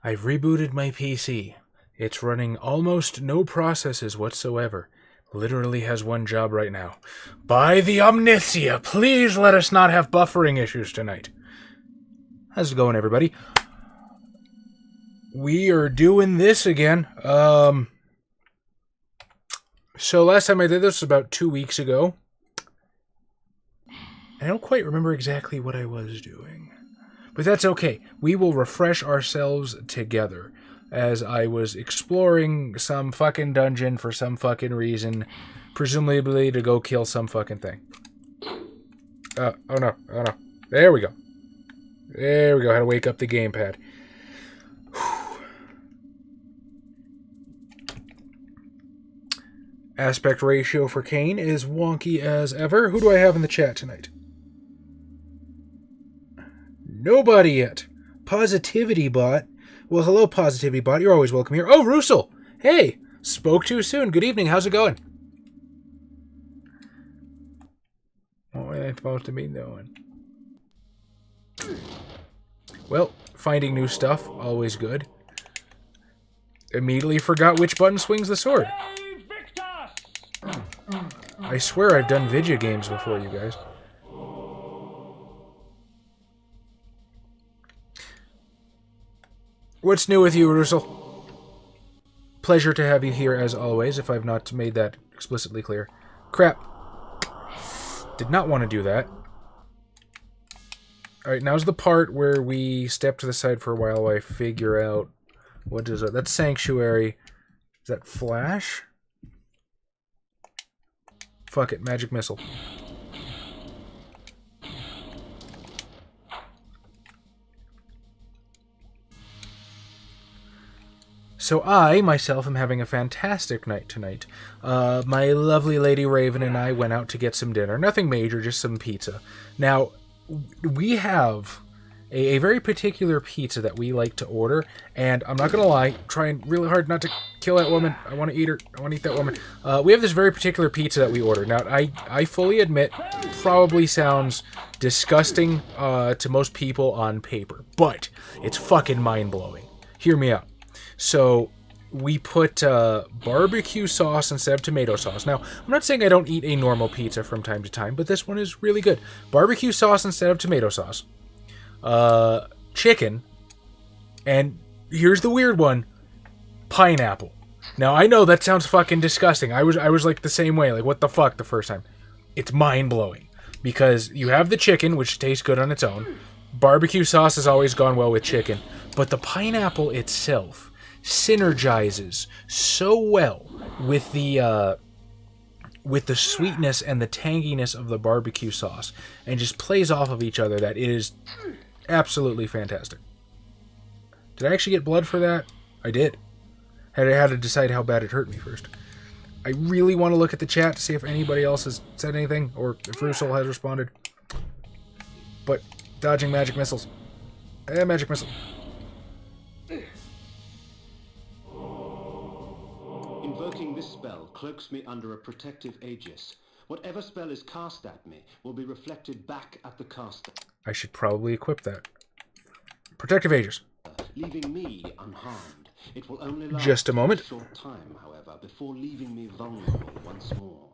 I've rebooted my PC. It's running almost no processes whatsoever. Literally has one job right now. By the Omnithia, please let us not have buffering issues tonight. How's it going, everybody? We are doing this again. So last time I did this was about 2 weeks ago. I don't quite remember exactly what I was doing. But that's okay. We will refresh ourselves together as I was exploring some fucking dungeon for some fucking reason, presumably to go kill some fucking thing. Oh no. There we go. How to wake up the gamepad. Aspect ratio for Kain is wonky as ever. Who do I have in the chat tonight? Nobody yet. Positivity Bot. Well, hello, Positivity Bot. You're always welcome here. Oh, Russell! Hey! Spoke too soon. Good evening. How's it going? What am I supposed to be doing? Well, finding new stuff. Always good. Immediately forgot which button swings the sword. I swear I've done video games before, you guys. What's new with you, Russell? Pleasure to have you here as always, if I've not made that explicitly clear. Crap. Did not want to do that. Alright, now's the part where we step to the side for a while I figure out... What is it? That's Sanctuary. Is that Flash? Fuck it, Magic Missile. So I, myself, am having a fantastic night tonight. My lovely Lady Raven and I went out to get some dinner. Nothing major, just some pizza. Now, we have a very particular pizza that we like to order, and I'm not going to lie, trying really hard not to kill that woman. I want to eat her. I want to eat that woman. We have this very particular pizza that we order. Now, I fully admit, probably sounds disgusting to most people on paper, but it's fucking mind-blowing. Hear me out. So, we put barbecue sauce instead of tomato sauce. Now, I'm not saying I don't eat a normal pizza from time to time, but this one is really good. Barbecue sauce instead of tomato sauce. Chicken, and here's the weird one, pineapple. Now, I know that sounds fucking disgusting. I was like the same way, like what the fuck the first time. It's mind-blowing, because you have the chicken, which tastes good on its own. Barbecue sauce has always gone well with chicken, but the pineapple itself synergizes so well with the sweetness and the tanginess of the barbecue sauce, and just plays off of each other that it is absolutely fantastic. Did I actually get blood for that? I did. I had to decide how bad it hurt me first. I really want to look at the chat to see if anybody else has said anything, or if Russell has responded. But, dodging magic missiles. Magic missile. Invoking this spell cloaks me under a protective aegis. Whatever spell is cast at me will be reflected back at the caster. I should probably equip that. Protective Aegis. Leaving me unharmed. It will only last just a moment. A short time, however, before leaving me vulnerable once more.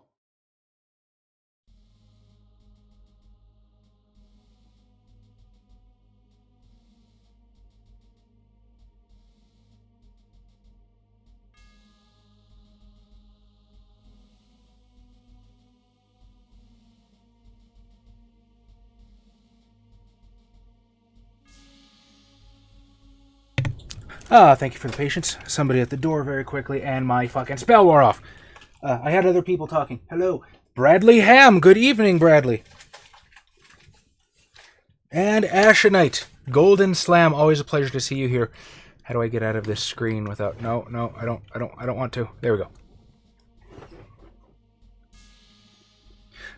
Thank you for the patience. Somebody at the door very quickly, and my fucking spell wore off. I had other people talking. Hello. Bradley Ham. Good evening, Bradley. And Ashenite. Golden Slam. Always a pleasure to see you here. How do I get out of this screen without... No, I don't want to. There we go.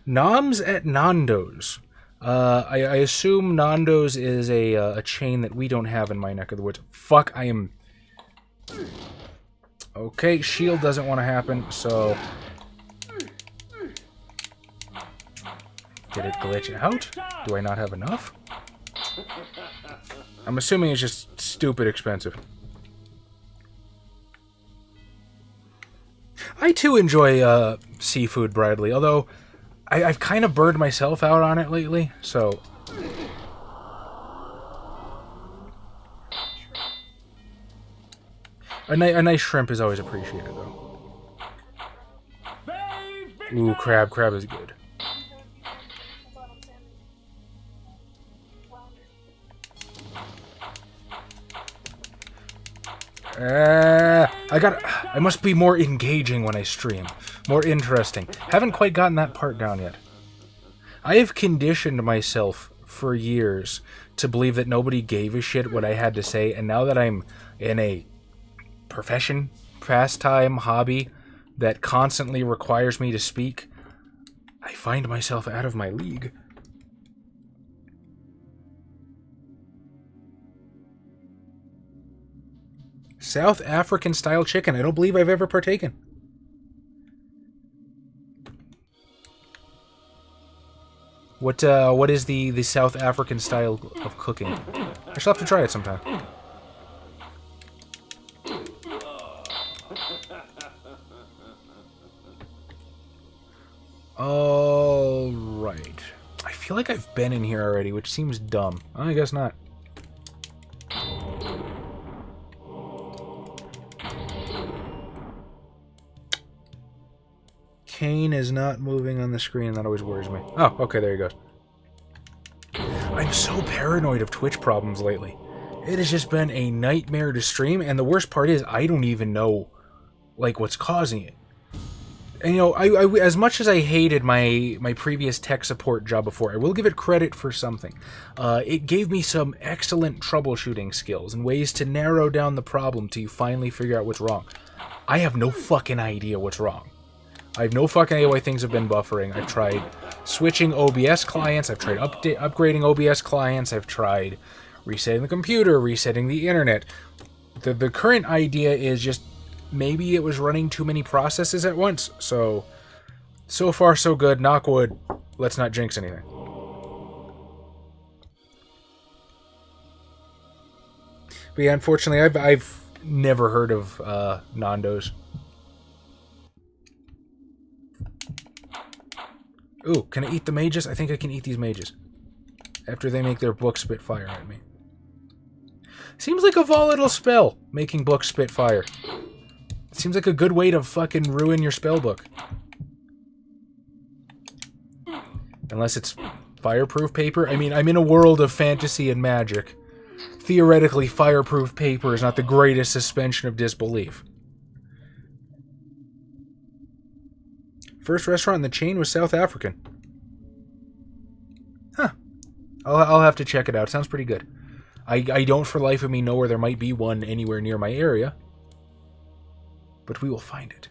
Noms at Nando's. I assume Nando's is a chain that we don't have in my neck of the woods. Fuck, I am... Okay, shield doesn't want to happen, so... Did it glitch out? Do I not have enough? I'm assuming it's just stupid expensive. I too enjoy seafood, Bradley, although I've kind of burned myself out on it lately, so... A nice shrimp is always appreciated, though. Ooh, crab. Crab is good. I must be more engaging when I stream. More interesting. Haven't quite gotten that part down yet. I have conditioned myself for years to believe that nobody gave a shit what I had to say, and now that I'm in a profession, pastime, hobby that constantly requires me to speak, I find myself out of my league. South African style chicken. I don't believe I've ever partaken. What is the South African style of cooking? I shall have to try it sometime. All right. I feel like I've been in here already, which seems dumb. I guess not. Kain is not moving on the screen. That always worries me. Oh, okay, there he goes. I'm so paranoid of Twitch problems lately. It has just been a nightmare to stream, and the worst part is I don't even know, like, what's causing it. And, you know, I as much as I hated my previous tech support job before, I will give it credit for something. It gave me some excellent troubleshooting skills and ways to narrow down the problem till you finally figure out what's wrong. I have no fucking idea what's wrong. I have no fucking idea why things have been buffering. I've tried switching OBS clients. I've tried upgrading OBS clients. I've tried resetting the computer, resetting the internet. The current idea is just maybe it was running too many processes at once. So far so good. Knock wood. Let's not jinx anything. But yeah, unfortunately, I've never heard of Nando's. Ooh, can I eat the mages? I think I can eat these mages. After they make their book spit fire at me. Seems like a volatile spell, making books spit fire. Seems like a good way to fucking ruin your spell book. Unless it's fireproof paper. I mean, I'm in a world of fantasy and magic. Theoretically, fireproof paper is not the greatest suspension of disbelief. First restaurant in the chain was South African. Huh. I'll have to check it out. Sounds pretty good. I don't for the life of me know where there might be one anywhere near my area. But we will find it.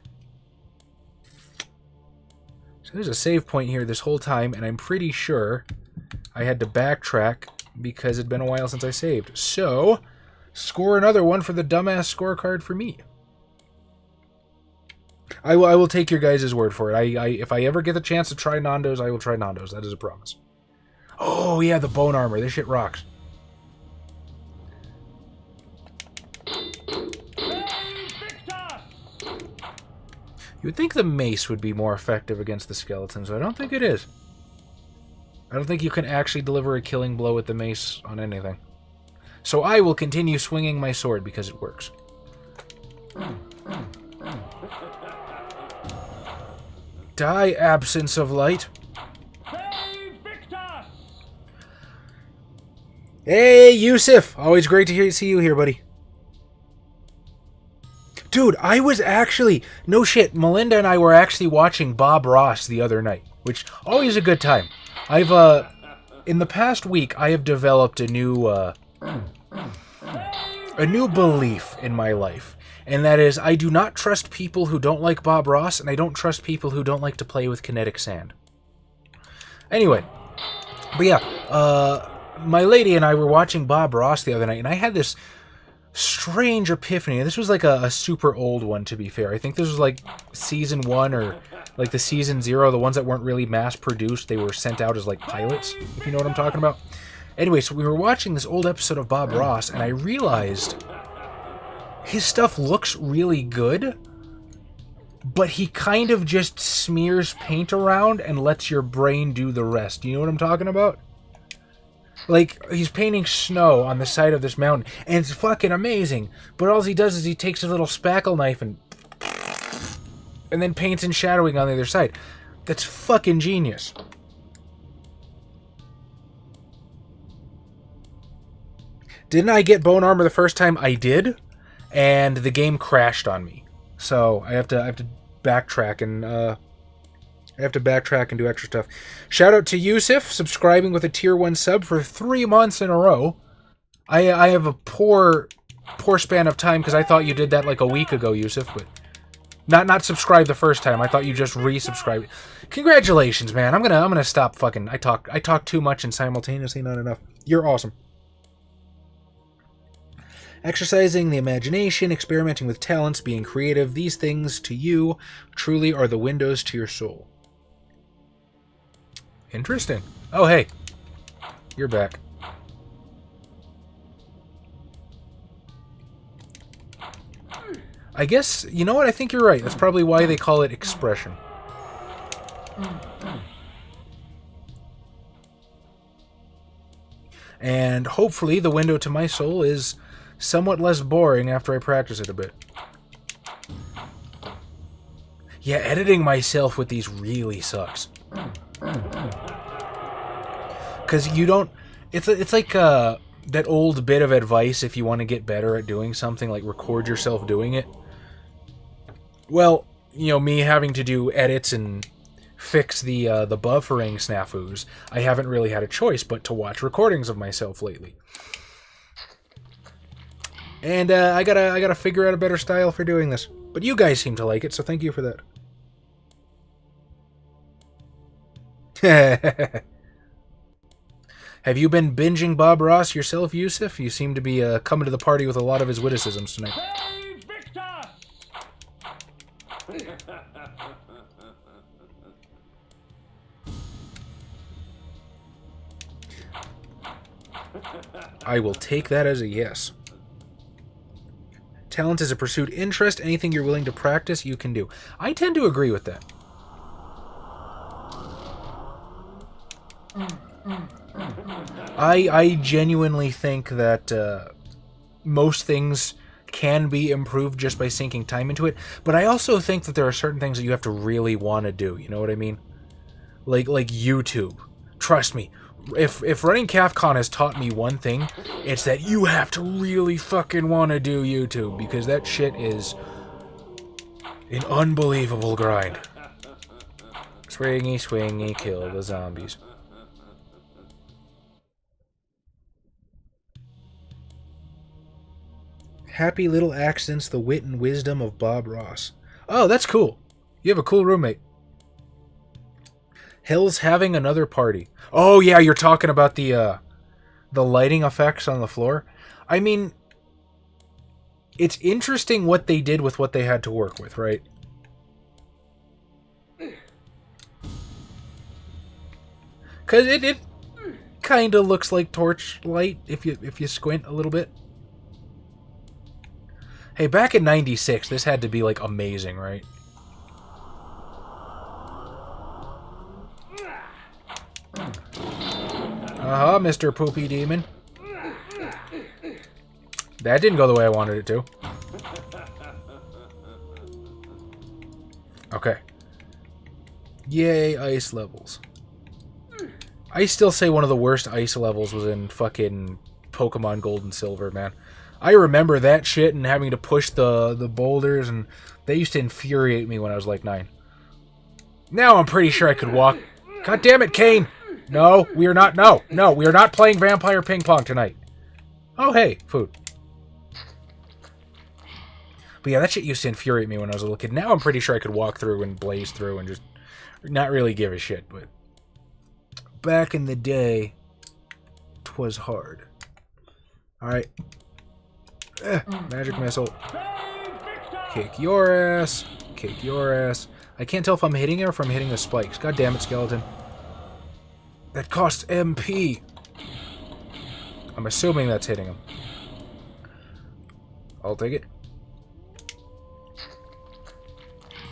So there's a save point here this whole time, and I'm pretty sure I had to backtrack because it'd been a while since I saved. So, score another one for the dumbass scorecard for me. I will take your guys' word for it. If I ever get the chance to try Nando's, I will try Nando's. That is a promise. Oh, yeah, the bone armor. This shit rocks. You would think the mace would be more effective against the skeletons, but I don't think it is. I don't think you can actually deliver a killing blow with the mace on anything. So I will continue swinging my sword because it works. Die, absence of light. Hey, Yusuf! Always great to see you here, buddy. Dude, I was actually... No shit, Melinda and I were actually watching Bob Ross the other night, which always a good time. I've, in the past week, I have developed a new belief in my life. And that is, I do not trust people who don't like Bob Ross, and I don't trust people who don't like to play with kinetic sand. Anyway, but yeah, my lady and I were watching Bob Ross the other night, and I had this strange epiphany. This was like a super old one, to be fair. I think this was like season 1 or like the season 0, the ones that weren't really mass-produced. They were sent out as like pilots, if you know what I'm talking about. Anyway, so we were watching this old episode of Bob Ross, and I realized his stuff looks really good, but he kind of just smears paint around and lets your brain do the rest. You know what I'm talking about? Like, he's painting snow on the side of this mountain, and it's fucking amazing. But all he does is he takes a little spackle knife and then paints and shadowing on the other side. That's fucking genius. Didn't I get bone armor the first time? I did, and the game crashed on me. So I have to backtrack and do extra stuff. Shout out to Yusuf, subscribing with a tier 1 sub for 3 months in a row. I have a poor span of time because I thought you did that like a week ago, Yusuf, but not subscribe the first time. I thought you just resubscribed. Congratulations, man. I'm gonna stop fucking. I talk too much and simultaneously not enough. You're awesome. Exercising the imagination, experimenting with talents, being creative, these things to you truly are the windows to your soul. Interesting. Oh, hey. You're back. I guess, you know what? I think you're right. That's probably why they call it expression. And hopefully the window to my soul is somewhat less boring after I practice it a bit. Yeah, editing myself with these really sucks. Because you don't... It's like that old bit of advice if you want to get better at doing something, like record yourself doing it. Well, you know, me having to do edits and fix the buffering snafus, I haven't really had a choice but to watch recordings of myself lately. And I gotta figure out a better style for doing this. But you guys seem to like it, so thank you for that. Have you been binging Bob Ross yourself, Yusuf? You seem to be coming to the party with a lot of his witticisms tonight. Hey, Victor! I will take that as a yes. Talent is a pursued interest. Anything you're willing to practice, you can do. I tend to agree with that. I genuinely think that most things can be improved just by sinking time into it, but I also think that there are certain things that you have to really want to do, you know what I mean? Like YouTube. Trust me, if running CAFCON has taught me one thing, it's that you have to really fucking want to do YouTube, because that shit is an unbelievable grind. Swingy, swingy, kill the zombies. Happy little accidents, the wit and wisdom of Bob Ross. Oh, that's cool. You have a cool roommate. Hill's having another party. Oh yeah, you're talking about the lighting effects on the floor. I mean, it's interesting what they did with what they had to work with, right? Cause it kind of looks like torchlight if you squint a little bit. Hey, back in '96, this had to be, like, amazing, right? Uh-huh, Mr. Poopy Demon. That didn't go the way I wanted it to. Okay. Yay, ice levels. I still say one of the worst ice levels was in fucking Pokemon Gold and Silver, man. I remember that shit and having to push the boulders, and they used to infuriate me when I was like 9. Now I'm pretty sure I could walk. God damn it, Kain! No, we are not. No, we are not playing Vampire Ping Pong tonight. Oh, hey, food. But yeah, that shit used to infuriate me when I was a little kid. Now I'm pretty sure I could walk through and blaze through and just not really give a shit. But back in the day, 'twas hard. All right. Magic missile. Kick your ass. Kick your ass. I can't tell if I'm hitting it or if I'm hitting the spikes. God damn it, skeleton. That costs MP. I'm assuming that's hitting him. I'll take it.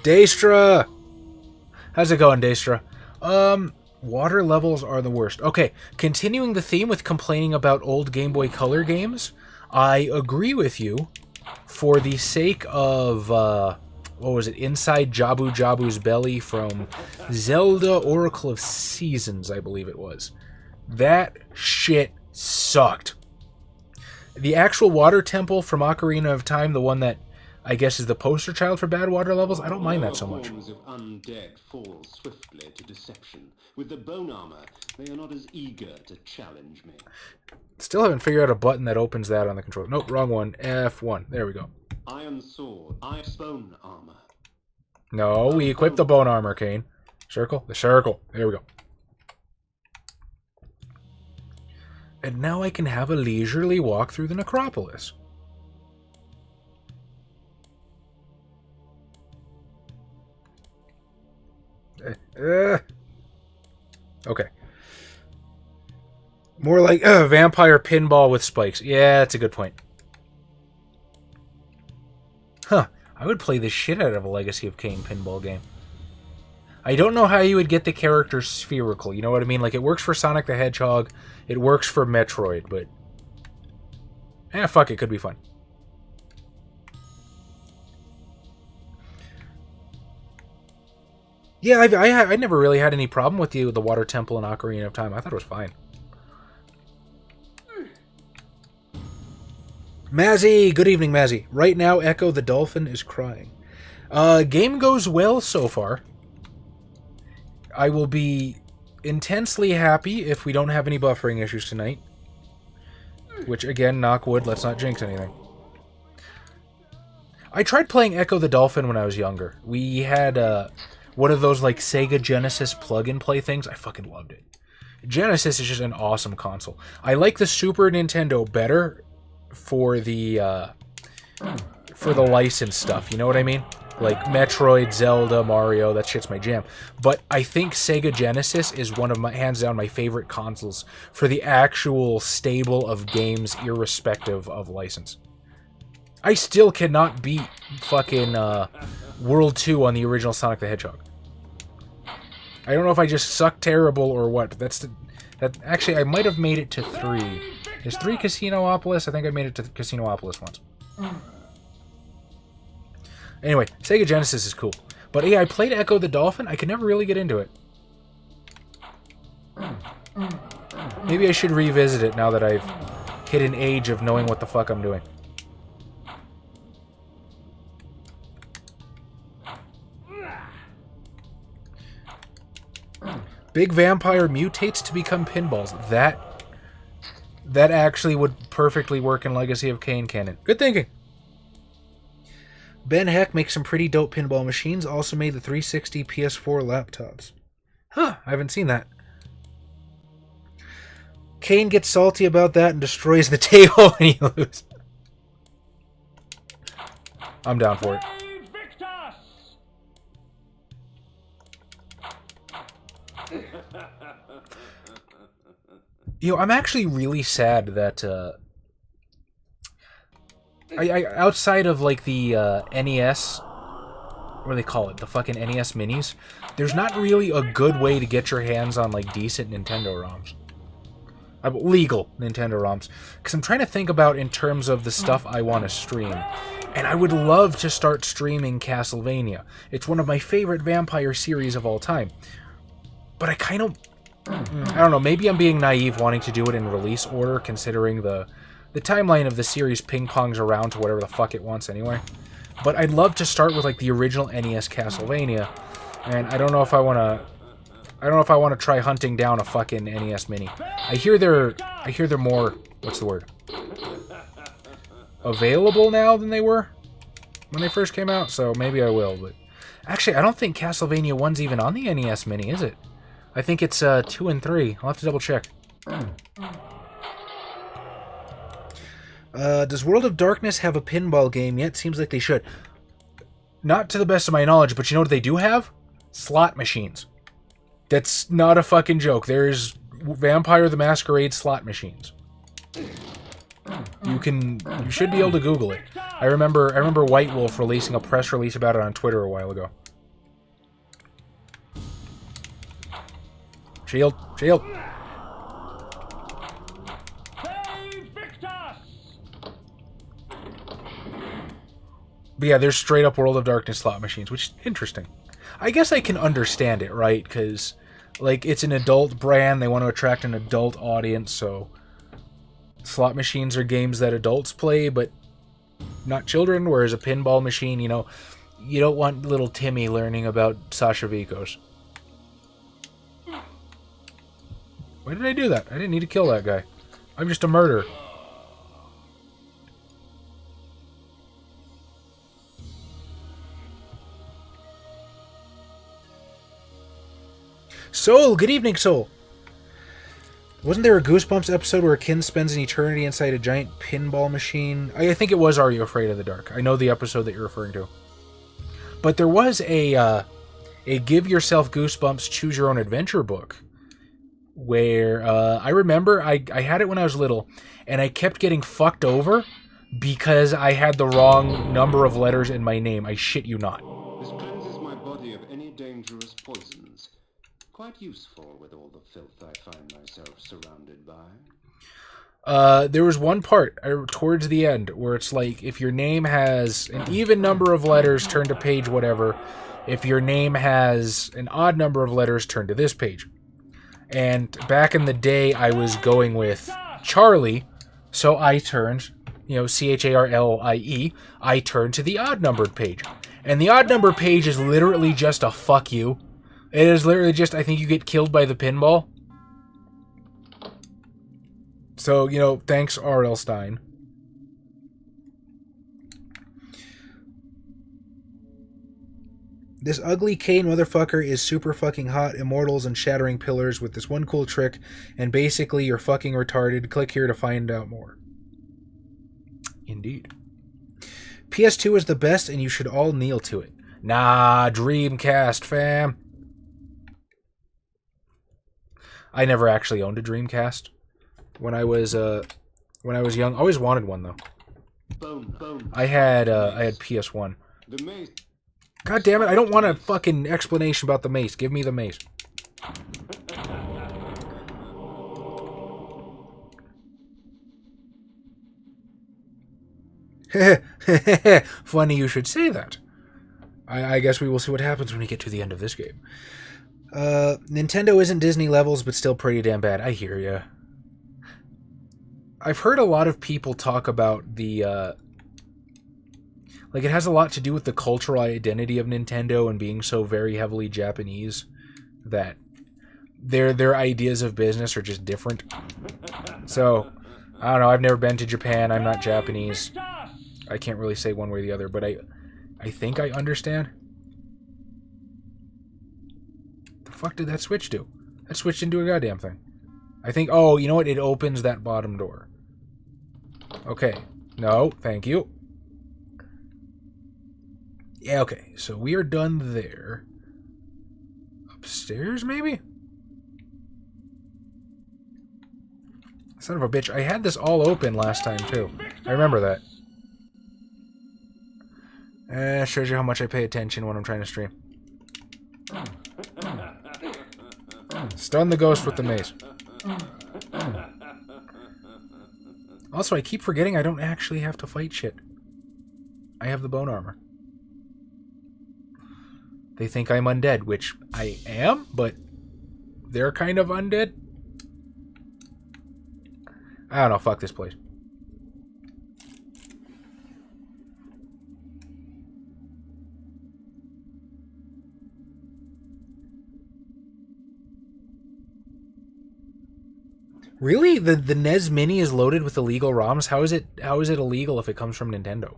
Daestra! How's it going, Daestra? Water levels are the worst. Okay, continuing the theme with complaining about old Game Boy Color games, I agree with you for the sake of, what was it, Inside Jabu Jabu's Belly from Zelda Oracle of Seasons, I believe it was. That shit sucked. The actual water temple from Ocarina of Time, the one that I guess is the poster child for bad water levels, I don't mind that so much. Forms of undead fall swiftly to deception. With the bone armor, they are not as eager to challenge me. Still haven't figured out a button that opens that on the controller. Nope, wrong one. F1. There we go. Iron sword, iron bone armor. No, we equip the bone armor, Kain. Circle? The circle. There we go. And now I can have a leisurely walk through the necropolis. Okay. More like vampire pinball with spikes. Yeah, that's a good point. Huh. I would play the shit out of a Legacy of Kain pinball game. I don't know how you would get the character spherical. You know what I mean? Like, it works for Sonic the Hedgehog. It works for Metroid, but... fuck, it could be fun. Yeah, I never really had any problem with the Water Temple in Ocarina of Time. I thought it was fine. Mazzy! Good evening, Mazzy. Right now, Ecco the Dolphin is crying. Game goes well so far. I will be intensely happy if we don't have any buffering issues tonight. Which, again, knock wood, let's not jinx anything. I tried playing Ecco the Dolphin when I was younger. We had one of those like Sega Genesis plug-and-play things. I fucking loved it. Genesis is just an awesome console. I like the Super Nintendo better for the licensed stuff. You know what I mean? Like Metroid, Zelda, Mario, that shit's my jam. But I think Sega Genesis is one of my, hands down, my favorite consoles for the actual stable of games irrespective of license. I still cannot beat fucking World 2 on the original Sonic the Hedgehog. I don't know if I just suck terrible or what, but actually, I might have made it to 3. Is 3 Casinopolis? I think I made it to Casinopolis once. Anyway, Sega Genesis is cool. But yeah, I played Ecco the Dolphin. I could never really get into it. Maybe I should revisit it now that I've hit an age of knowing what the fuck I'm doing. Big vampire mutates to become pinballs. That actually would perfectly work in Legacy of Kain canon. Good thinking. Ben Heck makes some pretty dope pinball machines. Also made the 360 PS4 laptops. Huh, I haven't seen that. Kain gets salty about that and destroys the table when he loses. I'm down for it. You know, I'm actually really sad that I outside of like the NES, what do they call it? The fucking NES minis. There's not really a good way to get your hands on like decent Nintendo ROMs. Legal Nintendo ROMs. Because I'm trying to think about in terms of the stuff I want to stream. And I would love to start streaming Castlevania. It's one of my favorite vampire series of all time. But I kind of... I don't know, maybe I'm being naive wanting to do it in release order, considering the timeline of the series ping-pongs around to whatever the fuck it wants anyway. But I'd love to start with like the original NES Castlevania, and I don't know if I want to try hunting down a fucking NES Mini. I hear they're more, what's the word? Available now than they were when they first came out, so maybe I will, but actually I don't think Castlevania 1's even on the NES Mini, is it? I think it's 2 and 3. I'll have to double check. Does World of Darkness have a pinball game yet? Seems like they should. Not to the best of my knowledge, but you know what they do have? Slot machines. That's not a fucking joke. There's Vampire the Masquerade slot machines. You should be able to Google it. I remember White Wolf releasing a press release about it on Twitter a while ago. Shield. Shield. But yeah, there's straight up World of Darkness slot machines, which is interesting. I guess I can understand it, right? Because, like, it's an adult brand. They want to attract an adult audience, so slot machines are games that adults play, but not children, whereas a pinball machine, you know, you don't want little Timmy learning about Sasha Vikos. Why did I do that? I didn't need to kill that guy. I'm just a murderer. Soul! Good evening, Soul! Wasn't there a Goosebumps episode where a kid spends an eternity inside a giant pinball machine? I think it was Are You Afraid of the Dark? I know the episode that you're referring to. But there was a Give Yourself Goosebumps Choose Your Own Adventure book where I remember I had it when I was little, and I kept getting fucked over because I had the wrong number of letters in my name. I shit you not. This cleanses my body of any dangerous poisons. Quite useful with all the filth I find myself surrounded by. There was one part towards the end where it's like, if your name has an even number of letters, turn to page whatever. If your name has an odd number of letters, turn to this page. And back in the day, I was going with Charlie, so I turned, you know, Charlie, I turned to the odd numbered page. And the odd numbered page is literally just a fuck you. It is literally just, I think you get killed by the pinball. So, you know, thanks R.L. Stein. This ugly Kain motherfucker is super fucking hot, immortals and shattering pillars with this one cool trick, and basically you're fucking retarded. Click here to find out more. Indeed. PS2 is the best and you should all kneel to it. Nah, Dreamcast, fam. I never actually owned a Dreamcast when I was young. I always wanted one though. I had PS1. God damn it! I don't want a fucking explanation about the mace. Give me the mace. Funny you should say that. I guess we will see what happens when we get to the end of this game. Nintendo isn't Disney levels, but still pretty damn bad. I hear ya. I've heard a lot of people talk about the, like, it has a lot to do with the cultural identity of Nintendo and being so very heavily Japanese that their ideas of business are just different. So, I don't know, I've never been to Japan, I'm not Japanese. I can't really say one way or the other, but I think I understand. The fuck did that switch do? That switched into a goddamn thing. I think, oh, you know what? It opens that bottom door. Okay. No, thank you. Yeah, okay. So we are done there. Upstairs, maybe? Son of a bitch. I had this all open last time, too. I remember that. Shows you how much I pay attention when I'm trying to stream. Stun the ghost with the mace. Also, I keep forgetting I don't actually have to fight shit. I have the bone armor. They think I'm undead, which I am, but they're kind of undead. I don't know, fuck this place. Really? The NES Mini is loaded with illegal ROMs? How is it illegal if it comes from Nintendo?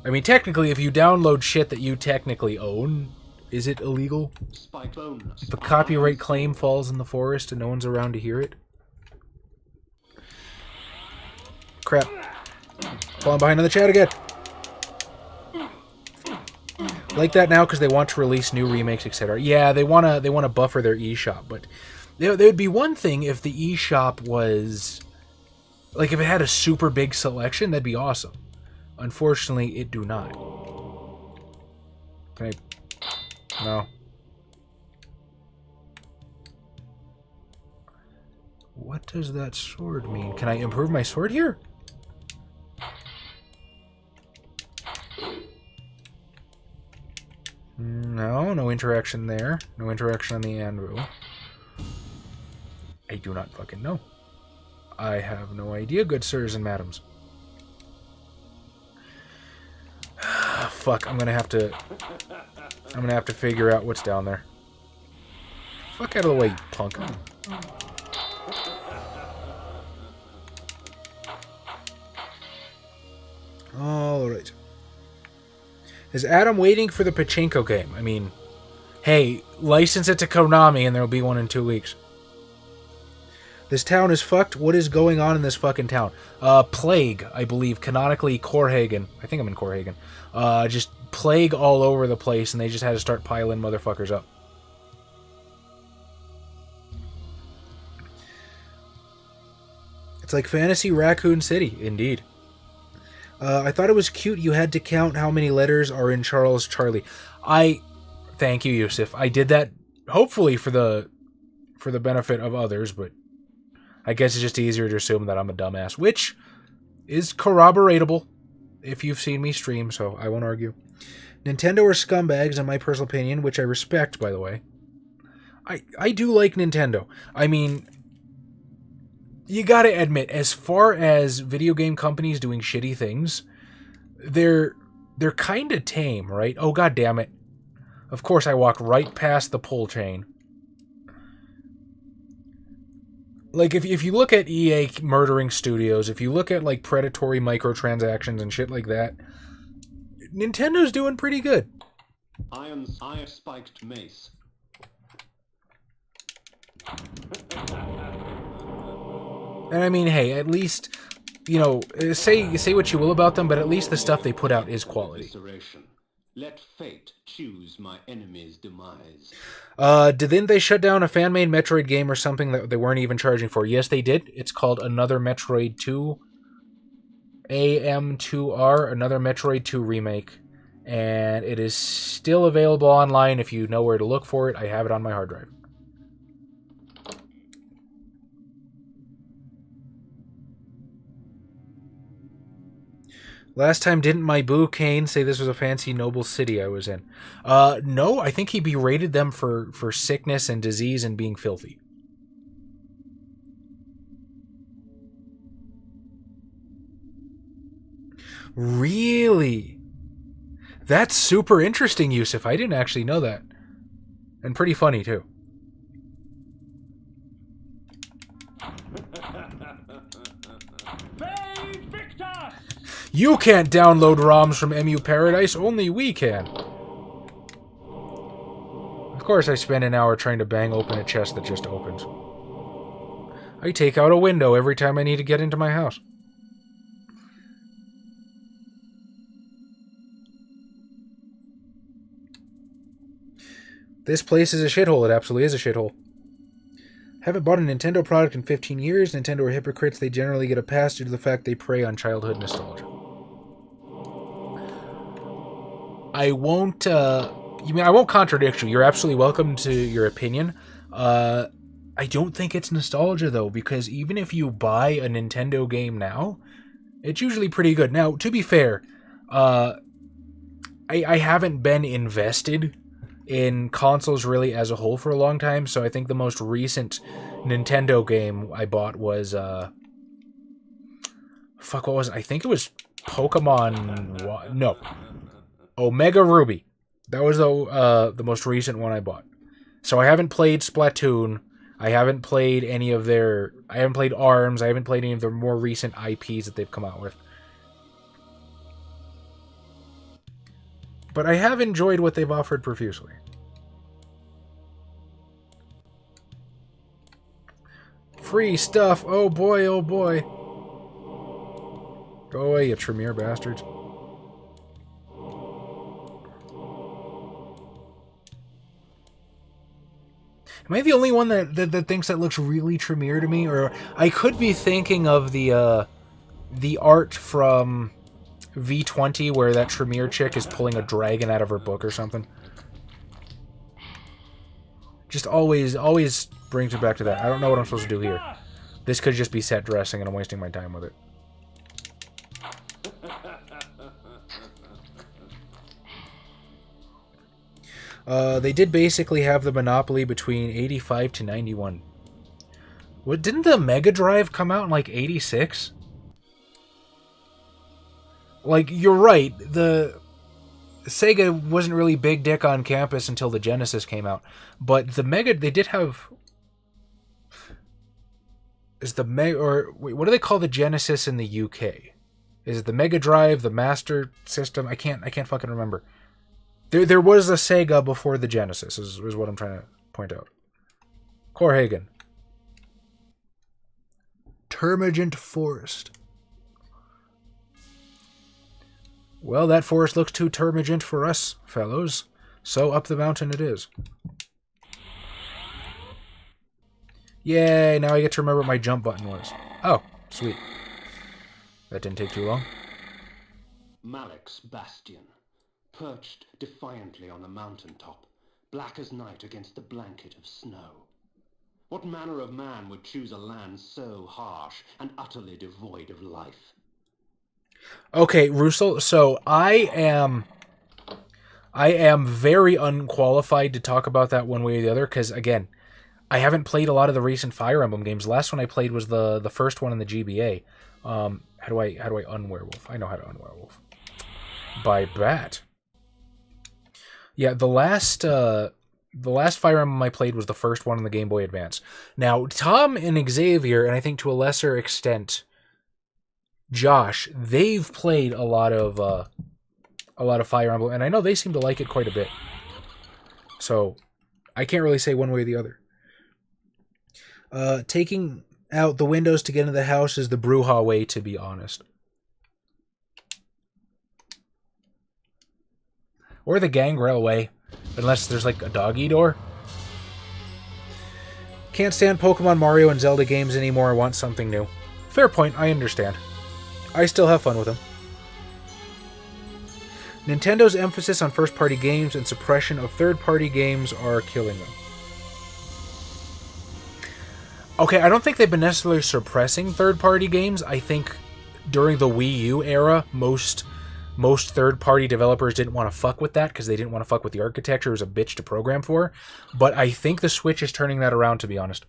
I mean, technically, if you download shit that you technically own, is it illegal? If a copyright claim falls in the forest and no one's around to hear it? Crap. Falling behind in the chat again. Like that now because they want to release new remakes, etc. Yeah, they wanna buffer their eShop, but there would be one thing if the eShop was like if it had a super big selection, that'd be awesome. Unfortunately, it do not. Can I No. What does that sword mean? Can I improve my sword here? No, no interaction there. No interaction on the anvil. I do not fucking know. I have no idea, good sirs and madams. Fuck, I'm gonna have to figure out what's down there. Fuck out of the way, you punk. Alright. Is Adam waiting for the pachinko game? I mean, hey, license it to Konami and there'll be one in 2 weeks. This town is fucked. What is going on in this fucking town? Plague, I believe, canonically Corhagen. I think I'm in Corhagen. Just plague all over the place, and they just had to start piling motherfuckers up. It's like Fantasy Raccoon City, indeed. I thought it was cute you had to count how many letters are in Charles Charlie. Thank you, Yusuf. I did that, hopefully, for the benefit of others, but I guess it's just easier to assume that I'm a dumbass, which is corroboratable if you've seen me stream, so I won't argue. Nintendo are scumbags, in my personal opinion, which I respect, by the way. I do like Nintendo. I mean, you gotta admit, as far as video game companies doing shitty things, they're kinda tame, right? Oh, god damn it. Of course, I walk right past the pull chain. Like, if you look at EA murdering studios, if you look at, like, predatory microtransactions and shit like that, Nintendo's doing pretty good. Iron spiked mace. And I mean, hey, at least, you know, say what you will about them, but at least the stuff they put out is quality. Let fate choose my enemy's demise. Didn't they shut down a fan-made Metroid game or something that they weren't even charging for? Yes, they did. It's called Another Metroid 2. AM2R, Another Metroid 2 remake. And it is still available online if you know where to look for it. I have it on my hard drive. Last time, didn't my boo Kain say this was a fancy noble city I was in? No, I think he berated them for sickness and disease and being filthy. Really? That's super interesting, Yusuf. I didn't actually know that. And pretty funny, too. You can't download ROMs from MU Paradise, only we can. Of course I spend an hour trying to bang open a chest that just opens. I take out a window every time I need to get into my house. This place is a shithole. It absolutely is a shithole. Haven't bought a Nintendo product in 15 years. Nintendo are hypocrites. They generally get a pass due to the fact they prey on childhood nostalgia. I won't contradict you. You're absolutely welcome to your opinion. I don't think it's nostalgia, though, because even if you buy a Nintendo game now, it's usually pretty good. Now, to be fair, I haven't been invested in consoles really as a whole for a long time, so I think the most recent Nintendo game I bought was, what was it? I think it was Pokemon... No. Omega Ruby. That was the most recent one I bought. So I haven't played Splatoon. I haven't played any of their... I haven't played ARMS. I haven't played any of their more recent IPs that they've come out with. But I have enjoyed what they've offered profusely. Free stuff. Oh boy, oh boy. Go away, you Tremere bastards. Am I the only one that thinks that looks really Tremere to me? Or I could be thinking of the art from V20 where that Tremere chick is pulling a dragon out of her book or something. Just always brings me back to that. I don't know what I'm supposed to do here. This could just be set dressing, and I'm wasting my time with it. They did basically have the monopoly between 85 to 91. What, didn't the Mega Drive come out in like 86? Like, you're right, the Sega wasn't really big dick on campus until the Genesis came out. But the Mega, they did have... Is the Mega, or wait, what do they call the Genesis in the UK? Is it the Mega Drive, the Master System? I can't fucking remember. There was a Sega before the Genesis, is what I'm trying to point out. Corhagen. Termagant Forest. Well, that forest looks too termagant for us, fellows. So up the mountain it is. Yay, now I get to remember what my jump button was. Oh, sweet. That didn't take too long. Malik's bastion, perched defiantly on the mountaintop, black as night against the blanket of snow. What manner of man would choose a land so harsh and utterly devoid of life? Okay, Russell, so I am very unqualified to talk about that one way or the other, because, again, I haven't played a lot of the recent Fire Emblem games. The last one I played was the first one in the GBA. How do I unwerewolf? I know how to unwerewolf. By bat. Yeah, the last Fire Emblem I played was the first one on the Game Boy Advance. Now, Tom and Xavier, and I think to a lesser extent Josh, they've played a lot of Fire Emblem, and I know they seem to like it quite a bit. So, I can't really say one way or the other. Taking out the windows to get into the house is the Bruja way, to be honest. Or the Gangrel way, unless there's like a doggy door. Can't stand Pokemon, Mario, and Zelda games anymore. I want something new. Fair point, I understand. I still have fun with them. Nintendo's emphasis on first-party games and suppression of third-party games are killing them. Okay, I don't think they've been necessarily suppressing third-party games. I think during the Wii U era, most third-party developers didn't want to fuck with that because they didn't want to fuck with the architecture. It was a bitch to program for. But I think the Switch is turning that around, to be honest.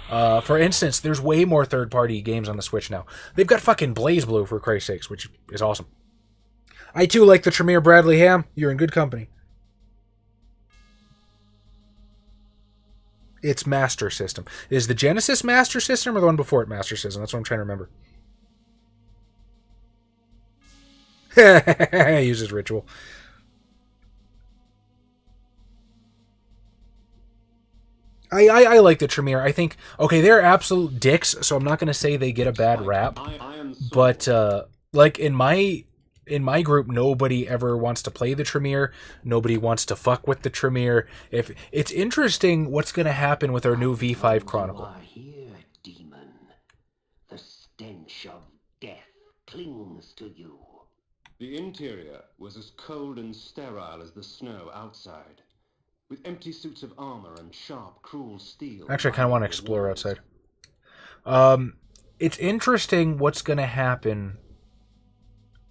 For instance, there's way more third-party games on the Switch now. They've got fucking BlazBlue, for Christ's sakes, which is awesome. I, too, like the Tremere Bradley ham. You're in good company. It's Master System. Is the Genesis Master System or the one before it Master System? That's what I'm trying to remember. Uses ritual. I like the Tremere. I think, okay, they're absolute dicks, so I'm not going to say they get a bad rap. But, like, in my group, nobody ever wants to play the Tremere. Nobody wants to fuck with the Tremere. If it's interesting what's going to happen with our new V5 Chronicle. You are here, demon. The stench of death clings to you. The interior was as cold and sterile as the snow outside, with empty suits of armor and sharp, cruel steel. Actually, I kind of want to explore outside. It's interesting what's going to happen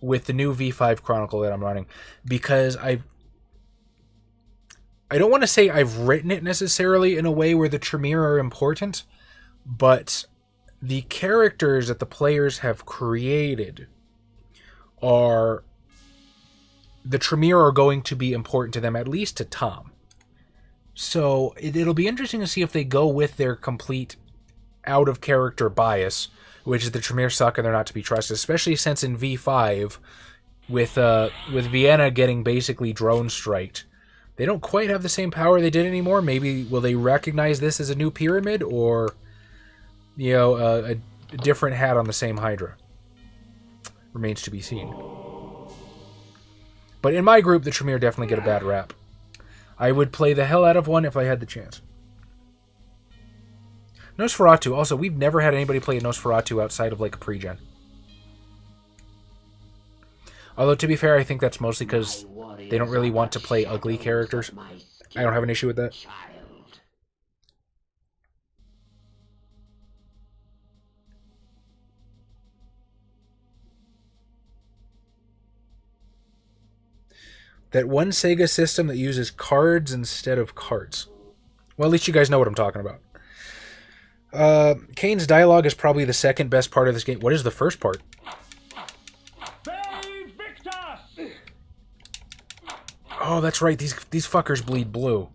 with the new V5 Chronicle that I'm running, because I don't want to say I've written it necessarily in a way where the Tremere are important, but the characters that the players have created the Tremere are going to be important to them, at least to Tom. So it'll be interesting to see if they go with their complete out-of-character bias, which is the Tremere suck and they're not to be trusted, especially since in V5, with Vienna getting basically drone-striked, they don't quite have the same power they did anymore. Maybe will they recognize this as a new pyramid, or, you know, a different hat on the same Hydra? Remains to be seen. But in my group, the Tremere definitely get a bad rap. I would play the hell out of one if I had the chance. Nosferatu. Also, we've never had anybody play a Nosferatu outside of like a pre-gen. Although, to be fair, I think that's mostly because they don't really want to play ugly characters. I don't have an issue with that. Child, That one Sega system that uses cards instead of carts. Well, at least you guys know what I'm talking about. Kain's dialogue is probably the second best part of this game. What is the first part? Oh, that's right. These fuckers bleed blue.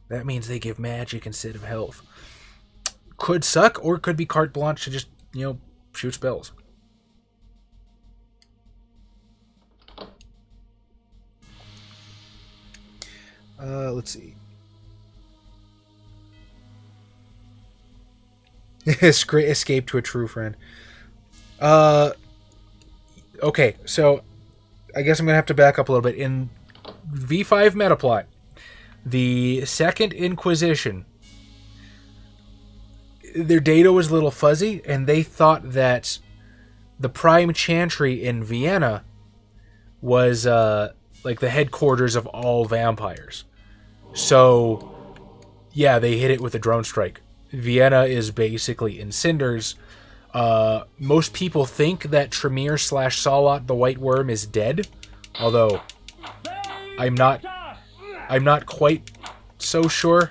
That means they give magic instead of health. Could suck, or could be carte blanche to just, shoot spells. Let's see. Escape to a true friend. Okay, so I guess I'm going to have to back up a little bit. In V5 Metaplot, the Second Inquisition, their data was a little fuzzy, and they thought that the Prime Chantry in Vienna was like the headquarters of all vampires. So, yeah, they hit it with a drone strike. Vienna is basically in cinders. Most people think that Tremere / Salot the White Worm is dead, although I'm not quite so sure.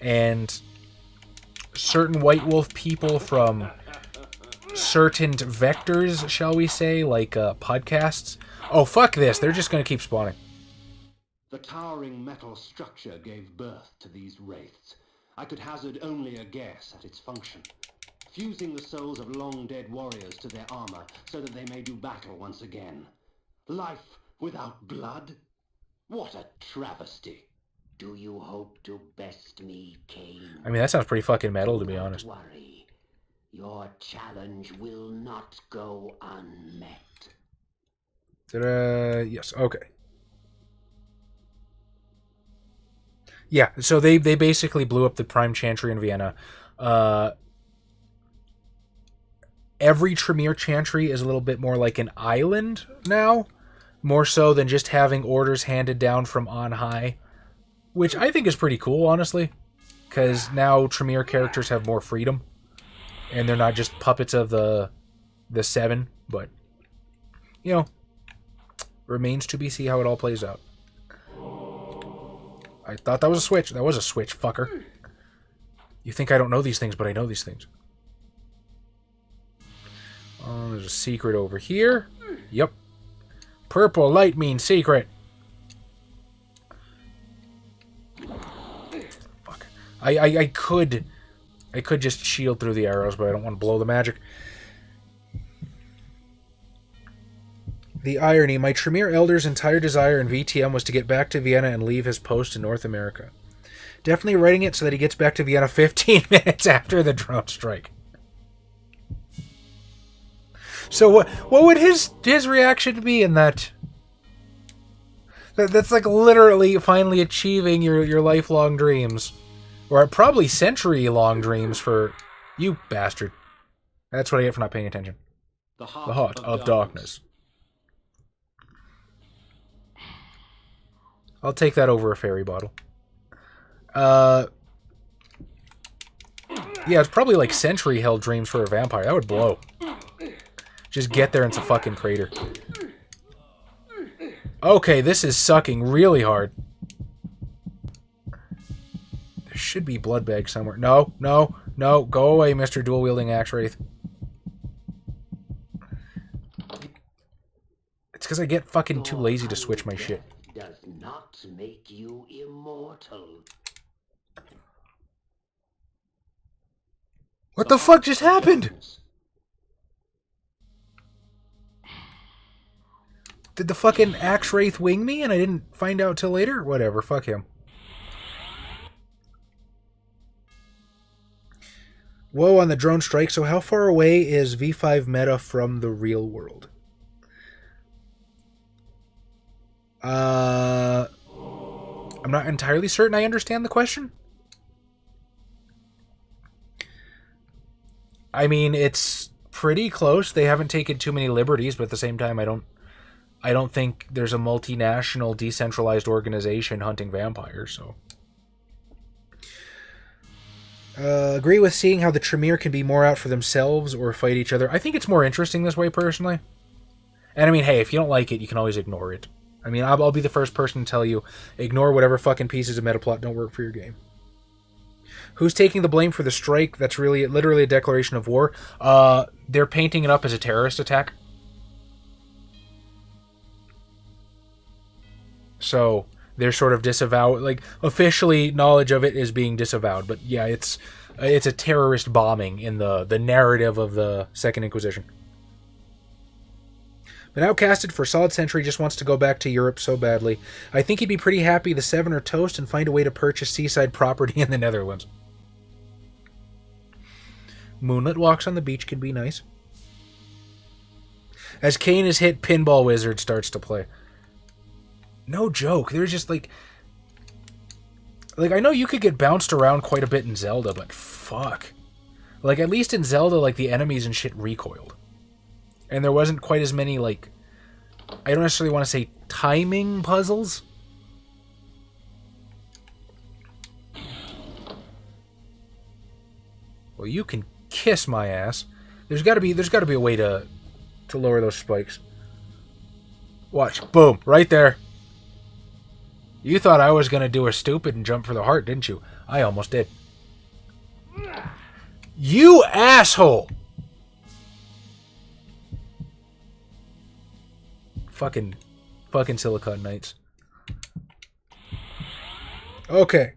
And certain White Wolf people from certain vectors, shall we say, like podcasts. Oh, fuck this. They're just going to keep spawning. The towering metal structure gave birth to these wraiths. I could hazard only a guess at its function. Fusing the souls of long-dead warriors to their armor so that they may do battle once again. Life without blood? What a travesty. Do you hope to best me, Kain? I mean, that sounds pretty fucking metal, to be honest. Don't worry. Your challenge will not go unmet. Yes, okay. Yeah, so they basically blew up the Prime Chantry in Vienna. Every Tremere Chantry is a little bit more like an island now, more so than just having orders handed down from on high, which I think is pretty cool, honestly, because now Tremere characters have more freedom, and they're not just puppets of the Seven, but, remains to be seen how it all plays out. I thought that was a switch. That was a switch, fucker. You think I don't know these things, but I know these things. There's a secret over here. Yep. Purple light means secret. Fuck. I could just shield through the arrows, but I don't want to blow the magic. The irony, my Tremere Elder's entire desire in VTM was to get back to Vienna and leave his post in North America. Definitely writing it so that he gets back to Vienna 15 minutes after the drone strike. So what would his reaction be in that? That's like literally finally achieving your lifelong dreams. Or probably century-long dreams for you, bastard. That's what I get for not paying attention. The Heart of Darkness. I'll take that over a fairy bottle. Yeah, it's probably like century-held dreams for a vampire. That would blow. Just get there and it's a fucking crater. Okay, this is sucking really hard. There should be blood bags somewhere. No. Go away, Mr. Dual-wielding Axe Wraith. It's because I get fucking too lazy to switch my shit. Does not make you immortal. What the fuck just happened? Did the fucking Axe Wraith wing me and I didn't find out till later? Whatever, fuck him. Whoa, on the drone strike. So how far away is V5 meta from the real world? I'm not entirely certain I understand the question. I mean, it's pretty close. They haven't taken too many liberties, but at the same time, I don't think there's a multinational decentralized organization hunting vampires, so. Agree with seeing how the Tremere can be more out for themselves or fight each other. I think it's more interesting this way, personally. And I mean, hey, if you don't like it, you can always ignore it. I mean, I'll be the first person to tell you, ignore whatever fucking pieces of metaplot don't work for your game. Who's taking the blame for the strike? That's literally a declaration of war. They're painting it up as a terrorist attack. So they're sort of disavowed, like officially knowledge of it is being disavowed. But yeah, it's a terrorist bombing in the narrative of the Second Inquisition. Been outcasted for a solid century, just wants to go back to Europe so badly. I think he'd be pretty happy the Seven are toast and find a way to purchase seaside property in the Netherlands. Moonlit walks on the beach can be nice. As Kain is hit, Pinball Wizard starts to play. No joke. There's just like I know you could get bounced around quite a bit in Zelda, but fuck. Like, at least in Zelda, like, the enemies and shit recoiled. And there wasn't quite as many, like, I don't necessarily want to say timing puzzles. Well, you can kiss my ass. There's got to be a way to lower those spikes. Watch. Boom. Right there. You thought I was going to do a stupid and jump for the heart, didn't you? I almost did. You asshole! Fucking Silicon Knights. Okay.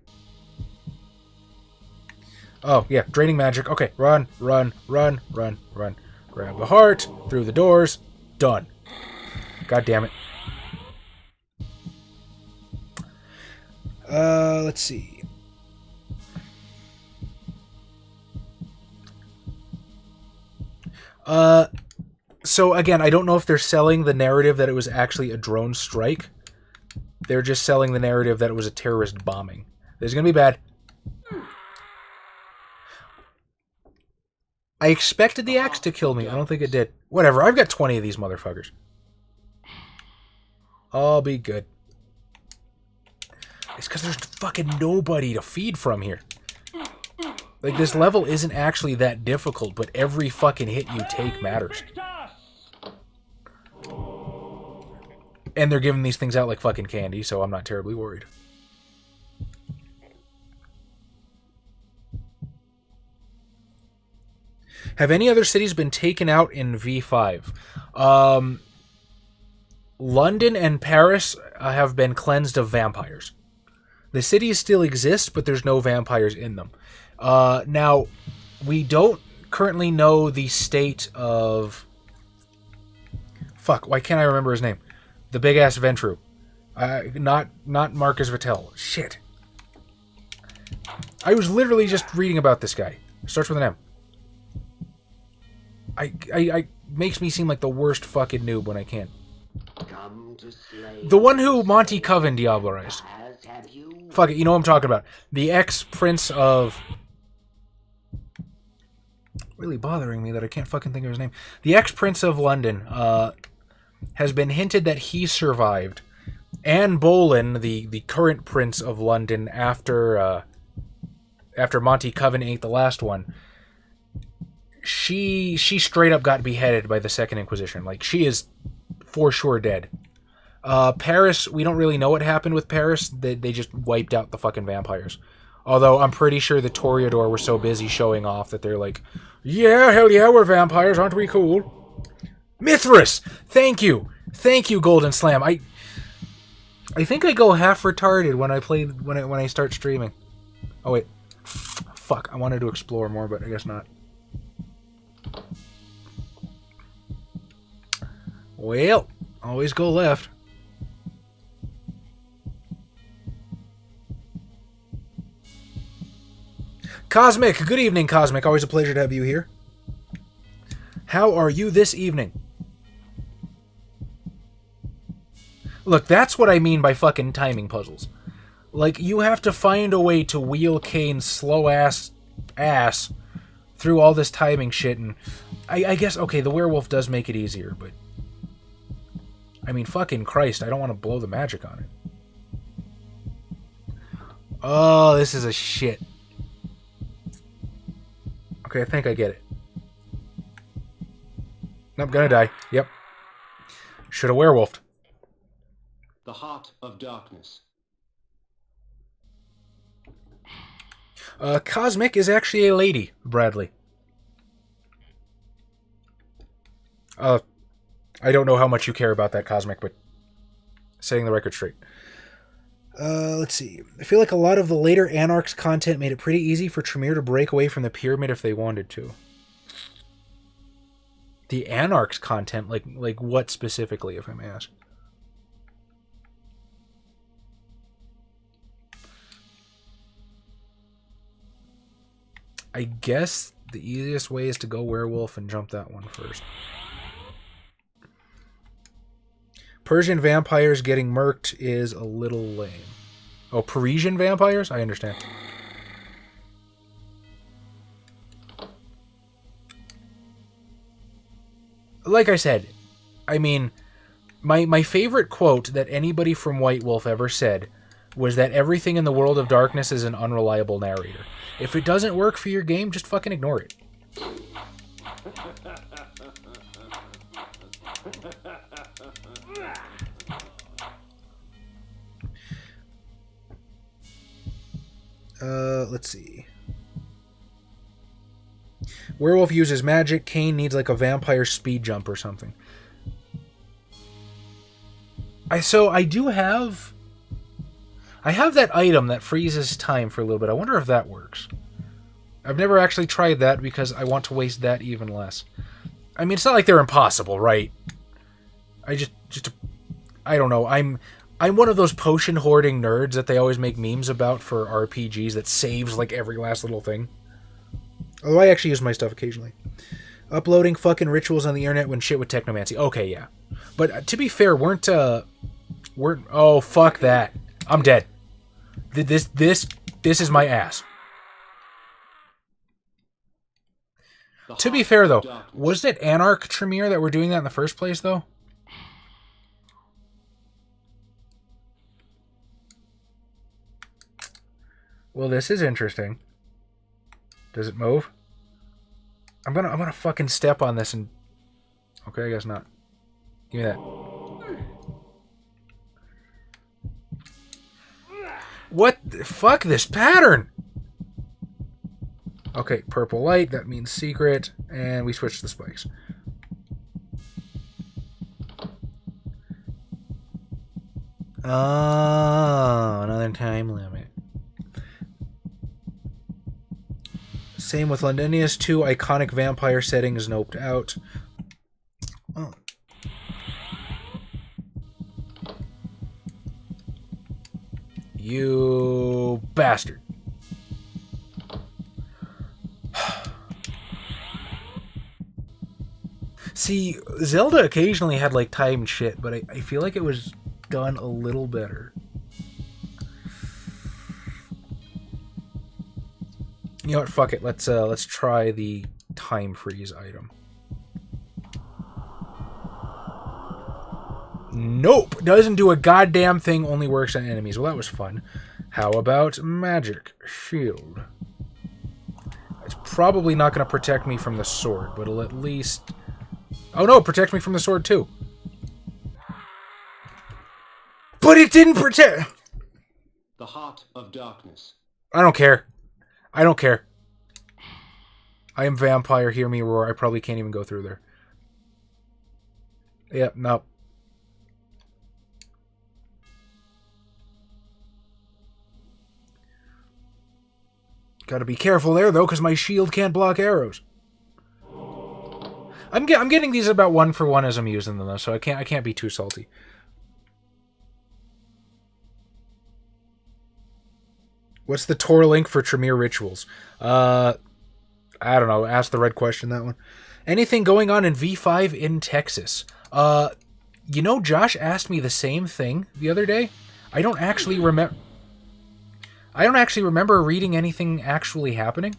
Oh, yeah. Draining magic. Okay. Run. Grab the heart. Through the doors. Done. God damn it. Let's see. So again, I don't know if they're selling the narrative that it was actually a drone strike. They're just selling the narrative that it was a terrorist bombing. This is gonna be bad. I expected the axe to kill me. I don't think it did. Whatever, I've got 20 of these motherfuckers. I'll be good. It's because there's fucking nobody to feed from here. Like, this level isn't actually that difficult, but every fucking hit you take matters. And they're giving these things out like fucking candy, so I'm not terribly worried. Have any other cities been taken out in V5? London and Paris have been cleansed of vampires. The cities still exist, but there's no vampires in them. Now, we don't currently know the state of... Fuck, why can't I remember his name? The big-ass Ventru. Not Marcus Vittel. Shit. I was literally just reading about this guy. Starts with an M. I makes me seem like the worst fucking noob when I can. The one who Monty Coven Diablo-ized. Fuck it, you know what I'm talking about. The ex-prince of... Really bothering me that I can't fucking think of his name. The ex-prince of London has been hinted that he survived. Anne Boleyn, the current prince of London after Monty Coven ate the last one, she straight up got beheaded by the Second Inquisition. Like, she is for sure dead. Paris, we don't really know what happened with Paris. They just wiped out the fucking vampires. Although I'm pretty sure the Toreador were so busy showing off that they're like, yeah, hell yeah, we're vampires, aren't we cool? Mithras! Thank you, Golden Slam. I think I go half retarded when I start streaming. Oh wait, fuck! I wanted to explore more, but I guess not. Well, always go left. Cosmic, good evening, Cosmic. Always a pleasure to have you here. How are you this evening? Look, that's what I mean by fucking timing puzzles. Like, you have to find a way to wheel Kain's slow-ass through all this timing shit, and I guess, okay, the werewolf does make it easier, but... I mean, fucking Christ, I don't want to blow the magic on it. Oh, this is a shit. Okay, I think I get it. Nope, gonna die. Yep. Should have werewolfed. The Heart of Darkness. Cosmic is actually a lady, Bradley. I don't know how much you care about that, Cosmic, but setting the record straight. Let's see. I feel like a lot of the later Anarchs content made it pretty easy for Tremere to break away from the pyramid if they wanted to. The Anarchs content? Like what specifically, if I may ask? I guess the easiest way is to go werewolf and jump that one first. Persian vampires getting murked is a little lame. Oh, Parisian vampires? I understand. Like I said, I mean, my favorite quote that anybody from White Wolf ever said was that everything in the world of darkness is an unreliable narrator. If it doesn't work for your game, just fucking ignore it. Let's see. Werewolf uses magic. Kain needs like a vampire speed jump or something. I have that item that freezes time for a little bit. I wonder if that works. I've never actually tried that because I want to waste that even less. I mean, it's not like they're impossible, right? I don't know. I'm one of those potion hoarding nerds that they always make memes about for RPGs that saves like every last little thing. Although I actually use my stuff occasionally. Uploading fucking rituals on the internet when shit with technomancy. Okay, yeah. But to be fair, weren't oh, fuck that. I'm dead. This is my ass. To be fair, though, was it Anarch Tremere that were doing that in the first place, though? Well, this is interesting. Does it move? I'm gonna fucking step on this and... Okay, I guess not. Give me that. What? Fuck this pattern! Okay, purple light, that means secret, and we switch the spikes. Oh, another time limit. Same with Londinius, 2 iconic vampire settings noped out. Oh. You bastard. See, Zelda occasionally had like timed shit, but I feel like it was done a little better. You know what? Fuck it. Let's try the time freeze item. Nope, doesn't do a goddamn thing. Only works on enemies. Well, that was fun. How about magic shield? It's probably not going to protect me from the sword, but it'll at least. Oh no, protect me from the sword too. But it didn't protect. The Heart of Darkness. I don't care. I don't care. I am vampire, hear me roar. I probably can't even go through there. Yep, no. Gotta be careful there, though, because my shield can't block arrows. I'm getting these about 1 for 1 as I'm using them, though, so I can't be too salty. What's the Tor link for Tremere rituals? I don't know. Ask the red question, that one. Anything going on in V5 in Texas? You know, Josh asked me the same thing the other day. I don't actually remember reading anything actually happening.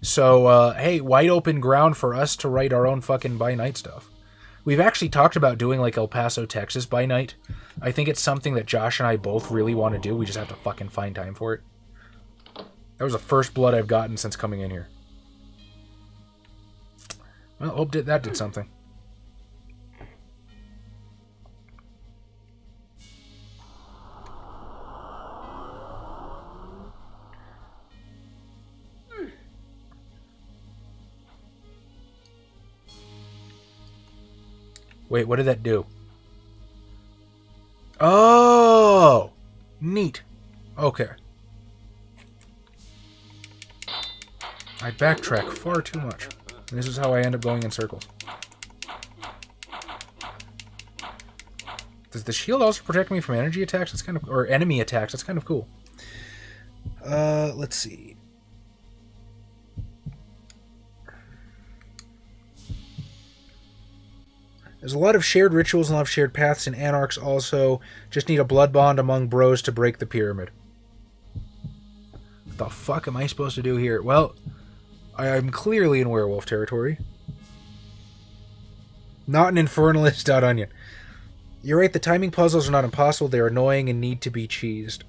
So, hey, wide open ground for us to write our own fucking by night stuff. We've actually talked about doing like El Paso, Texas by night. I think it's something that Josh and I both really want to do. We just have to fucking find time for it. That was the first blood I've gotten since coming in here. Well, hope that did something. Wait, what did that do? Oh! Neat. Okay. I backtrack far too much. And this is how I end up going in circles. Does the shield also protect me from energy attacks? That's kind of, or enemy attacks. That's kind of cool. Let's see. There's a lot of shared rituals and a lot of shared paths, and Anarchs also just need a blood bond among bros to break the pyramid. What the fuck am I supposed to do here? Well, I'm clearly in werewolf territory. Not an infernalist.onion. You're right, the timing puzzles are not impossible. They're annoying and need to be cheesed.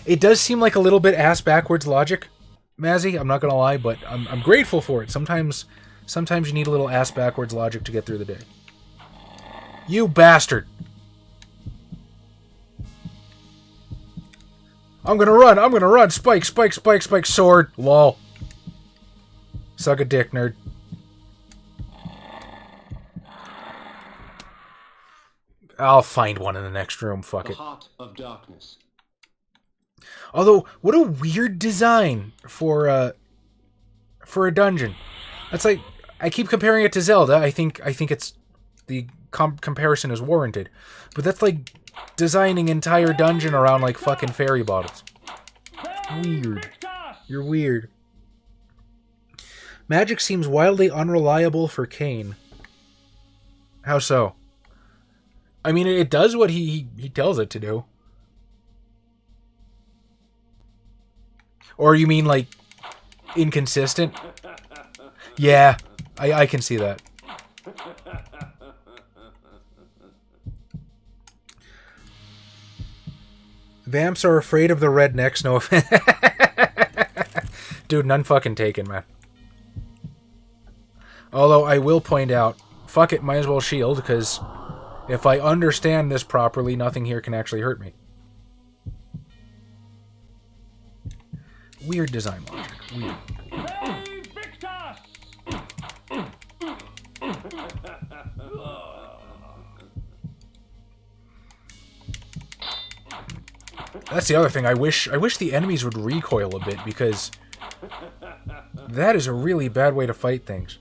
It does seem like a little bit ass-backwards logic, Mazzy. I'm not going to lie, but I'm grateful for it. Sometimes you need a little ass-backwards logic to get through the day. You bastard! I'm going to run! Spike, spike, spike, spike, sword! Lol. Suck a dick, nerd. I'll find one in the next room, fuck it. The Heart of Darkness. Although, what a weird design for a dungeon. That's like, I keep comparing it to Zelda. I think it's, the comparison is warranted. But that's like designing entire dungeon around like fucking fairy bottles. Weird. You're weird. Magic seems wildly unreliable for Kain. How so? I mean, it does what he tells it to do. Or you mean, like, inconsistent? Yeah, I can see that. Vamps are afraid of the rednecks, no offense. Dude, none fucking taken, man. Although, I will point out, fuck it, might as well shield, because if I understand this properly, nothing here can actually hurt me. Weird design logic. Weird. That's the other thing. I wish the enemies would recoil a bit, because that is a really bad way to fight things.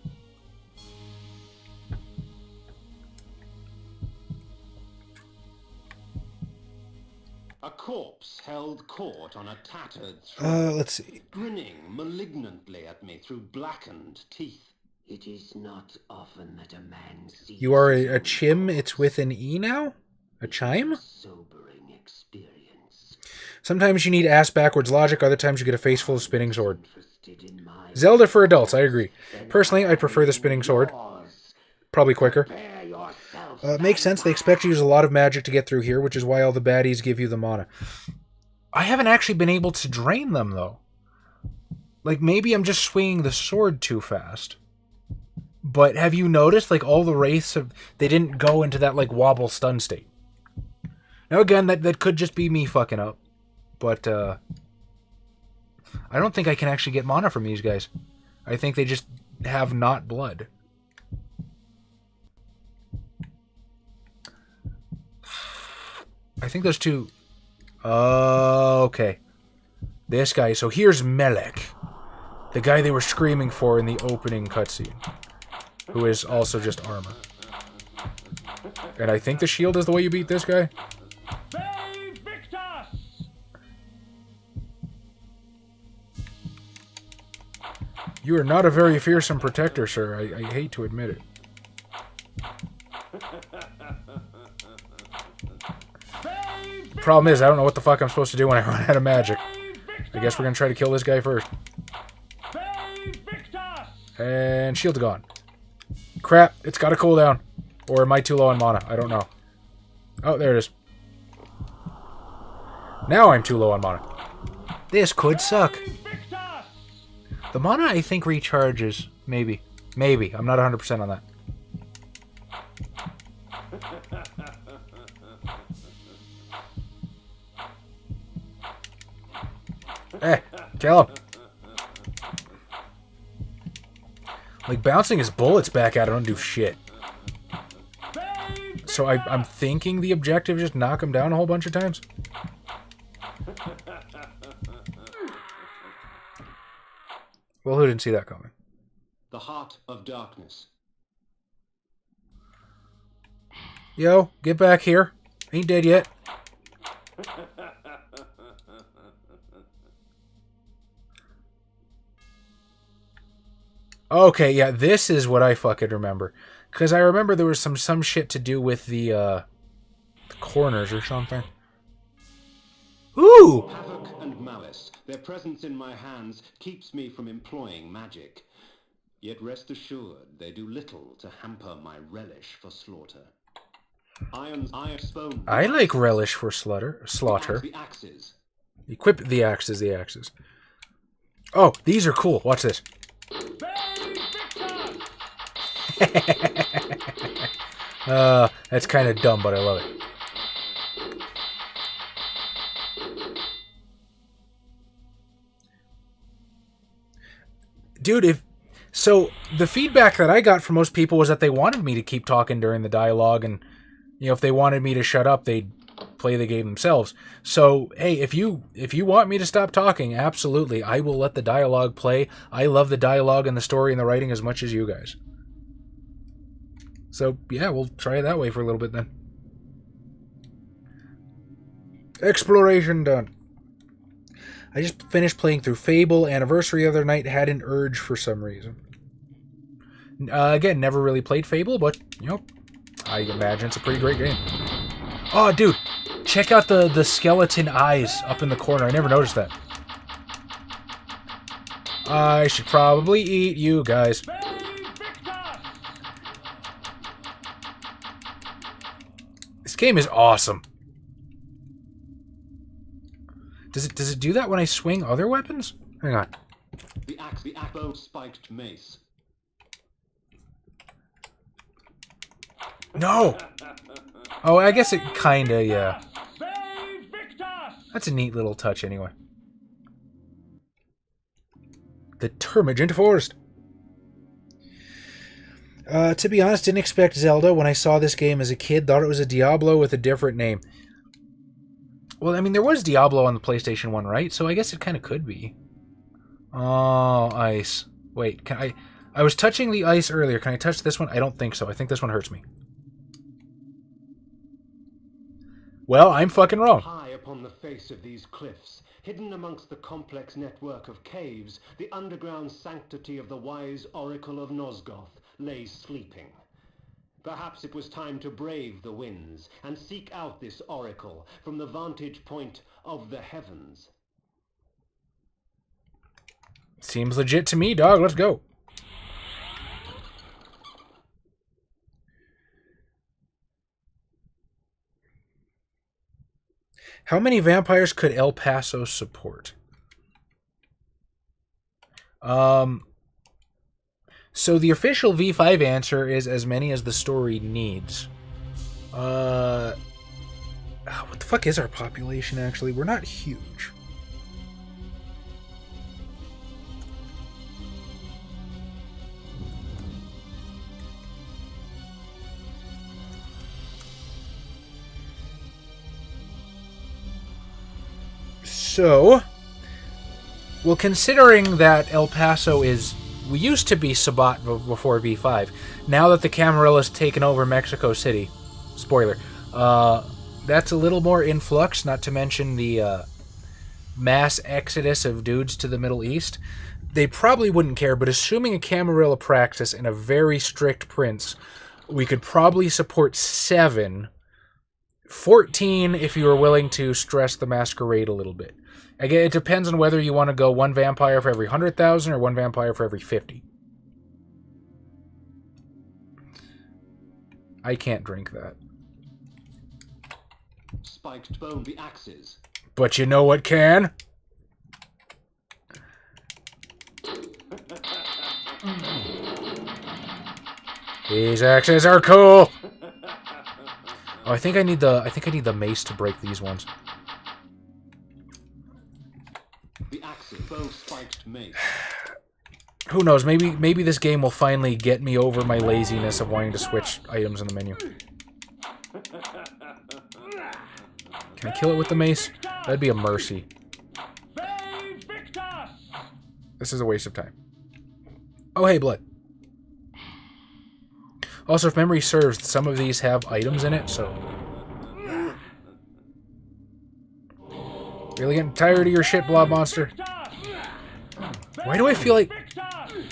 A corpse held court on a tattered throne, Let's see. grinning malignantly at me through blackened teeth. It is not often that a man sees You are a chim, it's with an E now? A chime? sobering experience. Sometimes you need ass-backwards logic, other times you get a face full of spinning sword. Interested in my Zelda for adults, I agree. Personally, I prefer the spinning sword. cause. Probably quicker. Prepare yourself, It makes sense, they expect you to use a lot of magic to get through here, which is why all the baddies give you the mana. I haven't actually been able to drain them, though. Like, maybe I'm just swinging the sword too fast. But have you noticed, like, all the wraiths they didn't go into that, like, wobble stun state. Now, again, that could just be me fucking up. But, I don't think I can actually get mana from these guys. I think they just have not blood. I think those two... Okay. This guy. So here's Melek. The guy they were screaming for in the opening cutscene. Who is also just armor. And I think the shield is the way you beat this guy. You are not a very fearsome protector, sir. I hate to admit it. Problem is, I don't know what the fuck I'm supposed to do when I run out of magic. I guess we're gonna try to kill this guy first. And shield's gone. Crap, it's got a cooldown. Or am I too low on mana? I don't know. Oh, there it is. Now I'm too low on mana. This could suck. The mana, I think, recharges. Maybe. Maybe. I'm not 100% on that. Eh, kill him. Like, bouncing his bullets back at him don't do shit. So I'm thinking the objective is just knock him down a whole bunch of times. Well, who didn't see that coming? The heart of darkness. Yo, get back here. Ain't dead yet. Okay, yeah, this is what I fucking remember. Because I remember there was some shit to do with the corners or something. Ooh! Havoc and malice. Their presence in my hands keeps me from employing magic. Yet rest assured, they do little to hamper my relish for slaughter. I like relish for slaughter. The axes. Equip the axes, Oh, these are cool. Watch this. That's kind of dumb, but I love it. Dude, so the feedback that I got from most people was that they wanted me to keep talking during the dialogue, and if they wanted me to shut up, they'd play the game themselves. So, hey, if you want me to stop talking, absolutely, I will let the dialogue play. I love the dialogue and the story and the writing as much as you guys. So, yeah, we'll try it that way for a little bit then. Exploration done. I just finished playing through Fable. Anniversary the other night, had an urge for some reason. Again, never really played Fable, but, I imagine it's a pretty great game. Oh, dude, check out the skeleton eyes up in the corner. I never noticed that. I should probably eat you guys. This game is awesome. Does it do that when I swing other weapons? Hang on. The axe spiked mace. No! Oh, I guess it kinda, yeah. That's a neat little touch anyway. The Termagant Forest. To be honest, didn't expect Zelda when I saw this game as a kid. Thought it was a Diablo with a different name. Well, I mean, there was Diablo on the PlayStation 1, right? So I guess it kind of could be. Oh, ice. Wait, can I... I was touching the ice earlier. Can I touch this one? I don't think so. I think this one hurts me. Well, I'm fucking wrong. High upon the face of these cliffs, hidden amongst the complex network of caves, the underground sanctity of the wise oracle of Nosgoth lay sleeping. Perhaps it was time to brave the winds and seek out this oracle from the vantage point of the heavens. Seems legit to me, dog. Let's go. How many vampires could El Paso support? So the official V5 answer is as many as the story needs. What the fuck is our population, actually? We're not huge. So, well, considering that El Paso is... We used to be Sabat before V5. Now that the Camarillo's taken over Mexico City, spoiler, that's a little more influx, not to mention the mass exodus of dudes to the Middle East. They probably wouldn't care, but assuming a Camarilla praxis and a very strict prince, we could probably support 7, 14 if you were willing to stress the masquerade a little bit. Again, it depends on whether you want to go 1 vampire for every 100,000 or 1 vampire for every 50. I can't drink that. Spiked bone the axes. But you know what can? These axes are cool. Oh, I think I need the mace to break these ones. The axes, bow spiked mace. Who knows? Maybe this game will finally get me over my laziness of wanting to switch items in the menu. Can I kill it with the mace? That'd be a mercy. This is a waste of time. Oh, hey, blood. Also, if memory serves, some of these have items in it, so... Really getting tired of your shit, blob monster? Why do I feel like...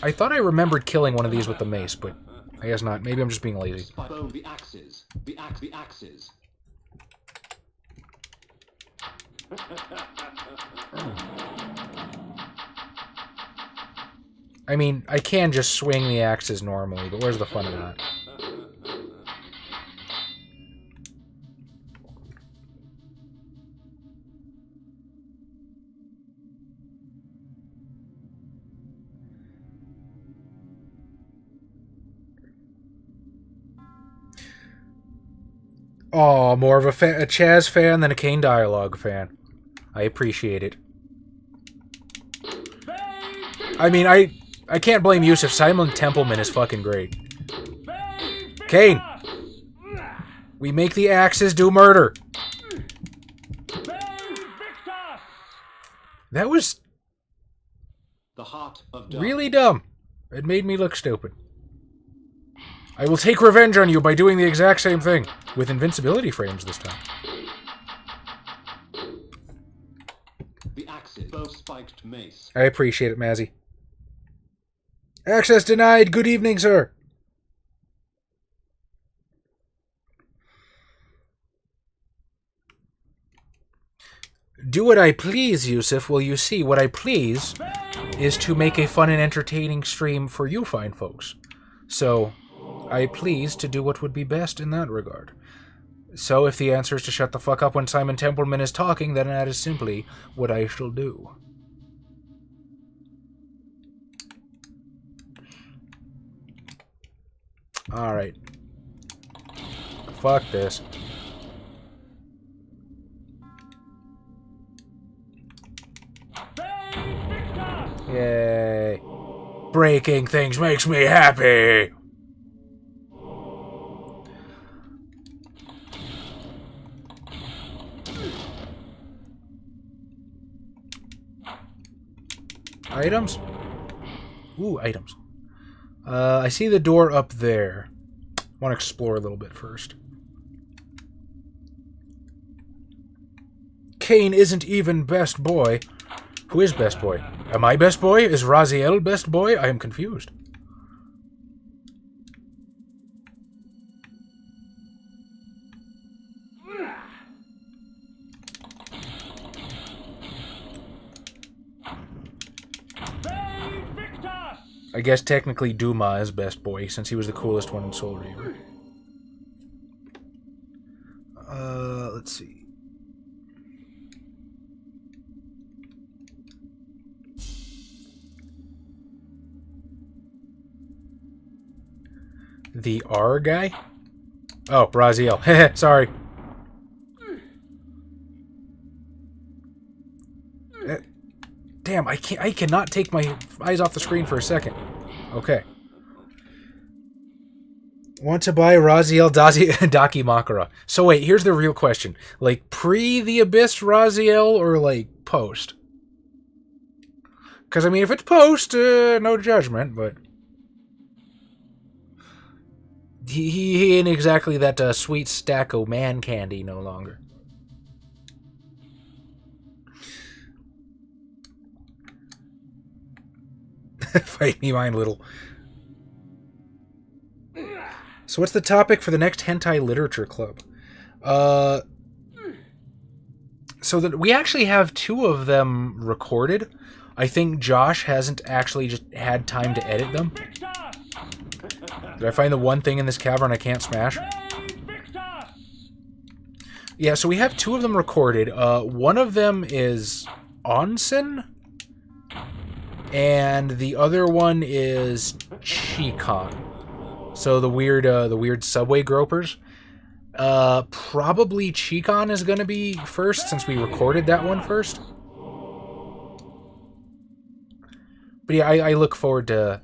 I thought I remembered killing one of these with the mace, but I guess not. Maybe I'm just being lazy. The axes. The axes. I mean, I can just swing the axes normally, but where's the fun of that? Oh, more of a Chaz fan than a Kain Dialogue fan. I appreciate it. I mean, I can't blame Yusuf. Simon Templeman is fucking great. Kain! We make the axes do murder! That was... The heart of dark. Really dumb. It made me look stupid. I will take revenge on you by doing the exact same thing. With invincibility frames this time. The axes. Bow spiked mace. I appreciate it, Mazzy. Access denied. Good evening, sir. Do what I please, Yusuf. Well, you see, what I please is to make a fun and entertaining stream for you fine folks. So, I please to do what would be best in that regard. So, if the answer is to shut the fuck up when Simon Templeman is talking, then that is simply what I shall do. Alright. Fuck this. Yay. Breaking things makes me happy! Items? Ooh, items. I see the door up there. I want to explore a little bit first. Kain isn't even best boy. Who is best boy? Am I best boy? Is Raziel best boy? I am confused. I guess technically Duma is best boy, since he was the coolest one in Soul Reaver. Let's see. The R guy? Oh, Raziel. Heh, sorry. Damn, I cannot take my eyes off the screen for a second. Okay. Want to buy Raziel Daki Makara. So wait, here's the real question. Like, pre the Abyss Raziel or, like, post? Because, I mean, if it's post, no judgment, but... He ain't exactly that sweet stack of man candy no longer. Fight me, mine little. So what's the topic for the next Hentai Literature Club? So that we actually have 2 of them recorded. I think Josh hasn't actually just had time to edit them. Did I find the one thing in this cavern I can't smash? Yeah, so we have 2 of them recorded. One of them is Onsen, and the other one is Chikon. So the weird subway gropers. Probably Chikon is going to be first, since we recorded that one first. But yeah, I look forward to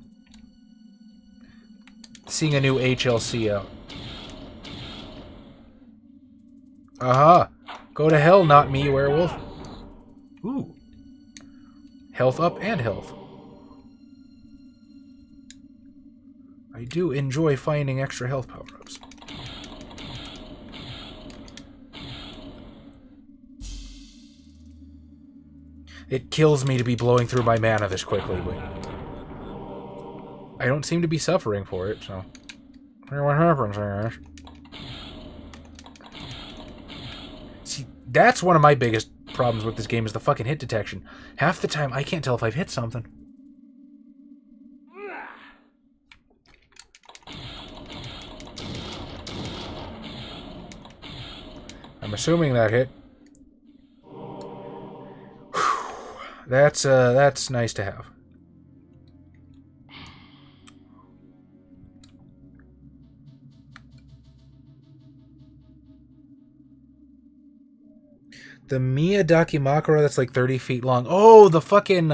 seeing a new HLC out. Aha! Go to hell, not me, werewolf. Ooh. Health up and health. I do enjoy finding extra health power-ups. It kills me to be blowing through my mana this quickly, but I don't seem to be suffering for it, so... What happens, I guess. See, that's one of my biggest problems with this game is the fucking hit detection. Half the time, I can't tell if I've hit something. I'm assuming that hit. That's nice to have. The Mia Dakimakura that's like 30 feet long. Oh, the fucking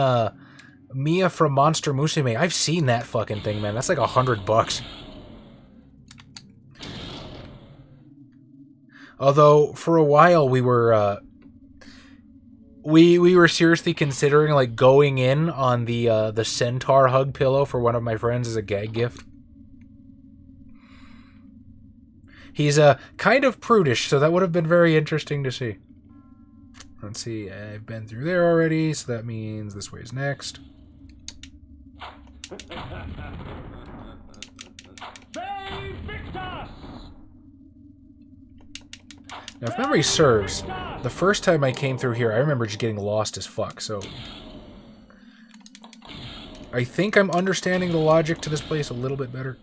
Mia from Monster Musume. I've seen that fucking thing, man. That's like $100. Although for a while we were we were seriously considering like going in on the centaur hug pillow for one of my friends as a gag gift. He's kind of prudish, so that would have been very interesting to see. Let's see, I've been through there already, so that means this way is next. Now, if memory serves, the first time I came through here, I remember just getting lost as fuck, so... I think I'm understanding the logic to this place a little bit better.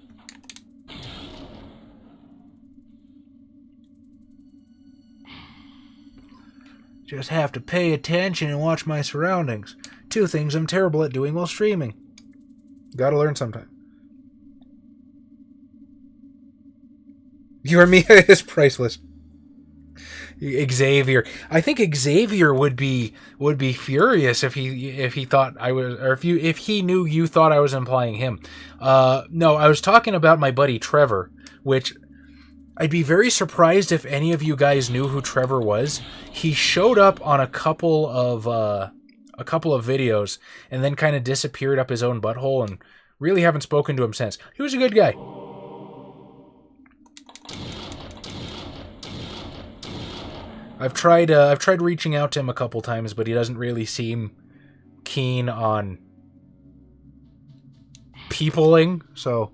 Just have to pay attention and watch my surroundings. Two things I'm terrible at doing while streaming. Gotta learn sometime. Your Mia is priceless. Xavier. I think Xavier would be furious if he thought I was, or if he knew you thought I was implying him. No, I was talking about my buddy Trevor, which I'd be very surprised if any of you guys knew who Trevor was. He showed up on a couple of videos and then kind of disappeared up his own butthole, and really haven't spoken to him since. He was a good guy. I've tried reaching out to him a couple times, but he doesn't really seem keen on peopling, so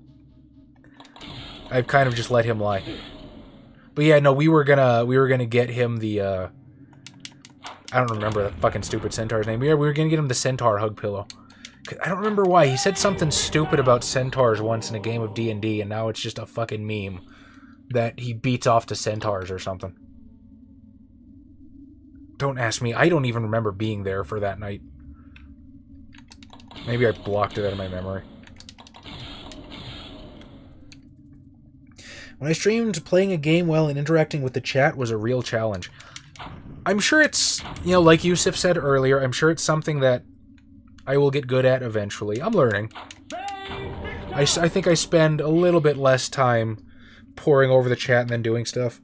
I've kind of just let him lie. But yeah, no, we were gonna get him the I don't remember the fucking stupid centaur's name. Yeah, we were gonna get him the centaur hug pillow. I don't remember why. He said something stupid about centaurs once in a game of D&D, and now it's just a fucking meme that he beats off to centaurs or something. Don't ask me. I don't even remember being there for that night. Maybe I blocked it out of my memory. When I streamed, playing a game well and interacting with the chat was a real challenge. I'm sure it's, like Yusuf said earlier, I'm sure it's something that I will get good at eventually. I'm learning. I think I spend a little bit less time poring over the chat and then doing stuff.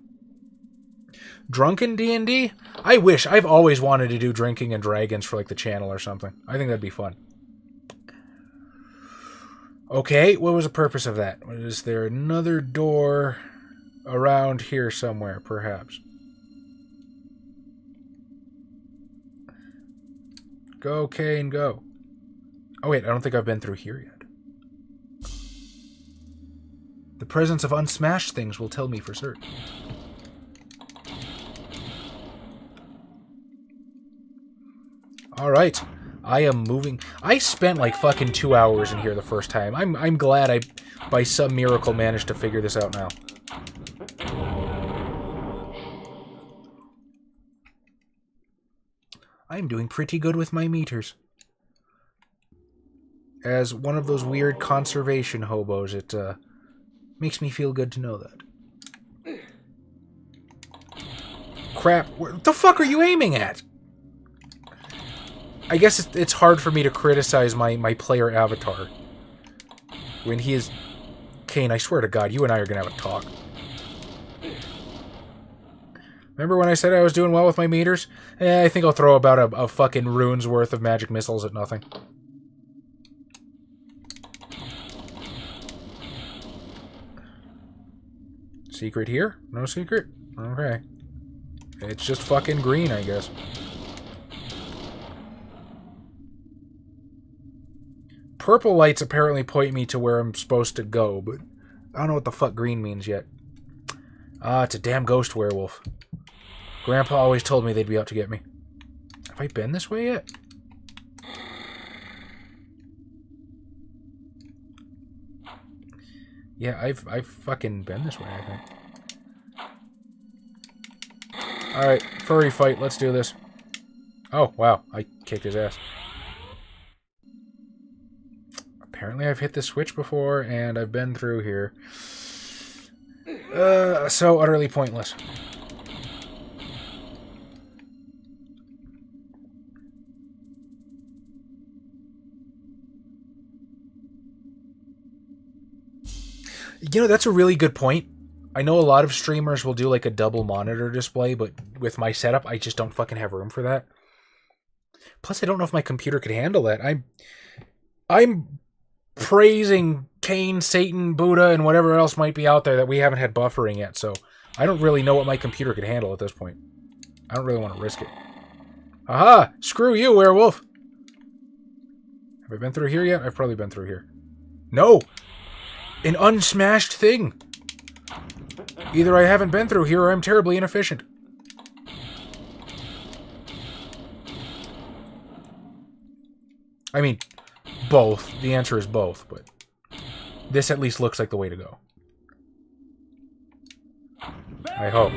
Drunken D&D? I wish. I've always wanted to do Drinking and Dragons for like the channel or something. I think that'd be fun. Okay, what was the purpose of that? Is there another door around here somewhere, perhaps? Go, Kain, go. Oh wait, I don't think I've been through here yet. The presence of unsmashed things will tell me for certain. Alright, I am moving. I spent like fucking 2 hours in here the first time. I'm glad I, by some miracle, managed to figure this out now. I'm doing pretty good with my meters. As one of those weird conservation hobos, it makes me feel good to know that. Crap, what the fuck are you aiming at? I guess it's hard for me to criticize my player avatar when he is... Kain, I swear to God, you and I are going to have a talk. Remember when I said I was doing well with my meters? I think I'll throw about a fucking rune's worth of magic missiles at nothing. Secret here? No secret? Okay. It's just fucking green, I guess. Purple lights apparently point me to where I'm supposed to go, but I don't know what the fuck green means yet. Ah, it's a damn ghost werewolf. Grandpa always told me they'd be out to get me. Have I been this way yet? Yeah, I've fucking been this way, I think. Alright, furry fight, let's do this. Oh, wow, I kicked his ass. Apparently I've hit the switch before, and I've been through here. So utterly pointless. You know, that's a really good point. I know a lot of streamers will do like a double monitor display, but with my setup, I just don't fucking have room for that. Plus, I don't know if my computer could handle that. I'm praising Kain, Satan, Buddha, and whatever else might be out there that we haven't had buffering yet, so I don't really know what my computer could handle at this point. I don't really want to risk it. Aha! Screw you, werewolf! Have I been through here yet? I've probably been through here. No! An unsmashed thing! Either I haven't been through here or I'm terribly inefficient. I mean, both. The answer is both, but this at least looks like the way to go. I hope.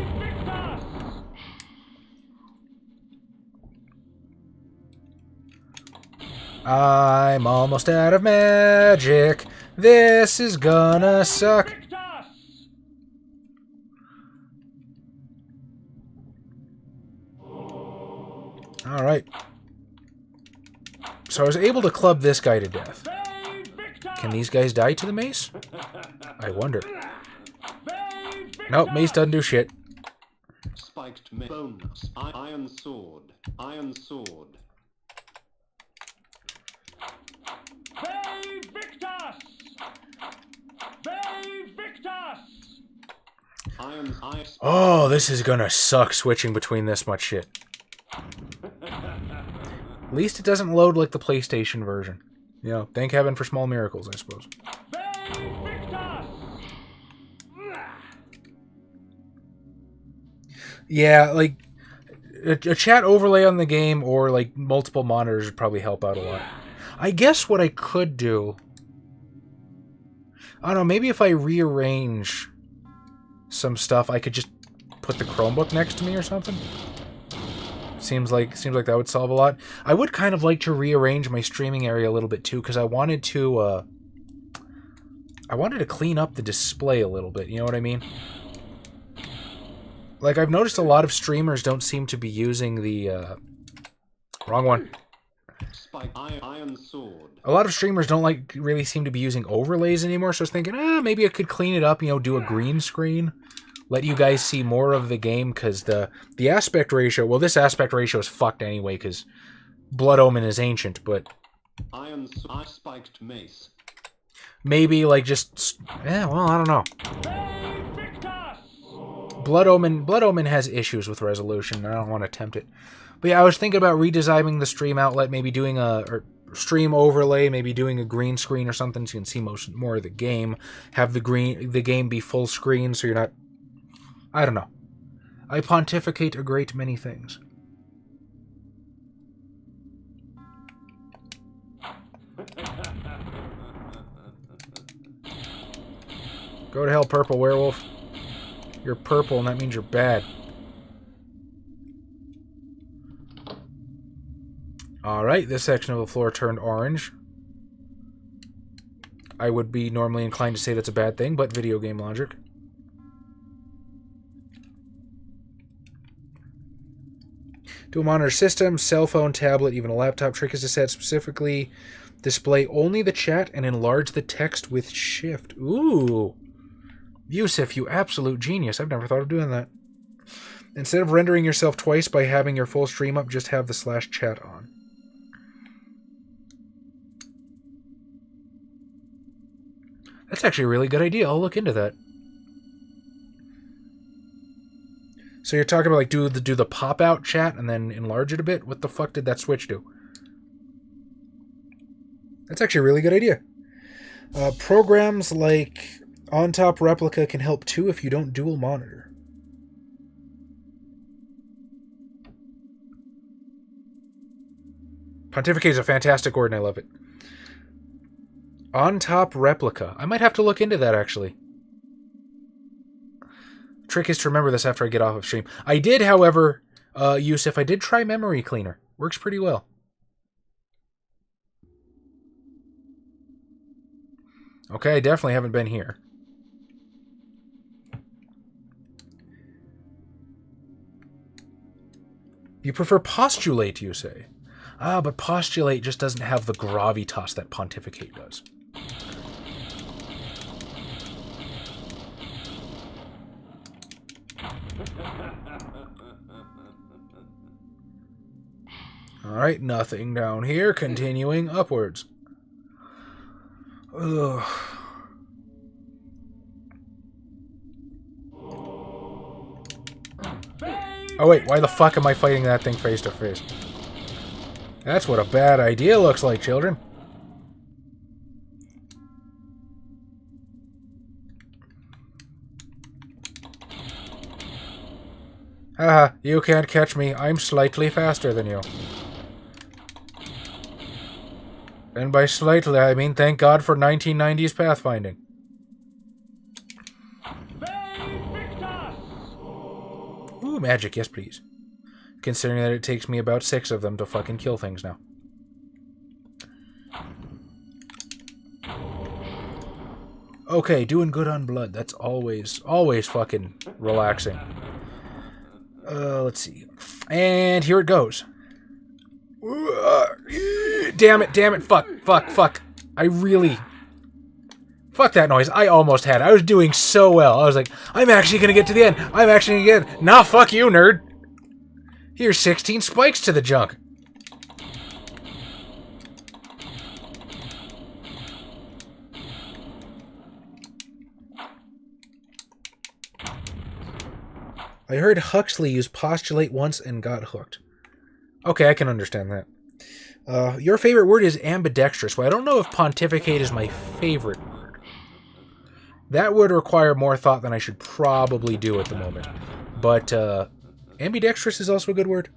I'm almost out of magic. This is gonna suck. Alright. So I was able to club this guy to death. Can these guys die to the mace? I wonder. Nope, mace doesn't do shit. Spiked bonus. Iron sword. Iron sword. Oh, this is gonna suck switching between this much shit. At least it doesn't load like the PlayStation version. You know, thank heaven for small miracles, I suppose. Yeah, like, a chat overlay on the game or, like, multiple monitors would probably help out a lot. I guess what I could do... I don't know, maybe if I rearrange some stuff, I could just put the Chromebook next to me or something? Seems like that would solve a lot. I would kind of like to rearrange my streaming area a little bit too, because I wanted to clean up the display a little bit. You know what I mean? Like, I've noticed a lot of streamers don't seem to be using the wrong one. Iron sword. A lot of streamers don't really seem to be using overlays anymore. So I was thinking, maybe I could clean it up. You know, do a green screen. Let you guys see more of the game, because the aspect ratio... Well, this aspect ratio is fucked anyway, because Blood Omen is ancient, but... I spiked mace. Maybe, like, just... well, I don't know. Blood Omen has issues with resolution, and I don't want to tempt it. But yeah, I was thinking about redesigning the stream outlet, maybe doing or stream overlay, maybe doing a green screen or something so you can see more of the game. Have the game be full screen so you're not... I don't know. I pontificate a great many things. Go to hell, purple werewolf. You're purple, and that means you're bad. Alright, this section of the floor turned orange. I would be normally inclined to say that's a bad thing, but video game logic. Dual monitor system, cell phone, tablet, even a laptop. Trick is to set specifically display only the chat and enlarge the text with shift. Ooh. Yusuf, you absolute genius. I've never thought of doing that. Instead of rendering yourself twice by having your full stream up, just have the /chat on. That's actually a really good idea. I'll look into that. So you're talking about like do the pop-out chat and then enlarge it a bit? What the fuck did that switch do? That's actually a really good idea. Programs like On-Top Replica can help too if you don't dual monitor. Pontificate is a fantastic word and I love it. On-Top Replica. I might have to look into that actually. Trick is to remember this after I get off of stream. I did, however, Yusuf, I did try Memory Cleaner. Works pretty well. Okay, I definitely haven't been here. You prefer Postulate, you say? Ah, but Postulate just doesn't have the gravitas that Pontificate does. Alright, nothing down here. Continuing upwards. Ugh. Oh wait, why the fuck am I fighting that thing face to face? That's what a bad idea looks like, children. Haha, you can't catch me. I'm slightly faster than you. And by slightly, I mean thank God for 1990s pathfinding. Ooh, magic, yes please. Considering that it takes me about 6 of them to fucking kill things now. Okay, doing good on blood. That's always fucking relaxing. Let's see. And here it goes. Damn it, fuck. I really... Fuck that noise. I almost had it. I was doing so well. I was like, I'm actually gonna get to the end. I'm actually gonna get it. Nah, fuck you, nerd. Here's 16 spikes to the junk. I heard Huxley use Postulate once and got hooked. Okay, I can understand that. Your favorite word is ambidextrous. Well, I don't know if pontificate is my favorite word. That would require more thought than I should probably do at the moment. But ambidextrous is also a good word.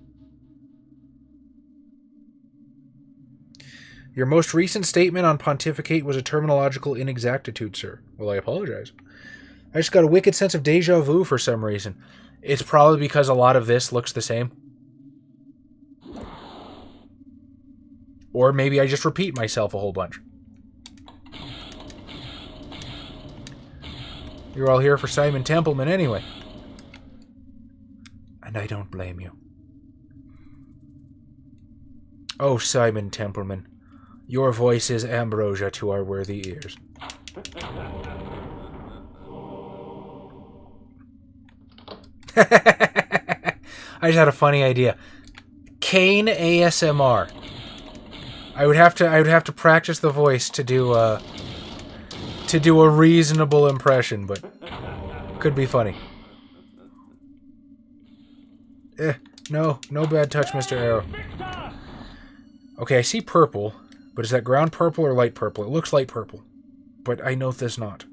Your most recent statement on pontificate was a terminological inexactitude, sir. Well, I apologize. I just got a wicked sense of deja vu for some reason. It's probably because a lot of this looks the same. Or maybe I just repeat myself a whole bunch. You're all here for Simon Templeman anyway. And I don't blame you. Oh, Simon Templeman, your voice is ambrosia to our worthy ears. I just had a funny idea. Kain ASMR. I would have to practice the voice to do a reasonable impression, but could be funny. No bad touch, Mr. Arrow. Okay, I see purple, but is that ground purple or light purple? It looks light purple, but I know this not.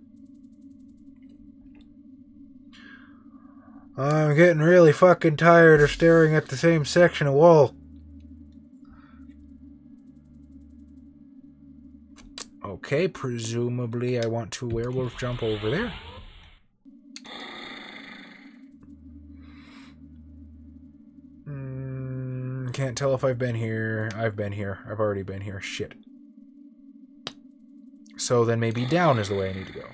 I'm getting really fucking tired of staring at the same section of wall. Okay, presumably I want to werewolf jump over there. Can't tell if I've been here. I've been here. I've already been here. Shit. So then maybe down is the way I need to go.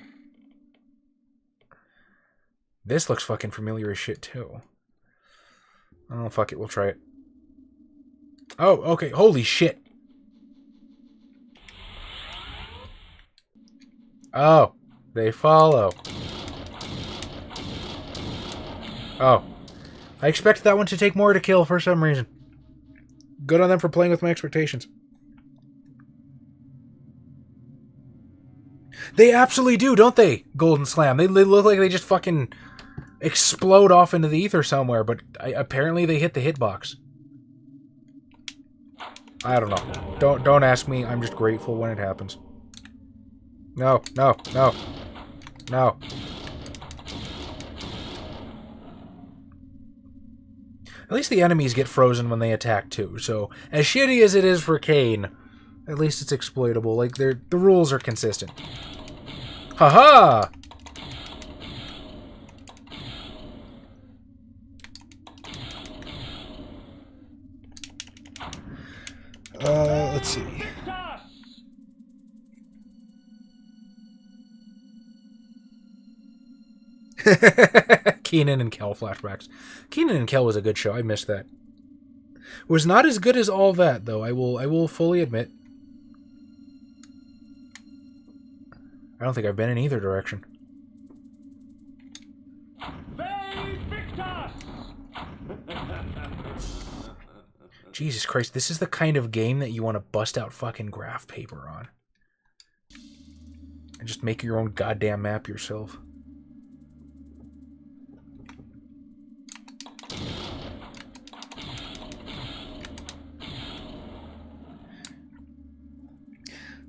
This looks fucking familiar as shit too. Oh, fuck it. We'll try it. Oh, okay. Holy shit. Oh, they follow. Oh. I expected that one to take more to kill for some reason. Good on them for playing with my expectations. They absolutely do, don't they? Golden Slam. They look like they just fucking explode off into the ether somewhere, but apparently they hit the hitbox. I don't know. Don't ask me. I'm just grateful when it happens. No, no, no. No. At least the enemies get frozen when they attack too, so as shitty as it is for Kain, at least it's exploitable. Like, the rules are consistent. Haha! Let's see. Kenan and Kel flashbacks. Kenan and Kel was a good show. I missed that. Was not as good as all that, though. I will fully admit. I don't think I've been in either direction. Jesus Christ, this is the kind of game that you want to bust out fucking graph paper on. And just make your own goddamn map yourself.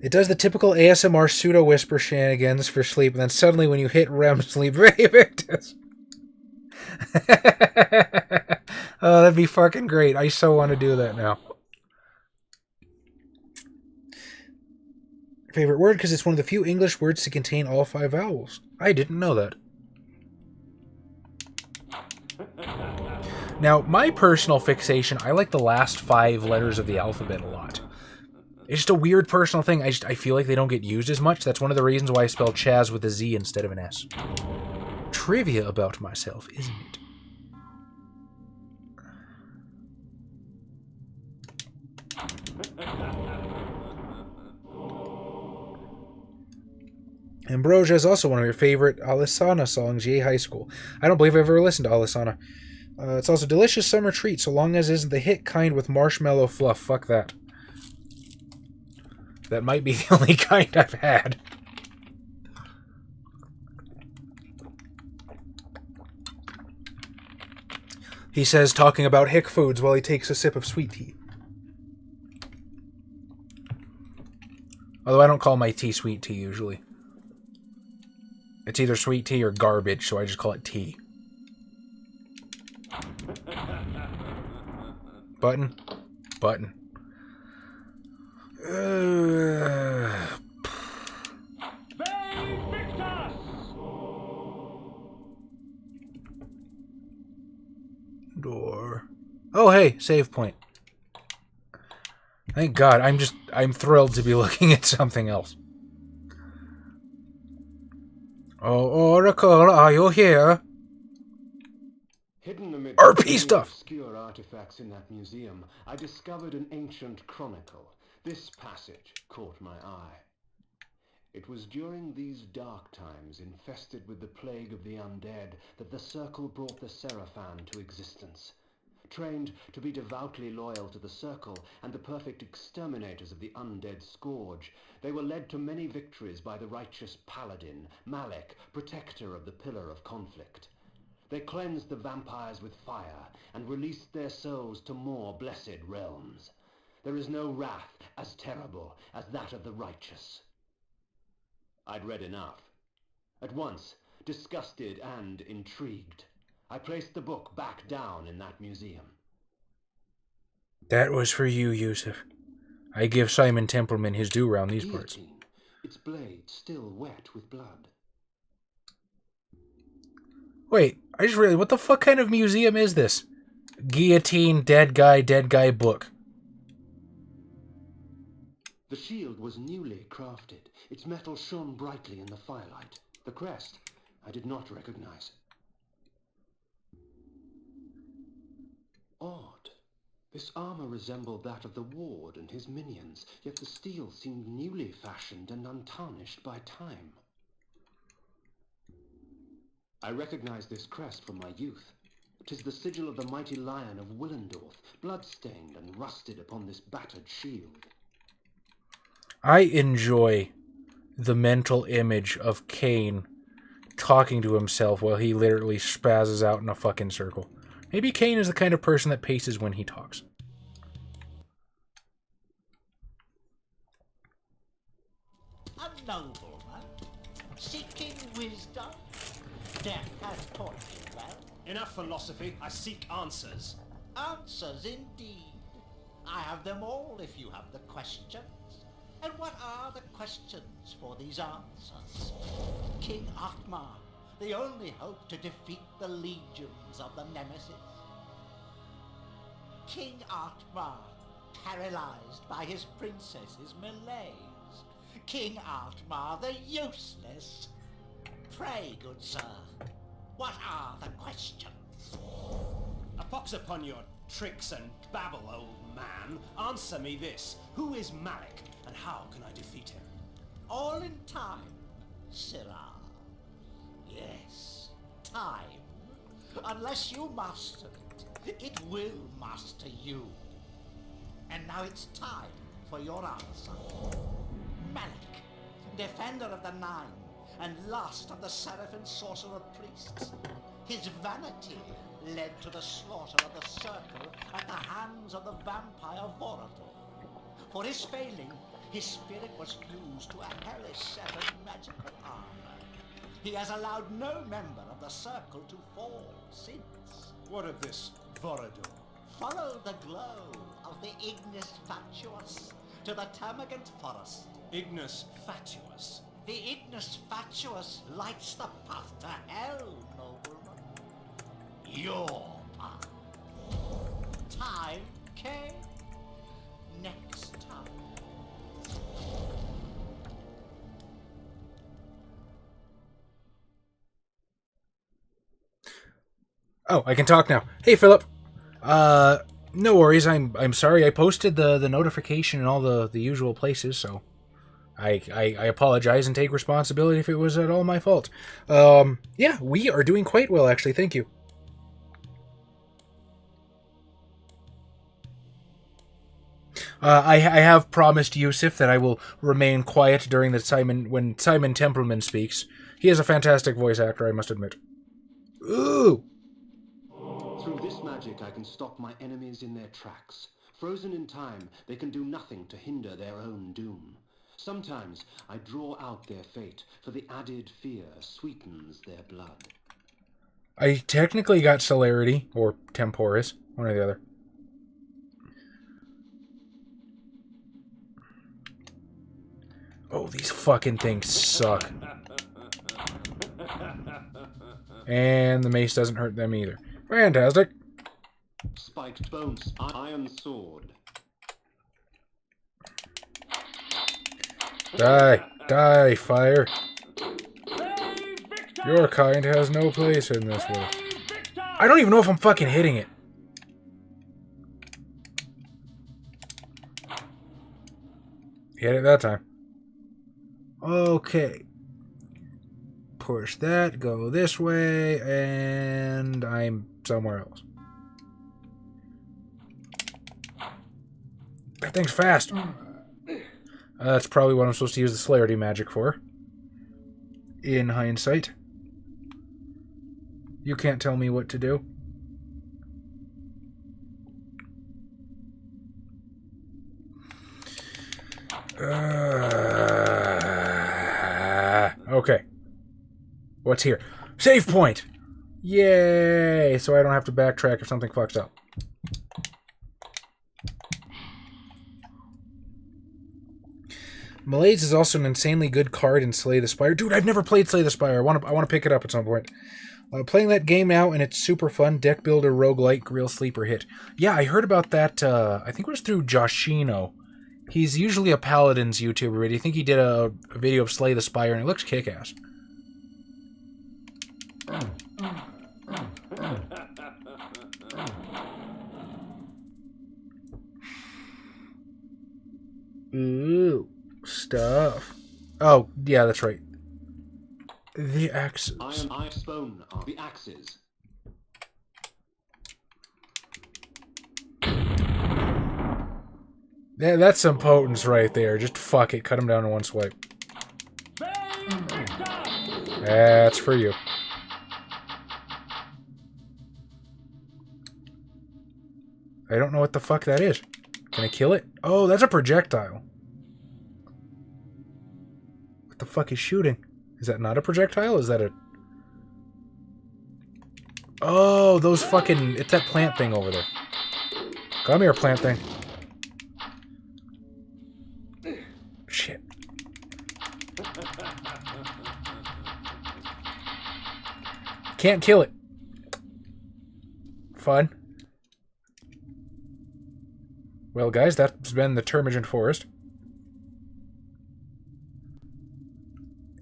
It does the typical ASMR pseudo-whisper shenanigans for sleep, and then suddenly when you hit REM sleep, Victus. Oh, that'd be fucking great. I so want to do that now. Favorite word, because it's one of the few English words to contain all 5 vowels. I didn't know that. Now, my personal fixation, I like the last 5 letters of the alphabet a lot. It's just a weird personal thing. I feel like they don't get used as much. That's one of the reasons why I spell Chaz with a Z instead of an S. Trivia about myself, isn't it? Ambrosia is also one of your favorite Alisana songs, Yay High School. I don't believe I've ever listened to Alisana. It's also a delicious summer treat, so long as it isn't the hit kind with marshmallow fluff. Fuck that. That might be the only kind I've had. He says, talking about hick foods while he takes a sip of sweet tea. Although I don't call my tea sweet tea usually. It's either sweet tea or garbage, so I just call it tea. Button. Button. Door. Oh, hey, save point. Thank God, I'm thrilled to be looking at something else. Oh, Oracle, are you here? Hidden amid RP stuff! obscure artifacts in that museum, I discovered an ancient chronicle. This passage caught my eye. It was during these dark times, infested with the plague of the undead, that the Circle brought the Seraphan to existence. Trained to be devoutly loyal to the Circle and the perfect exterminators of the undead scourge, they were led to many victories by the righteous Paladin, Malek, protector of the Pillar of Conflict. They cleansed the vampires with fire and released their souls to more blessed realms. There is no wrath as terrible as that of the righteous. I'd read enough. At once, disgusted and intrigued, I placed the book back down in that museum. That was for you, Yusuf. I give Simon Templeman his due round these parts. Its blade still wet with blood. Wait, I just realized, what the fuck kind of museum is this? Guillotine, dead guy book. The shield was newly crafted. Its metal shone brightly in the firelight. The crest I did not recognize. Odd. This armor resembled that of the ward and his minions, yet the steel seemed newly fashioned and untarnished by time. I recognize this crest from my youth. 'Tis the sigil of the mighty lion of Willendorf, blood-stained and rusted upon this battered shield. I enjoy the mental image of Kain talking to himself while he literally spazzes out in a fucking circle. Maybe Kain is the kind of person that paces when he talks. A nobleman, seeking wisdom. Death has taught you well. Enough philosophy. I seek answers. Answers indeed. I have them all if you have the questions. And what are the questions for these answers? King Atmar, the only hope to defeat the legions of the Nemesis. King Atmar, paralyzed by his princess's malaise. King Atmar, the useless. Pray, good sir, what are the questions? A pox upon your tricks and babble, old man. Answer me this. Who is Malik, and how can I defeat him? All in time, Sirrah. Yes, time. Unless you master it, it will master you. And now it's time for your answer. Malik, defender of the Nine, and last of the Seraphim sorcerer priests. His vanity led to the slaughter of the Circle at the hands of the vampire Vorador. For his failing, his spirit was fused to a hellish set of magical armor. He has allowed no member of the Circle to fall since. What of this Vorador? Follow the glow of the Ignis Fatuous to the Termagant Forest. Ignis Fatuous. The Ignis Fatuous lights the path to hell, nobleman. Your path. Time came. Next time. Oh, I can talk now. Hey, Philip. No worries. I'm sorry. I posted the notification in all the usual places, so I apologize and take responsibility if it was at all my fault. Yeah, we are doing quite well, actually. Thank you. I have promised Yusuf that I will remain quiet during the time when Simon Templeman speaks. He is a fantastic voice actor, I must admit. Ooh! Through this magic I can stop my enemies in their tracks. Frozen in time, they can do nothing to hinder their own doom. Sometimes I draw out their fate, for the added fear sweetens their blood. I technically got celerity, or temporis, one or the other. Oh, these fucking things suck. And the mace doesn't hurt them either. Fantastic. Spiked bones, iron sword. Die. Die, fire. Your kind has no place in this world. I don't even know if I'm fucking hitting it. Hit it that time. Okay. Push that, go this way, and I'm somewhere else. That thing's fast. That's probably what I'm supposed to use the celerity magic for. In hindsight. You can't tell me what to do. Okay. What's here? Save point! Yay! So I don't have to backtrack if something fucks up. Malaise is also an insanely good card in Slay the Spire. Dude, I've never played Slay the Spire. I want to pick it up at some point. Playing that game now, and it's super fun. Deck builder, roguelike, real sleeper hit. Yeah, I heard about that, I think it was through Joshino. He's usually a Paladins YouTuber, but I think he did a video of Slay the Spire, and it looks kick-ass. Ooh, stuff. Oh, yeah, that's right. The axes. Iron stone are the axes. Yeah, that's some potence right there. Just fuck it. Cut him down in one swipe. That's for you. I don't know what the fuck that is. Can I kill it? Oh, that's a projectile. What the fuck is shooting? Is that not a projectile? Is that a... Oh, those fucking... It's that plant thing over there. Come here, plant thing. Shit. Can't kill it. Fun. Well, guys, that's been the Termagant Forest.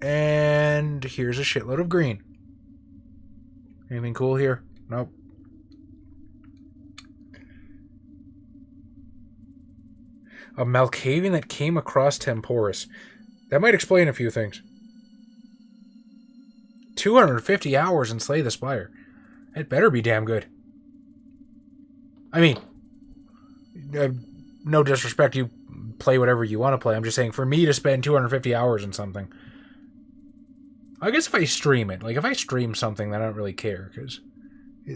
And here's a shitload of green. Anything cool here? Nope. A Malkavian that came across Temporis. That might explain a few things. 250 hours in Slay the Spire. It better be damn good. I mean, no disrespect, you play whatever you want to play. I'm just saying, for me to spend 250 hours in something... I guess if I stream it. Like, if I stream something, then I don't really care, because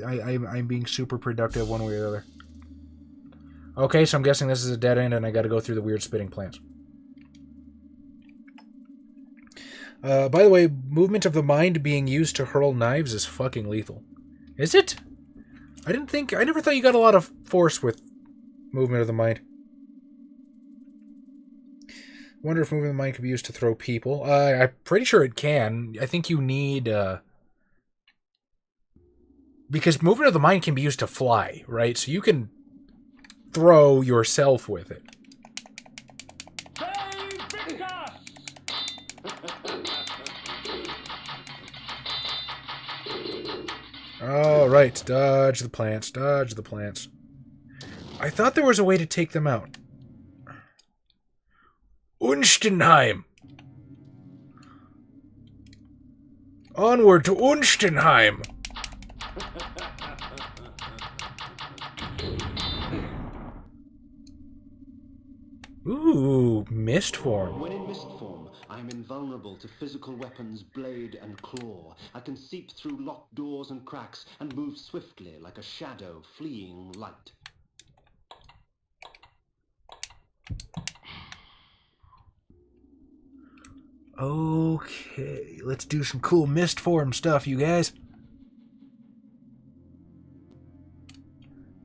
I'm being super productive one way or the other. Okay, so I'm guessing this is a dead end, and I gotta go through the weird spitting plants. By the way, movement of the mind being used to hurl knives is fucking lethal. Is it? I never thought you got a lot of force with movement of the mind. Wonder if movement of the mind could be used to throw people. I'm pretty sure it can. I think you need... Because movement of the mind can be used to fly, right? So you can throw yourself with it. All right, dodge the plants, dodge the plants. I thought there was a way to take them out. Unstenheim! Onward to Unstenheim! Ooh, mist form. When in mist form, I am invulnerable to physical weapons, blade and claw. I can seep through locked doors and cracks and move swiftly like a shadow fleeing light. Okay, let's do some cool mist form stuff, you guys.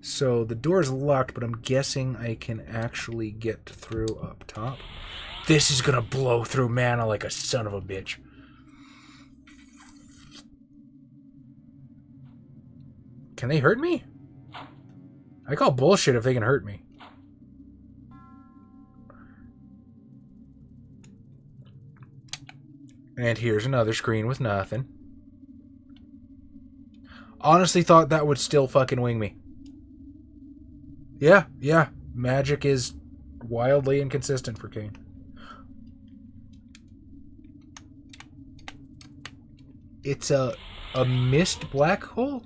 So the door's locked, but I'm guessing I can actually get through up top. This is gonna blow through mana like a son of a bitch. Can they hurt me? I call bullshit if they can hurt me. And here's another screen with nothing. Honestly thought that would still fucking wing me. Yeah. Magic is wildly inconsistent for Kain. It's a mist black hole?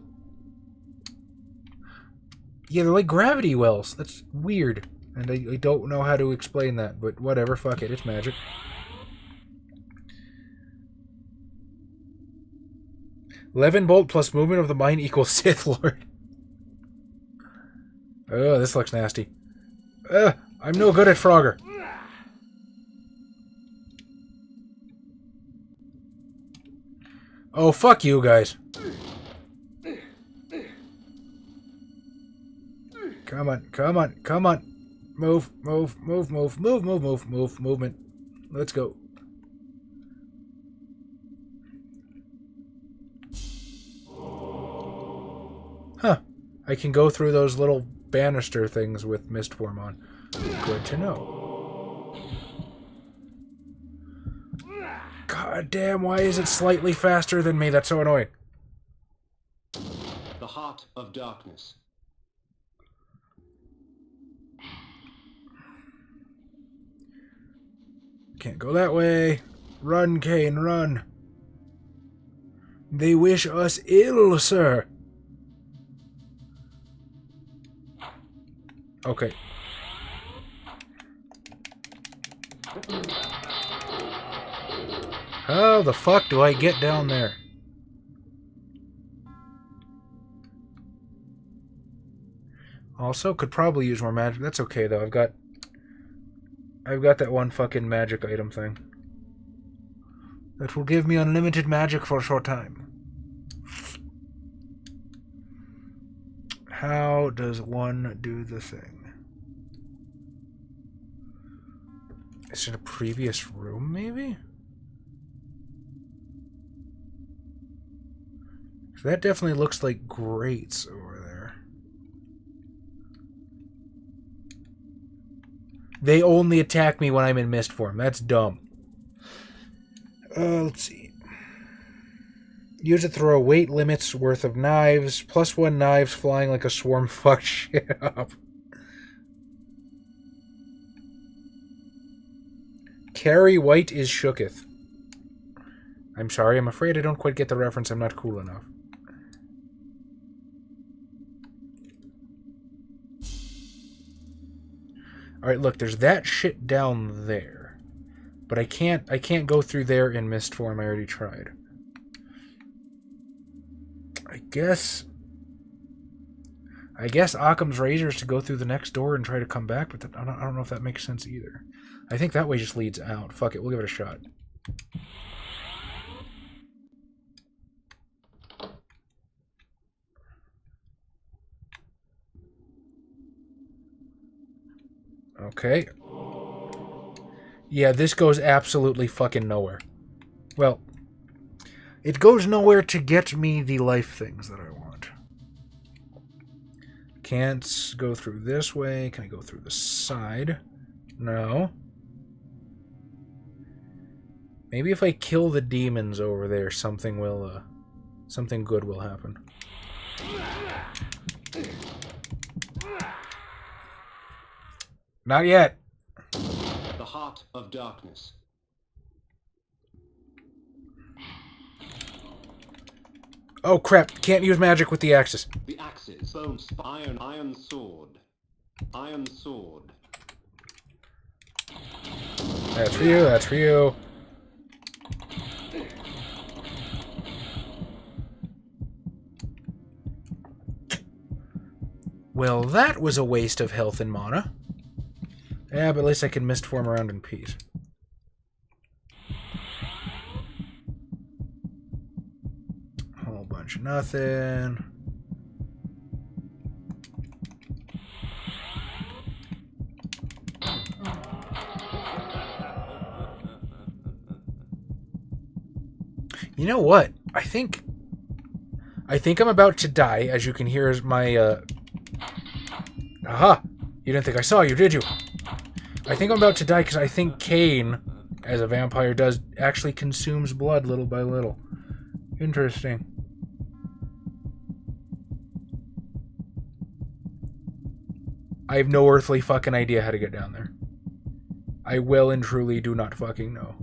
Yeah, they're like gravity wells. That's weird. And I don't know how to explain that, but whatever, fuck it, it's magic. Bolt plus movement of the mind equals Sith Lord. Oh, this looks nasty. I'm no good at Frogger. Oh, fuck you guys. Come on. Move, movement. Let's go. Huh. I can go through those little banister things with mist form on. Good to know. God damn, why is it slightly faster than me? That's so annoying. The heart of darkness. Can't go that way. Run, Kain, run. They wish us ill, sir. Okay. How the fuck do I get down there? Also, could probably use more magic. That's okay though. I've got that one fucking magic item thing. That will give me unlimited magic for a short time. How does one do the thing? Is it a previous room, maybe? So that definitely looks like grates over there. They only attack me when I'm in mist form. That's dumb. Let's see. Use it to throw weight limits worth of knives. +1 knives flying like a swarm. Fuck shit up. Carrie White is shooketh. I'm sorry, I'm afraid I don't quite get the reference. I'm not cool enough. Alright, look, there's that shit down there. But I can't go through there in mist form. I already tried. I guess Occam's razor is to go through the next door and try to come back, but I don't know if that makes sense either. I think that way just leads out. Fuck it, we'll give it a shot. Okay. Yeah, this goes absolutely fucking nowhere. Well, it goes nowhere to get me the life things that I want. Can't go through this way. Can I go through the side? No. Maybe if I kill the demons over there, something good will happen. Not yet. The heart of darkness. Oh crap, can't use magic with the axes. The axes. Bone iron sword. Iron sword. That's for you, that's for you. Well, that was a waste of health and mana. Yeah, but at least I can mist form around in peace. Whole bunch of nothing. You know what? I think I'm about to die, as you can hear as my Aha! You didn't think I saw you, did you? I think I'm about to die because I think Kain, as a vampire does, actually consumes blood little by little. Interesting. I have no earthly fucking idea how to get down there. I well and truly do not fucking know.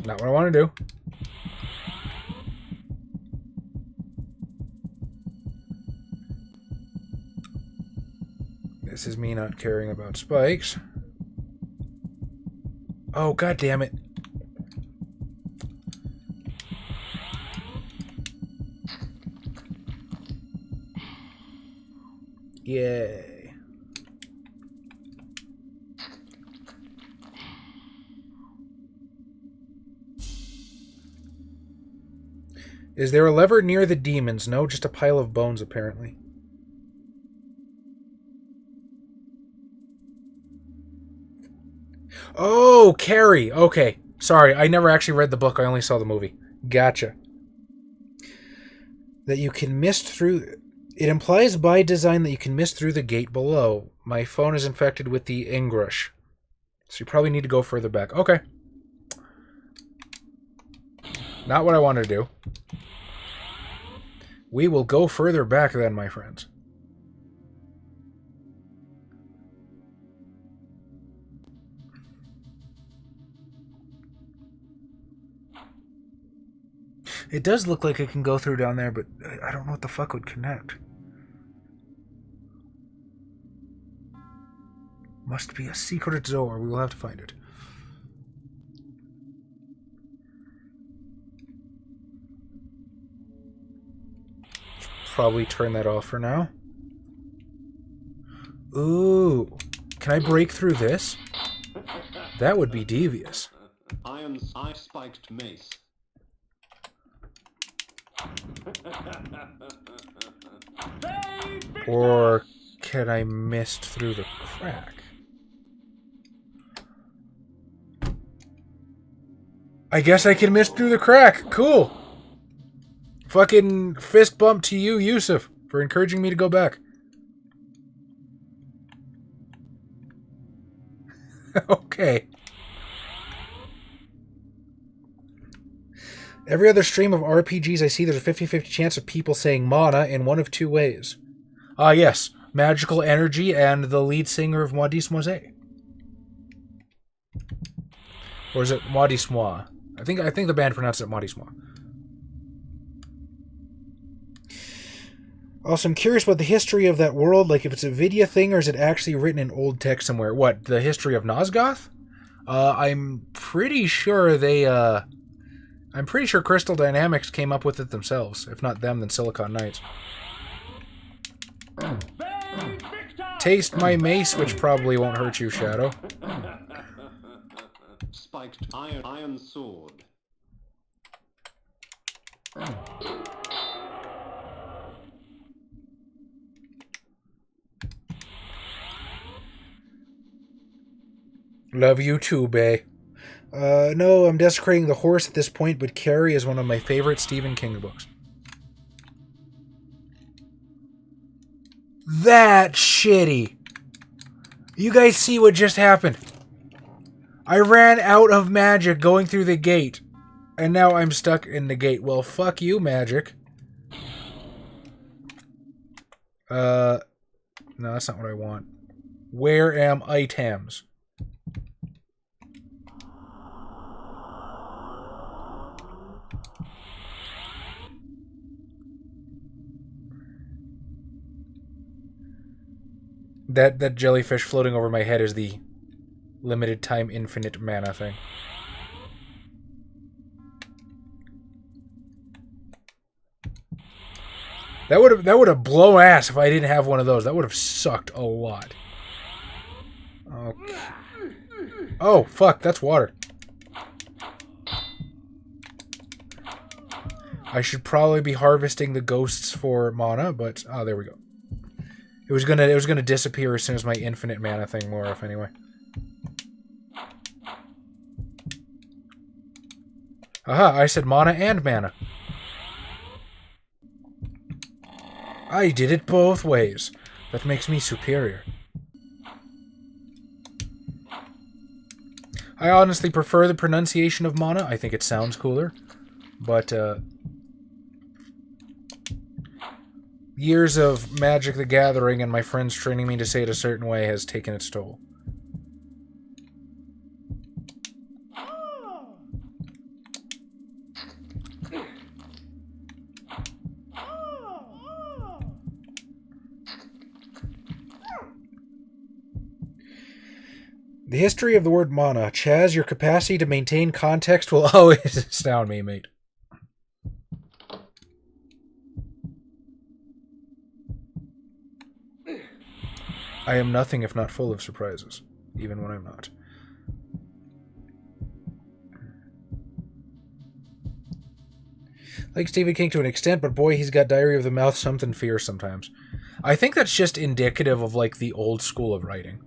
Not what I want to do. This is me not caring about spikes. Oh, god damn it. Yay. Is there a lever near the demons? No, just a pile of bones, apparently. Oh, Carrie. Okay. Sorry, I never actually read the book. I only saw the movie. Gotcha. That you can mist through... It implies by design that you can mist through the gate below. My phone is infected with the Ingrush. So you probably need to go further back. Okay. Not what I wanted to do. We will go further back then, my friends. It does look like it can go through down there, but I don't know what the fuck would connect. Must be a secret door. We will have to find it. Probably turn that off for now. Ooh. Can I break through this? That would be devious. I spiked mace. Or can I mist through the crack? I guess I can mist through the crack. Cool. Fucking fist bump to you, Yusuf, for encouraging me to go back. Okay. Every other stream of RPGs I see, there's a 50-50 chance of people saying mana in one of two ways. Ah, yes. Magical Energy and the lead singer of Maudis Moise. Or is it Maudis Moi? I think the band pronounced it Maudis Moi. Also, I'm curious about the history of that world, like if it's a video thing or is it actually written in old text somewhere? What, the history of Nosgoth? I'm pretty sure I'm pretty sure Crystal Dynamics came up with it themselves. If not them, then Silicon Knights. Taste my mace, which probably won't hurt you, Shadow. Spiked iron sword. Love you too, bae. No, I'm desecrating the horse at this point, but Carrie is one of my favorite Stephen King books. That's shitty. You guys see what just happened? I ran out of magic going through the gate, and now I'm stuck in the gate. Well, fuck you, magic. No, that's not what I want. Where am items? That jellyfish floating over my head is the limited time infinite mana thing. That would have blown ass if I didn't have one of those. That would have sucked a lot. Okay. Oh, fuck, that's water. I should probably be harvesting the ghosts for mana, but oh, there we go. It was gonna disappear as soon as my infinite mana thing wore off anyway. Aha, I said mana and mana. I did it both ways. That makes me superior. I honestly prefer the pronunciation of mana. I think it sounds cooler. But, years of Magic the Gathering and my friends training me to say it a certain way has taken its toll. The history of the word mana. Chaz, your capacity to maintain context will always astound me, mate. I am nothing if not full of surprises, even when I'm not. Like Stephen King to an extent, but boy, he's got Diary of the Mouth something fierce sometimes. I think that's just indicative of, like, the old school of writing.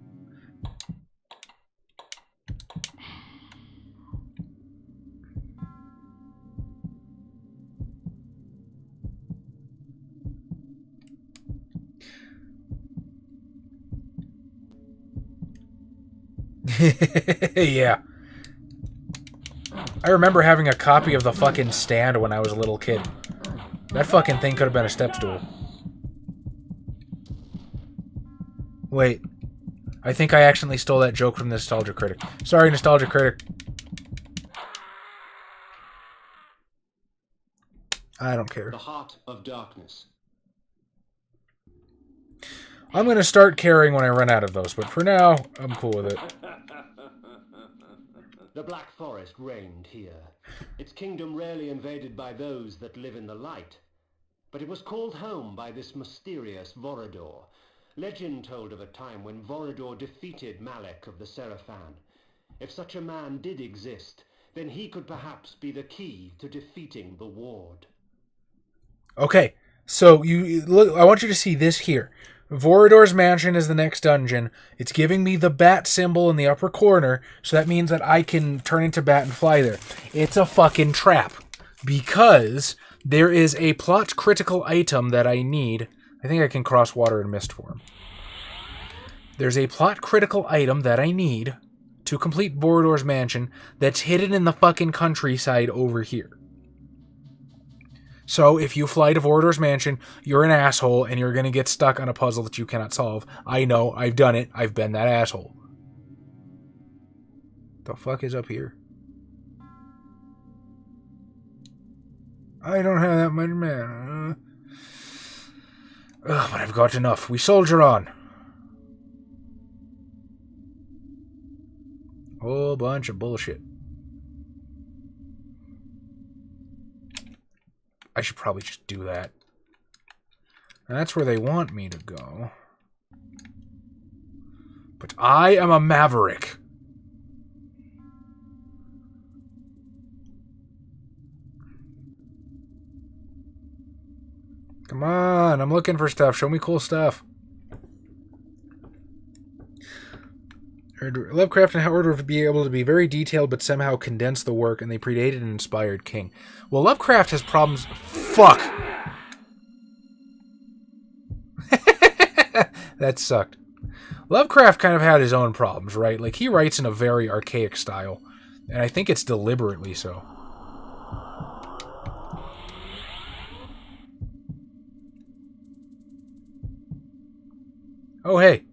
Yeah. I remember having a copy of the fucking Stand when I was a little kid. That fucking thing could have been a step stool. Wait. I think I accidentally stole that joke from Nostalgia Critic. Sorry, Nostalgia Critic. I don't care. The Heart of Darkness. I'm going to start caring when I run out of those, but for now, I'm cool with it. The Black Forest reigned here. Its kingdom rarely invaded by those that live in the light. But it was called home by this mysterious Vorador. Legend told of a time when Vorador defeated Malek of the Seraphan. If such a man did exist, then he could perhaps be the key to defeating the Ward. Okay, so you look. I want you to see this here. Vorador's Mansion is the next dungeon. It's giving me the bat symbol in the upper corner, so that means that I can turn into bat and fly there. It's a fucking trap, because there is a plot critical item that I need. I think I can cross water in mist form. There's a plot critical item that I need to complete Vorador's Mansion that's hidden in the fucking countryside over here. So if you fly to Vorador's Mansion, you're an asshole and you're going to get stuck on a puzzle that you cannot solve. I know, I've done it. I've been that asshole. The fuck is up here? I don't have that much mana. But I've got enough. We soldier on. Whole bunch of bullshit. I should probably just do that. And that's where they want me to go. But I am a maverick. Come on, I'm looking for stuff. Show me cool stuff. Lovecraft and Howard would be able to be very detailed but somehow condense the work, and they predated and inspired King. Well, Lovecraft has problems... Fuck! That sucked. Lovecraft kind of had his own problems, right? Like, he writes in a very archaic style, and I think it's deliberately so. Oh, hey.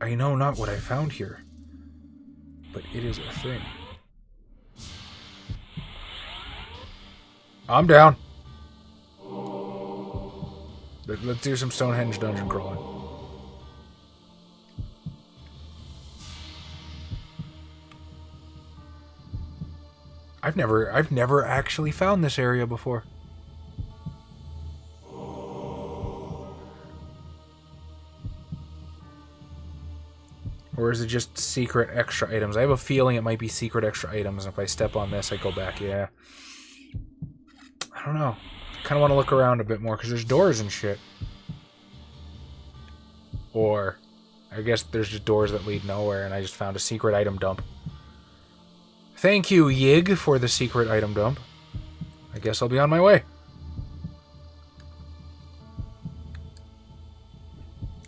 I know not what I found here, but it is a thing. I'm down. Let's do some Stonehenge dungeon crawling. I've never actually found this area before. Or is it just secret extra items? I have a feeling it might be secret extra items. If I step on this, I go back. Yeah. I don't know. I kind of want to look around a bit more because there's doors and shit. Or I guess there's just doors that lead nowhere and I just found a secret item dump. Thank you, Yig, for the secret item dump. I guess I'll be on my way.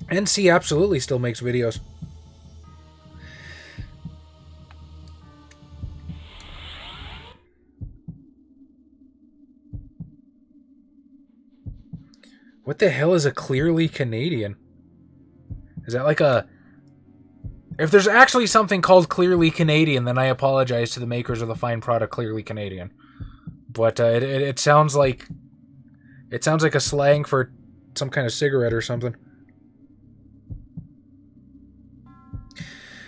NC absolutely still makes videos. What the hell is a clearly Canadian? Is that like a... If there's actually something called clearly Canadian, then I apologize to the makers of the fine product clearly Canadian. But it sounds like... It sounds like a slang for some kind of cigarette or something.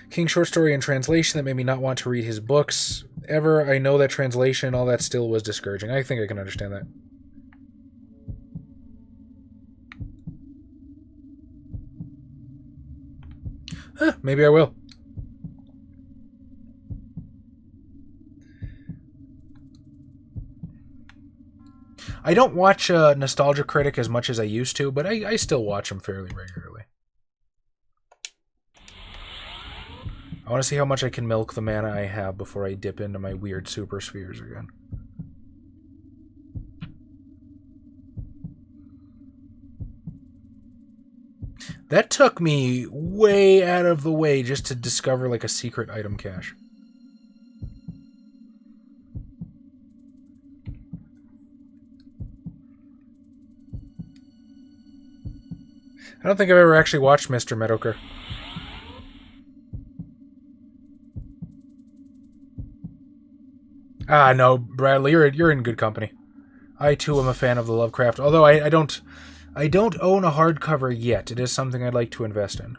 King's short story in translation that made me not want to read his books. Ever, I know that translation and all that still was discouraging. I think I can understand that. Maybe I will. I don't watch Nostalgia Critic as much as I used to, but I still watch him fairly regularly. I want to see how much I can milk the mana I have before I dip into my weird super spheres again. That took me way out of the way just to discover like a secret item cache. I don't think I've ever actually watched Mr. Meadowcare. Ah, no, Bradley, you're in good company. I too am a fan of the Lovecraft, although I don't own a hardcover yet. It is something I'd like to invest in.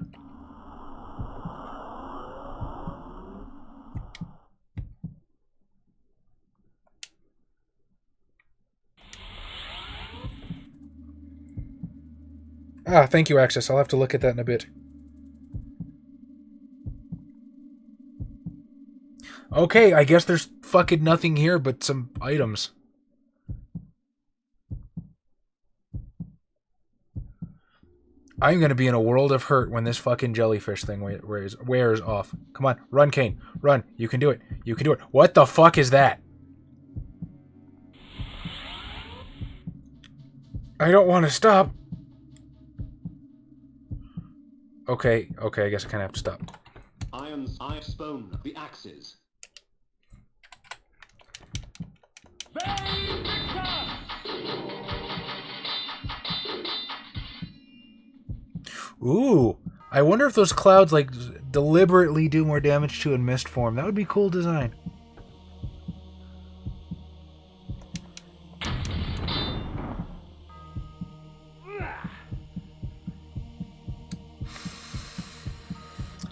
Ah, thank you, Access. I'll have to look at that in a bit. Okay, I guess there's fucking nothing here but some items. I'm gonna be in a world of hurt when this fucking jellyfish thing wears off. Come on, run, Kain. Run. You can do it. You can do it. What the fuck is that? I don't want to stop. Okay, I guess I kind of have to stop. I spawn the axes. Ooh, I wonder if those clouds like deliberately do more damage to in mist form. That would be cool design.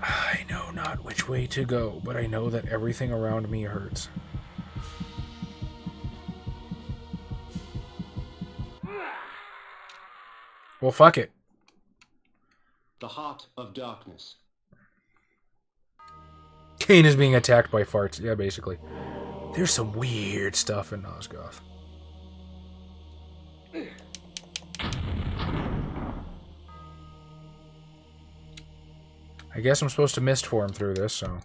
I know not which way to go, but I know that everything around me hurts. Well, fuck it. The heart of darkness. Kain is being attacked by farts. Yeah, basically. There's some weird stuff in Nosgoth. I guess I'm supposed to mist form through this, so...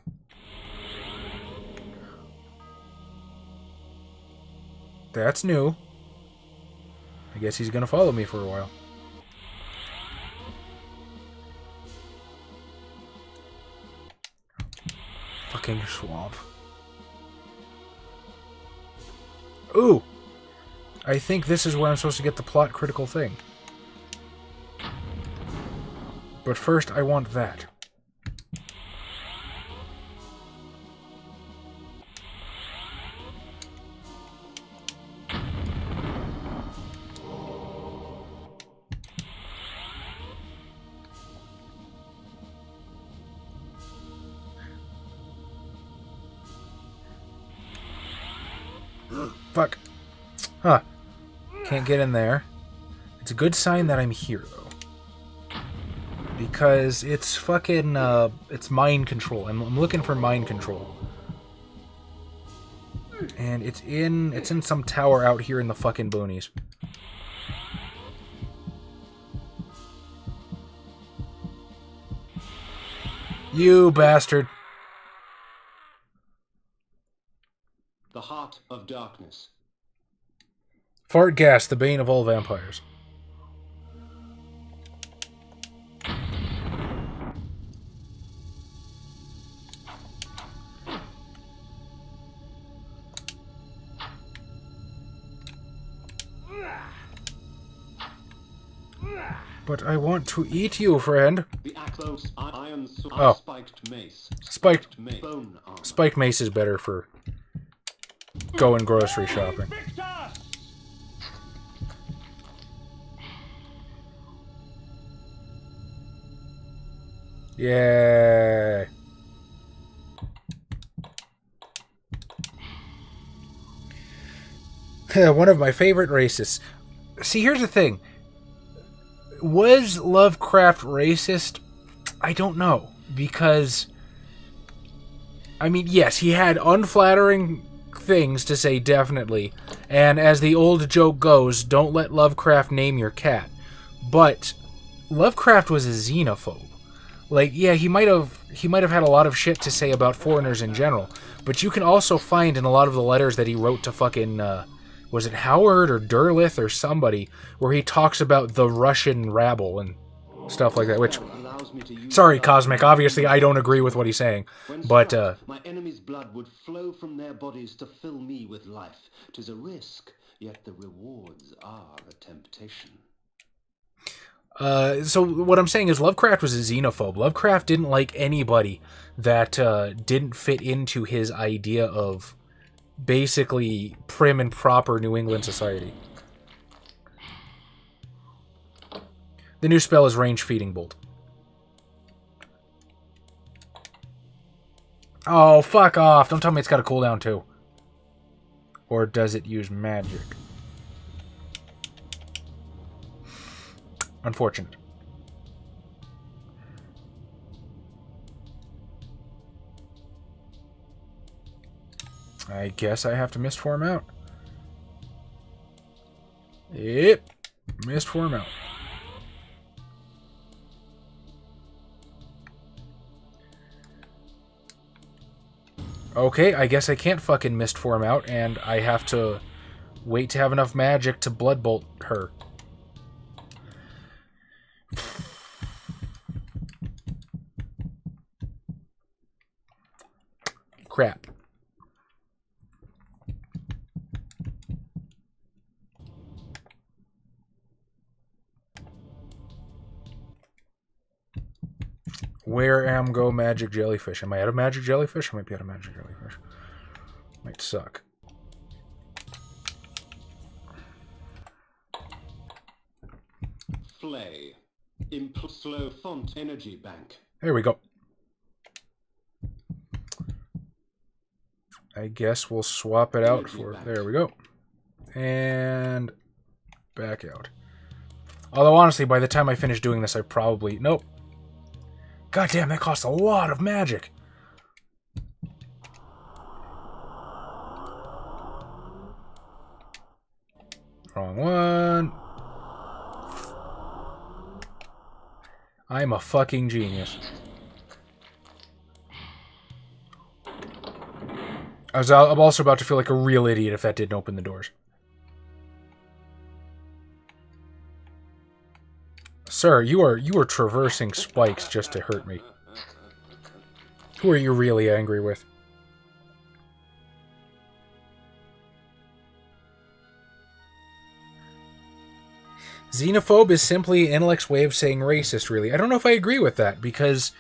That's new. I guess he's gonna follow me for a while. Fucking swamp. Ooh! I think this is where I'm supposed to get the plot critical thing. But first, I want that. Fuck. Huh. Can't get in there. It's a good sign that I'm here, though. Because it's fucking, it's mind control. I'm looking for mind control. And it's in some tower out here in the fucking boonies. You bastard. The heart of darkness. Fart gas, the bane of all vampires. But I want to eat you, friend. The Axos iron Oh. spiked mace. Spiked Bone armor. Spike mace is better for going grocery shopping. Yay. One of my favorite racists. See, here's the thing. Was Lovecraft racist? I don't know. Because, I mean, yes, he had unflattering things to say, definitely. And as the old joke goes, don't let Lovecraft name your cat. But Lovecraft was a xenophobe. Like, yeah, he might have had a lot of shit to say about foreigners in general. But you can also find in a lot of the letters that he wrote to fucking, was it Howard or Derleth or somebody, where he talks about the Russian rabble and stuff like that, which... Sorry, Cosmic, obviously I don't agree with what he's saying, but, my enemy's blood would flow from their bodies to fill me with life. 'Tis a risk, yet the rewards are a temptation. So what I'm saying is Lovecraft was a xenophobe. Lovecraft didn't like anybody that, didn't fit into his idea of basically prim and proper New England society. The new spell is Range Feeding Bolt. Oh, fuck off. Don't tell me it's got a cooldown, too. Or does it use magic? Unfortunate. I guess I have to mist form out. Yep. Mist form out. Okay, I guess I can't fucking mist form out, and I have to wait to have enough magic to blood bolt her. Crap. Where am go magic jellyfish? Am I out of magic jellyfish? I might be out of magic jellyfish. Might suck. Flay. Slow font energy bank. There we go. I guess we'll swap it out for... There we go. And back out. Although, honestly, by the time I finish doing this, I probably... Nope. God damn, that costs a lot of magic. Wrong one. I'm a fucking genius. I'm also about to feel like a real idiot if that didn't open the doors. Sir, you are traversing spikes just to hurt me. Who are you really angry with? Xenophobe is simply intellect's way of saying racist, really. I don't know if I agree with that, because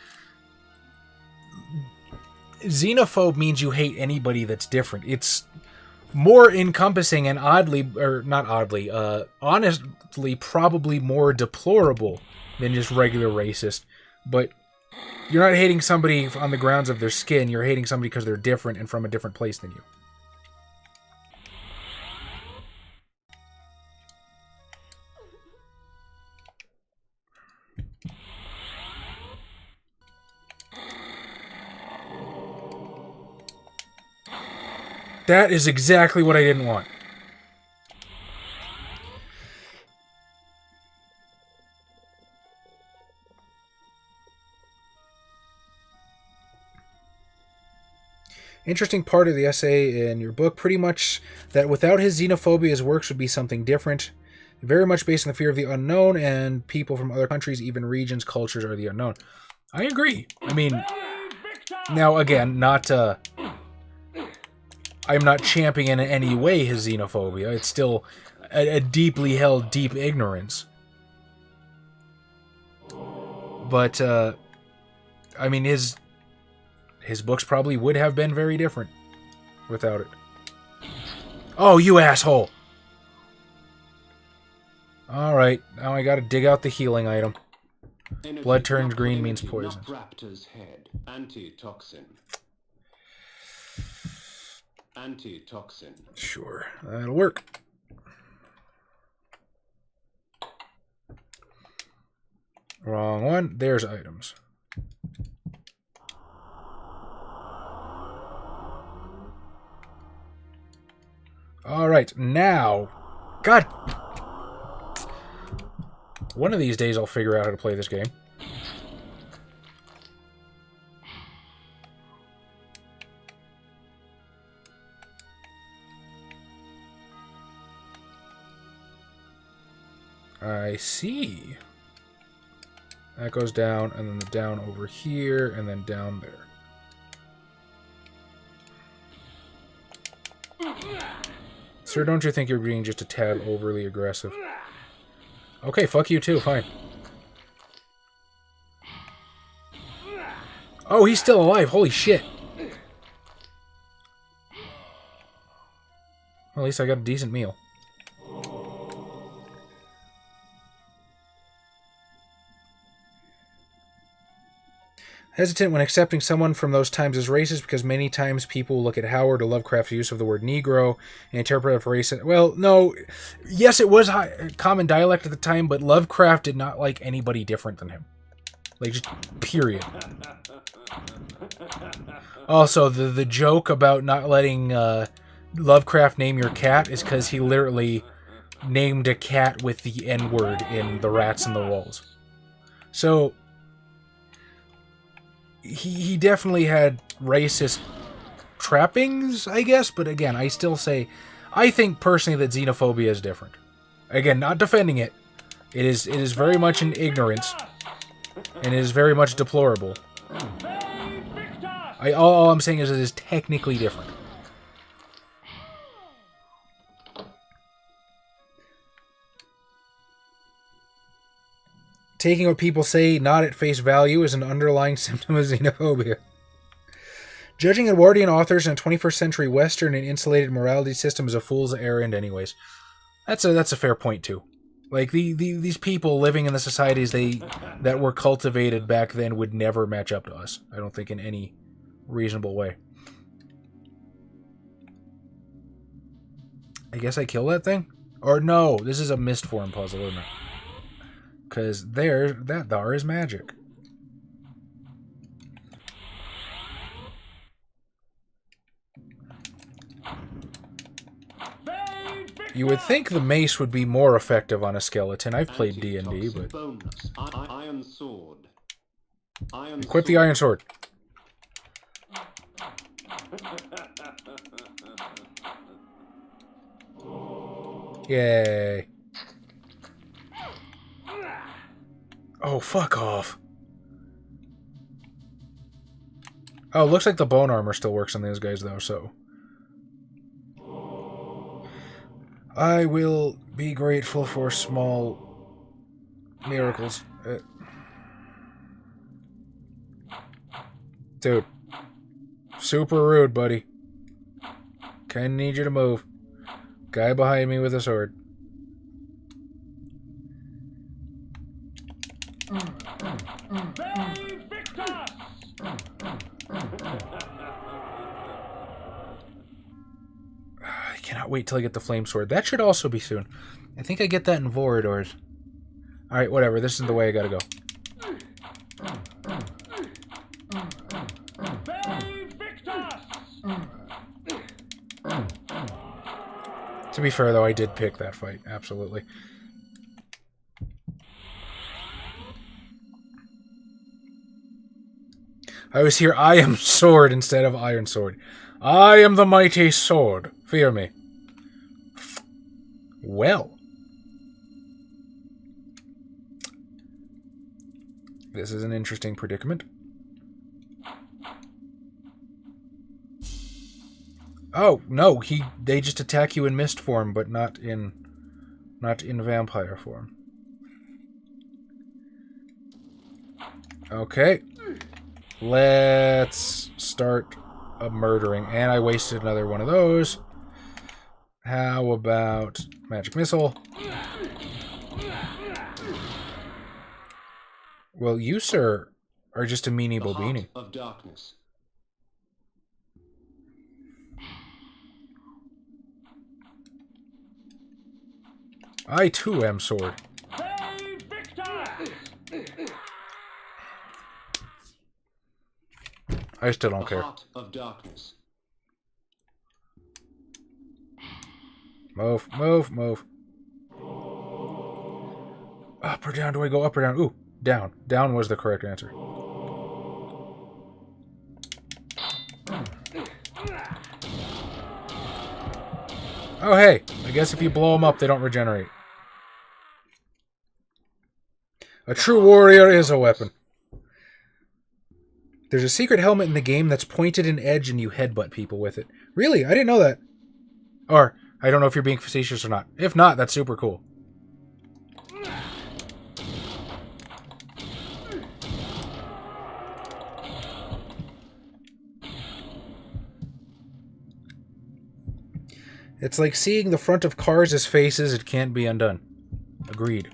xenophobe means you hate anybody that's different. It's more encompassing and oddly, or not oddly, honestly, probably more deplorable than just regular racist. But you're not hating somebody on the grounds of their skin. You're hating somebody because they're different and from a different place than you. That is exactly what I didn't want. Interesting part of the essay in your book, pretty much that without his xenophobia, his works would be something different. Very much based on the fear of the unknown, and people from other countries, even regions, cultures, are the unknown. I agree. I mean, now again, not... I'm not championing in any way his xenophobia. It's still a deeply held, deep ignorance. But, I mean, his books probably would have been very different without it. Oh, you asshole! Alright, now I gotta dig out the healing item. Blood turns green means poison. Raptor's head. Antitoxin. Antitoxin. Sure, that'll work. Wrong one. There's items. Alright, now... God! One of these days I'll figure out how to play this game. I see. That goes down, and then down over here, and then down there. Sir, don't you think you're being just a tad overly aggressive? Okay, fuck you too, fine. Oh, he's still alive, holy shit. Well, at least I got a decent meal. Hesitant when accepting someone from those times as racist because many times people look at Howard or Lovecraft's use of the word Negro and interpret it for racist. Well, no. Yes, it was common dialect at the time, but Lovecraft did not like anybody different than him. Like, just period. Also, the joke about not letting Lovecraft name your cat is because he literally named a cat with the N-word in The Rats in the Walls. So he definitely had racist trappings, I guess, but again, I still say, I think personally that xenophobia is different. Again, not defending it. It is very much an ignorance, and it is very much deplorable. All I'm saying is it is technically different. Taking what people say not at face value is an underlying symptom of xenophobia. Judging Edwardian authors in a 21st century Western and insulated morality system is a fool's errand anyways. That's a fair point too. Like, these people living in the societies that were cultivated back then would never match up to us. I don't think in any reasonable way. I guess I kill that thing? Or no, this is a mist form puzzle, isn't it? Because that thar is magic. You would think the mace would be more effective on a skeleton. I've played D&D, but... Iron sword. Equip the iron sword. Yay. Oh, fuck off. Oh, looks like the bone armor still works on these guys, though, so... I will be grateful for small miracles. Dude. Super rude, buddy. Kinda need you to move. Guy behind me with a sword. I cannot wait till I get the flame sword. That should also be soon. I think I get that in Voradors. Alright, whatever. This is the way I gotta go. To be fair, though, I did pick that fight. Absolutely. I was here, I am sword instead of iron sword. I am the mighty sword. Fear me. Well. This is an interesting predicament. Oh, no, they just attack you in mist form, but not in vampire form. Okay. Let's start a murdering. And I wasted another one of those. How about magic missile? Well, you, sir, are just a meanie bobini. Of darkness. I, too, am sword. I still don't care. Heart of darkness. Move, move, move. Up or down? Do I go up or down? Ooh, down. Down was the correct answer. Oh, hey. I guess if you blow them up, they don't regenerate. A true warrior is a weapon. There's a secret helmet in the game that's pointed and edged and you headbutt people with it. Really? I didn't know that. Or, I don't know if you're being facetious or not. If not, that's super cool. It's like seeing the front of cars as faces, it can't be undone. Agreed.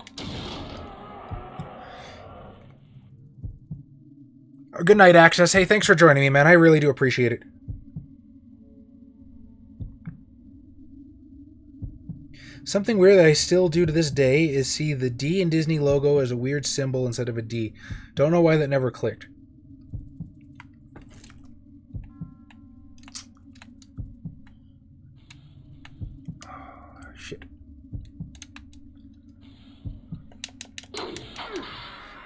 good night, Access. Hey, thanks for joining me, man. I really do appreciate it. Something weird that I still do to this day is see the D in Disney logo as a weird symbol instead of a D. Don't know why that never clicked. Oh, shit.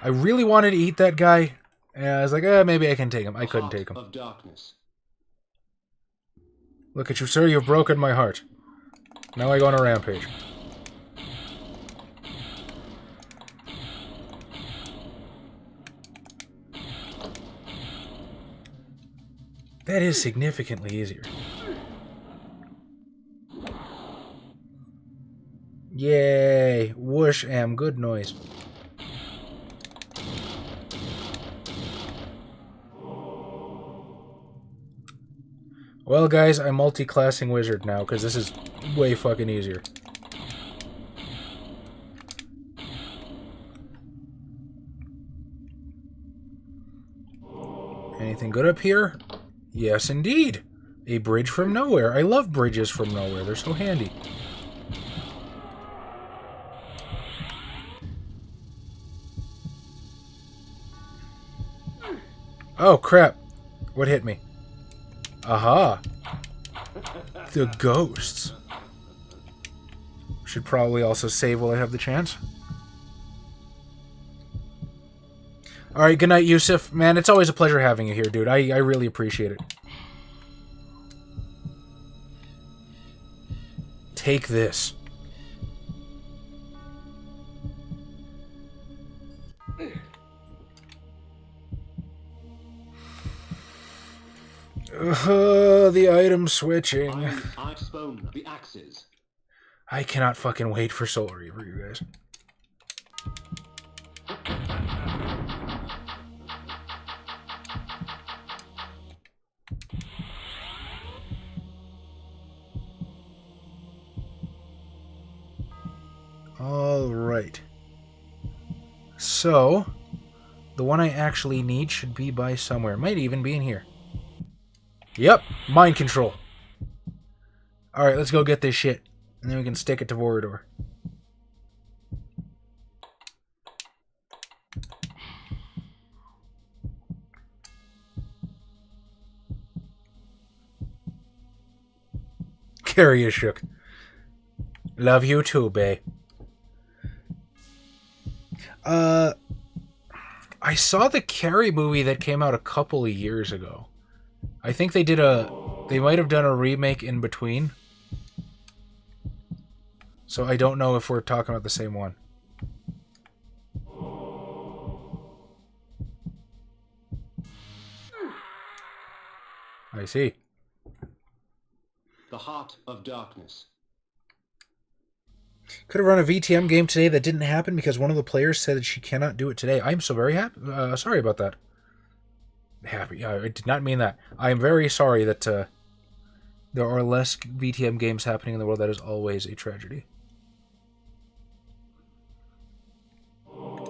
I really wanted to eat that guy. And I was like, maybe I can take him. I couldn't take him. Of darkness. Look at you, sir. You've broken my heart. Now I go on a rampage. That is significantly easier. Yay! Whoosh am good noise. Well, guys, I'm multi-classing wizard now, because this is way fucking easier. Anything good up here? Yes, indeed. A bridge from nowhere. I love bridges from nowhere. They're so handy. Oh, crap. What hit me? Aha! The ghosts. Should probably also save while I have the chance. Alright, good night, Yusuf. Man, it's always a pleasure having you here, dude. I really appreciate it. Take this. The item switching. I've spawned the axes. I cannot fucking wait for Soul Reaver, you guys. Alright. So, the one I actually need should be by somewhere. Might even be in here. Yep, mind control. Alright, let's go get this shit. And then we can stick it to Vorador. Carrie is shook. Love you too, bae. I saw the Carrie movie that came out a couple of years ago. I think they might have done a remake in between. So I don't know if we're talking about the same one. I see. The heart of darkness. Could have run a VTM game today that didn't happen because one of the players said that she cannot do it today. I'm so very happy. Sorry about that. Happy. I did not mean that. I am very sorry that there are less VTM games happening in the world. That is always a tragedy.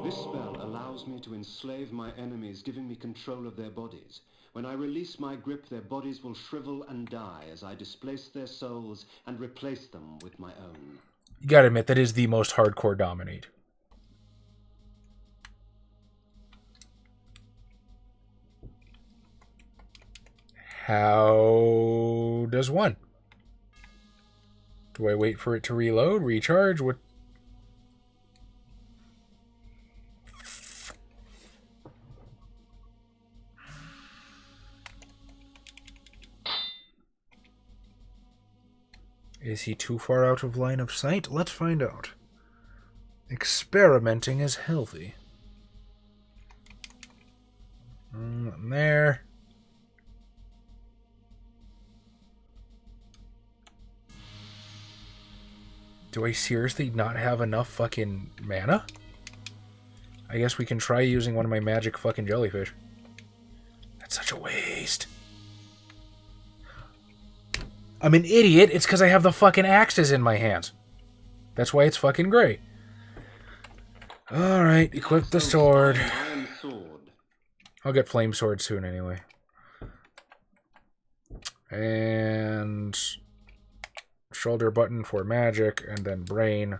This spell allows me to enslave my enemies, giving me control of their bodies. When I release my grip, their bodies will shrivel and die as I displace their souls and replace them with my own. You gotta admit, that is the most hardcore dominate. How does one? Do I wait for it to reload, recharge? What? Is he too far out of line of sight? Let's find out. Experimenting is healthy. There. Do I seriously not have enough fucking mana? I guess we can try using one of my magic fucking jellyfish. That's such a waste. I'm an idiot. It's because I have the fucking axes in my hands. That's why it's fucking gray. Alright, equip the sword. I'll get Flame Sword soon anyway. And shoulder button for magic, and then brain.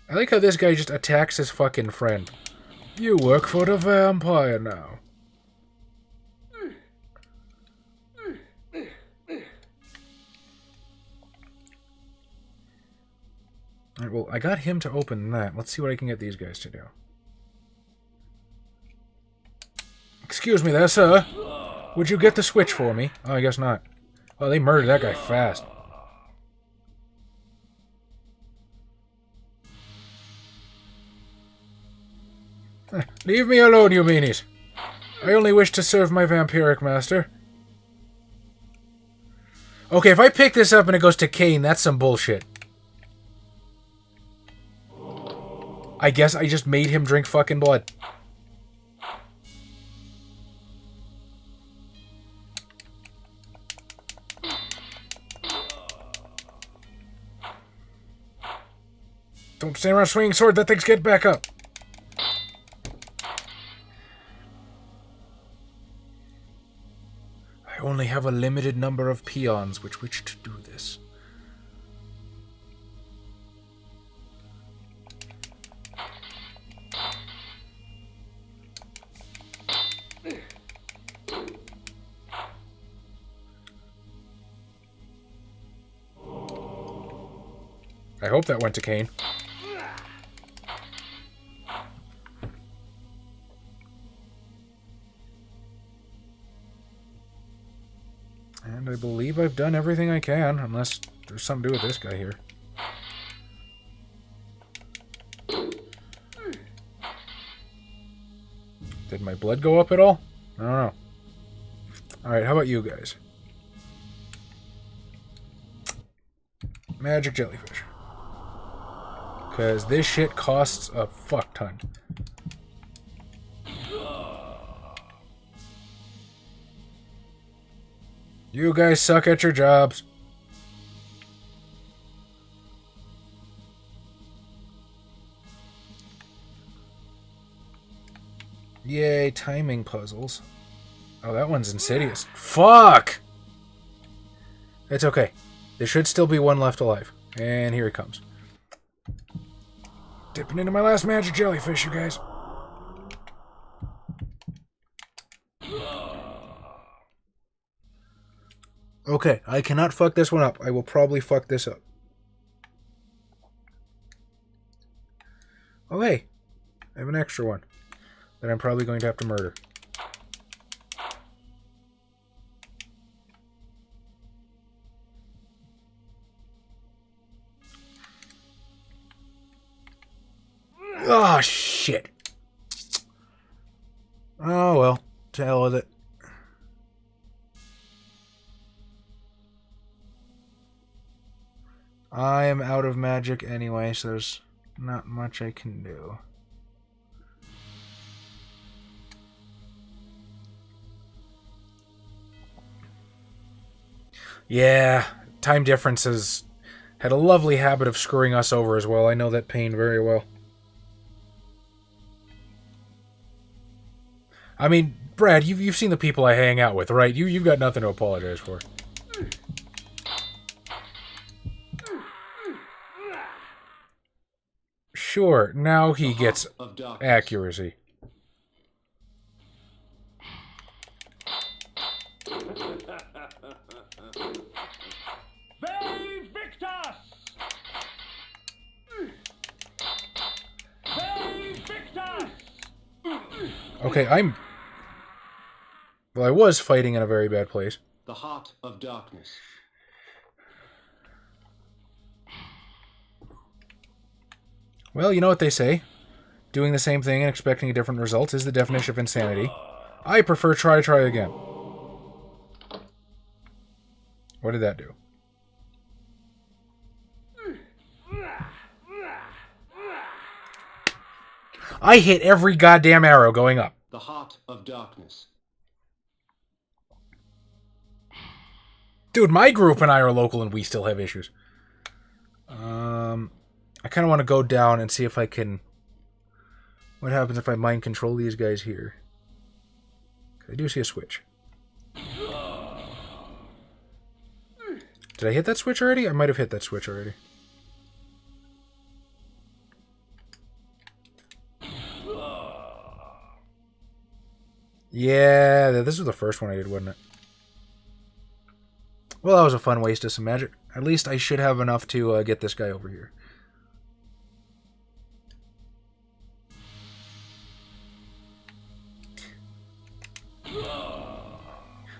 I like how this guy just attacks his fucking friend. You work for the vampire now. Alright, well, I got him to open that. Let's see what I can get these guys to do. Excuse me there, sir. Would you get the switch for me? Oh, I guess not. Oh, they murdered that guy fast. Leave me alone, you meanies. I only wish to serve my vampiric master. Okay, if I pick this up and it goes to Kain, that's some bullshit. I guess I just made him drink fucking blood. Don't stand around swinging sword, that thing's get back up. I only have a limited number of peons which wish to do this. I hope that went to Kain. And I believe I've done everything I can, unless there's something to do with this guy here. Did my blood go up at all? I don't know. Alright, how about you guys? Magic jellyfish. Because this shit costs a fuck ton. You guys suck at your jobs. Yay, timing puzzles. Oh, that one's insidious. Fuck! It's okay. There should still be one left alive. And here he comes. Dipping into my last magic jellyfish, you guys. Okay, I cannot fuck this one up. I will probably fuck this up. Oh, hey. I have an extra one that I'm probably going to have to murder. Oh, shit. Oh, well. To hell with it. I am out of magic anyway, so there's not much I can do. Yeah, time differences had a lovely habit of screwing us over as well. I know that pain very well. I mean, Brad, you've seen the people I hang out with, right? You've got nothing to apologize for. Sure, now he gets accuracy. Okay, well, I was fighting in a very bad place. The heart of darkness. Well, you know what they say. Doing the same thing and expecting a different result is the definition of insanity. I prefer try again. What did that do? I hit every goddamn arrow going up. The heart of darkness. Dude, my group and I are local and we still have issues. I kind of want to go down and see if I can... What happens if I mind control these guys here? I do see a switch. Did I hit that switch already? I might have hit that switch already. Yeah, this was the first one I did, wasn't it? Well, that was a fun waste of some magic. At least I should have enough to get this guy over here.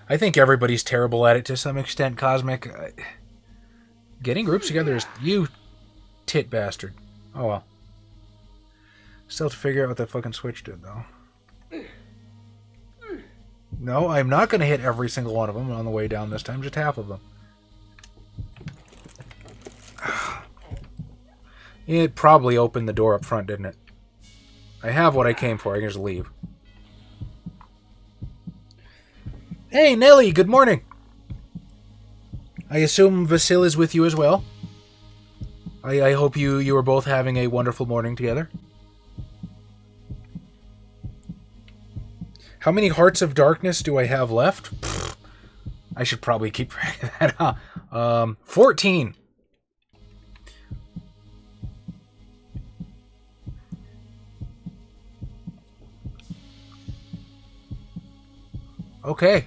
I think everybody's terrible at it to some extent, Cosmic. Getting groups together is... You tit bastard. Oh well. Still to figure out what that fucking switch did, though. No, I'm not going to hit every single one of them on the way down this time. Just half of them. It probably opened the door up front, didn't it? I have what I came for. I can just leave. Hey, Nelly, good morning. I assume Vasil is with you as well. I hope you are both having a wonderful morning together. How many Hearts of Darkness do I have left? Pfft, I should probably keep track of that, huh? 14. Okay.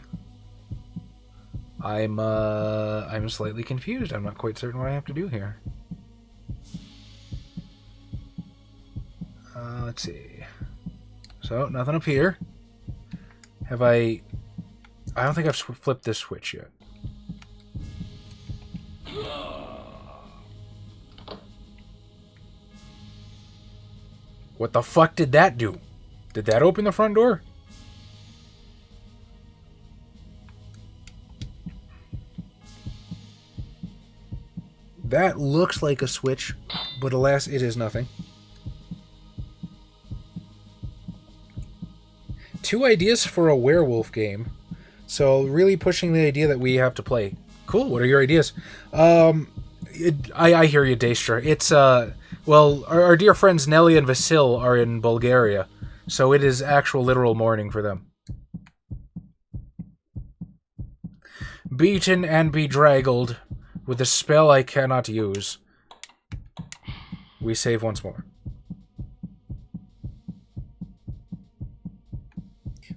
I'm slightly confused. I'm not quite certain what I have to do here. Let's see. So, nothing up here. Have I don't think I've flipped this switch yet. What the fuck did that do? Did that open the front door? That looks like a switch, but alas, it is nothing. 2 ideas for a werewolf game. So really pushing the idea that we have to play. Cool, what are your ideas? I hear you, Daestra. It's, well, our dear friends Nelly and Vasil are in Bulgaria. So it is actual literal mourning for them. Beaten and bedraggled with a spell I cannot use. We save once more.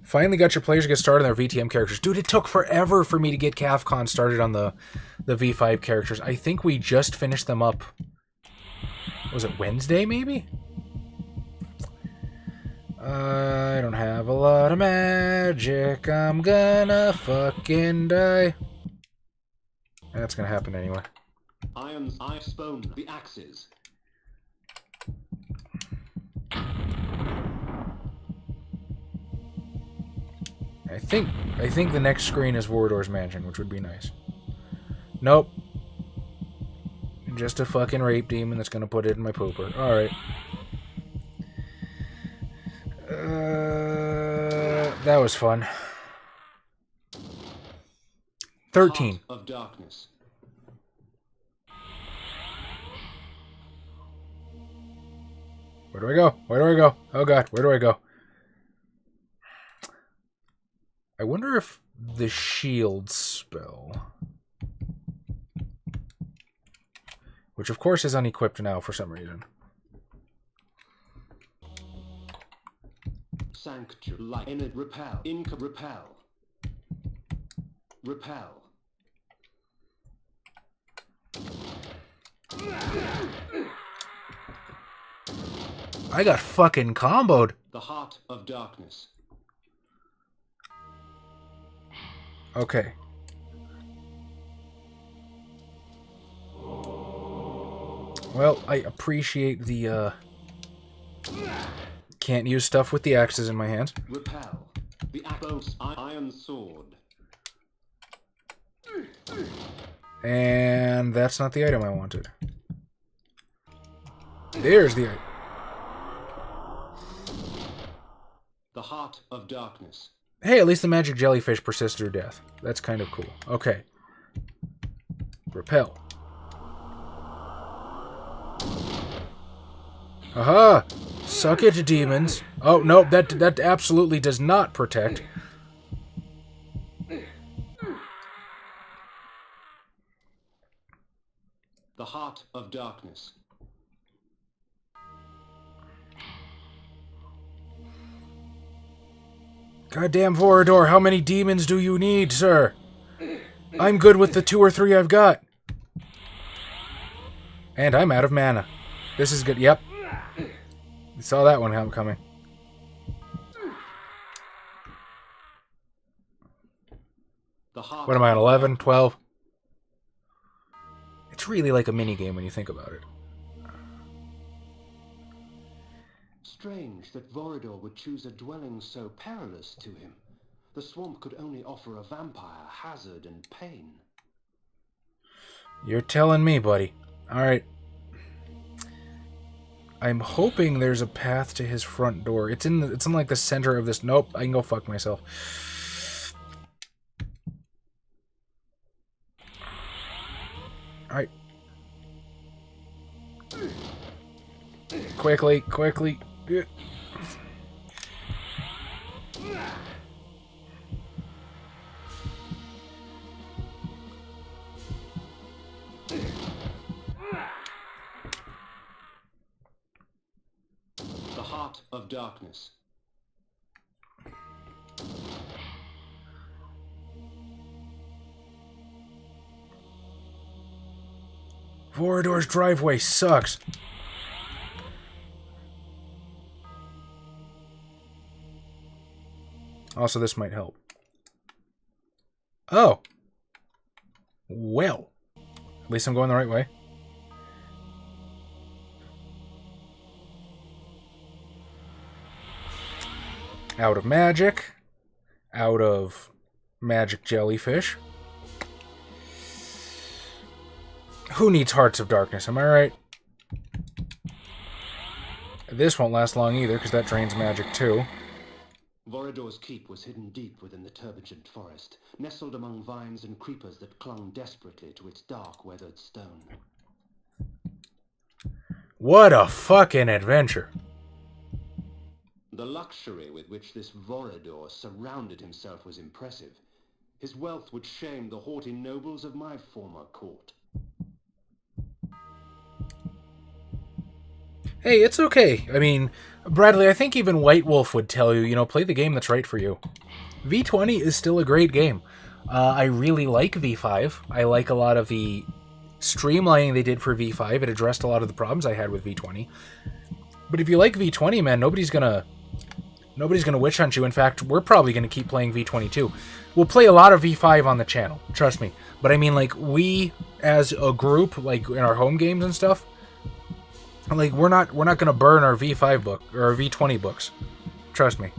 Finally got your players to get started on their VTM characters. Dude, it took forever for me to get CAFCON started on the V5 characters. I think we just finished them up. Was it Wednesday, maybe? I don't have a lot of magic. I'm gonna fucking die. That's gonna happen anyway. I spawn the axes. I think the next screen is Vordor's Mansion, which would be nice. Nope. Just a fucking rape demon that's gonna put it in my pooper. Alright. That was fun. 13. Heart of darkness. Where do I go? Where do I go? Oh god, where do I go? I wonder if the shield spell, which of course is unequipped now for some reason. Sanctuary light in it. Repel. Inca repel. Repel. I got fucking comboed. The heart of darkness. Okay. Well, I appreciate the, can't use stuff with the axes in my hands. Repel. The axe. Iron sword. And that's not the item I wanted. There's the item. The heart of darkness. Hey, at least the magic jellyfish persists through death. That's kind of cool. Okay. Repel. Aha! Suck it, demons. Oh, no, that absolutely does not protect. The Heart of Darkness. Goddamn Vorador, how many demons do you need, sir? I'm good with the 2 or 3 I've got. And I'm out of mana. This is good. Yep. You saw that one coming. What am I on, 11, 12? It's really like a mini-game when you think about it. Strange that Vorador would choose a dwelling so perilous to him. The swamp could only offer a vampire hazard and pain. You're telling me, buddy. Alright. I'm hoping there's a path to his front door. It's in like the center of this. Nope, I can go fuck myself. Alright. Quickly, quickly. The Heart of Darkness. Vorador's driveway sucks. Also, this might help. Oh. Well. At least I'm going the right way. Out of magic. Out of magic jellyfish. Who needs Hearts of Darkness, am I right? This won't last long either, because that drains magic too. Vorador's keep was hidden deep within the turgid forest, nestled among vines and creepers that clung desperately to its dark, weathered stone. What a fucking adventure. The luxury with which this Vorador surrounded himself was impressive. His wealth would shame the haughty nobles of my former court. Hey, it's okay. I mean, Bradley, I think even White Wolf would tell you, you know, play the game that's right for you. V20 is still a great game. I really like V5. I like a lot of the streamlining they did for V5. It addressed a lot of the problems I had with V20. But if you like V20, man, nobody's gonna witch hunt you. In fact, we're probably gonna keep playing V20 too. We'll play a lot of V5 on the channel, trust me. But I mean, like, we as a group, like in our home games and stuff, like, we're not gonna burn our V5 book or our V20 books. Trust me.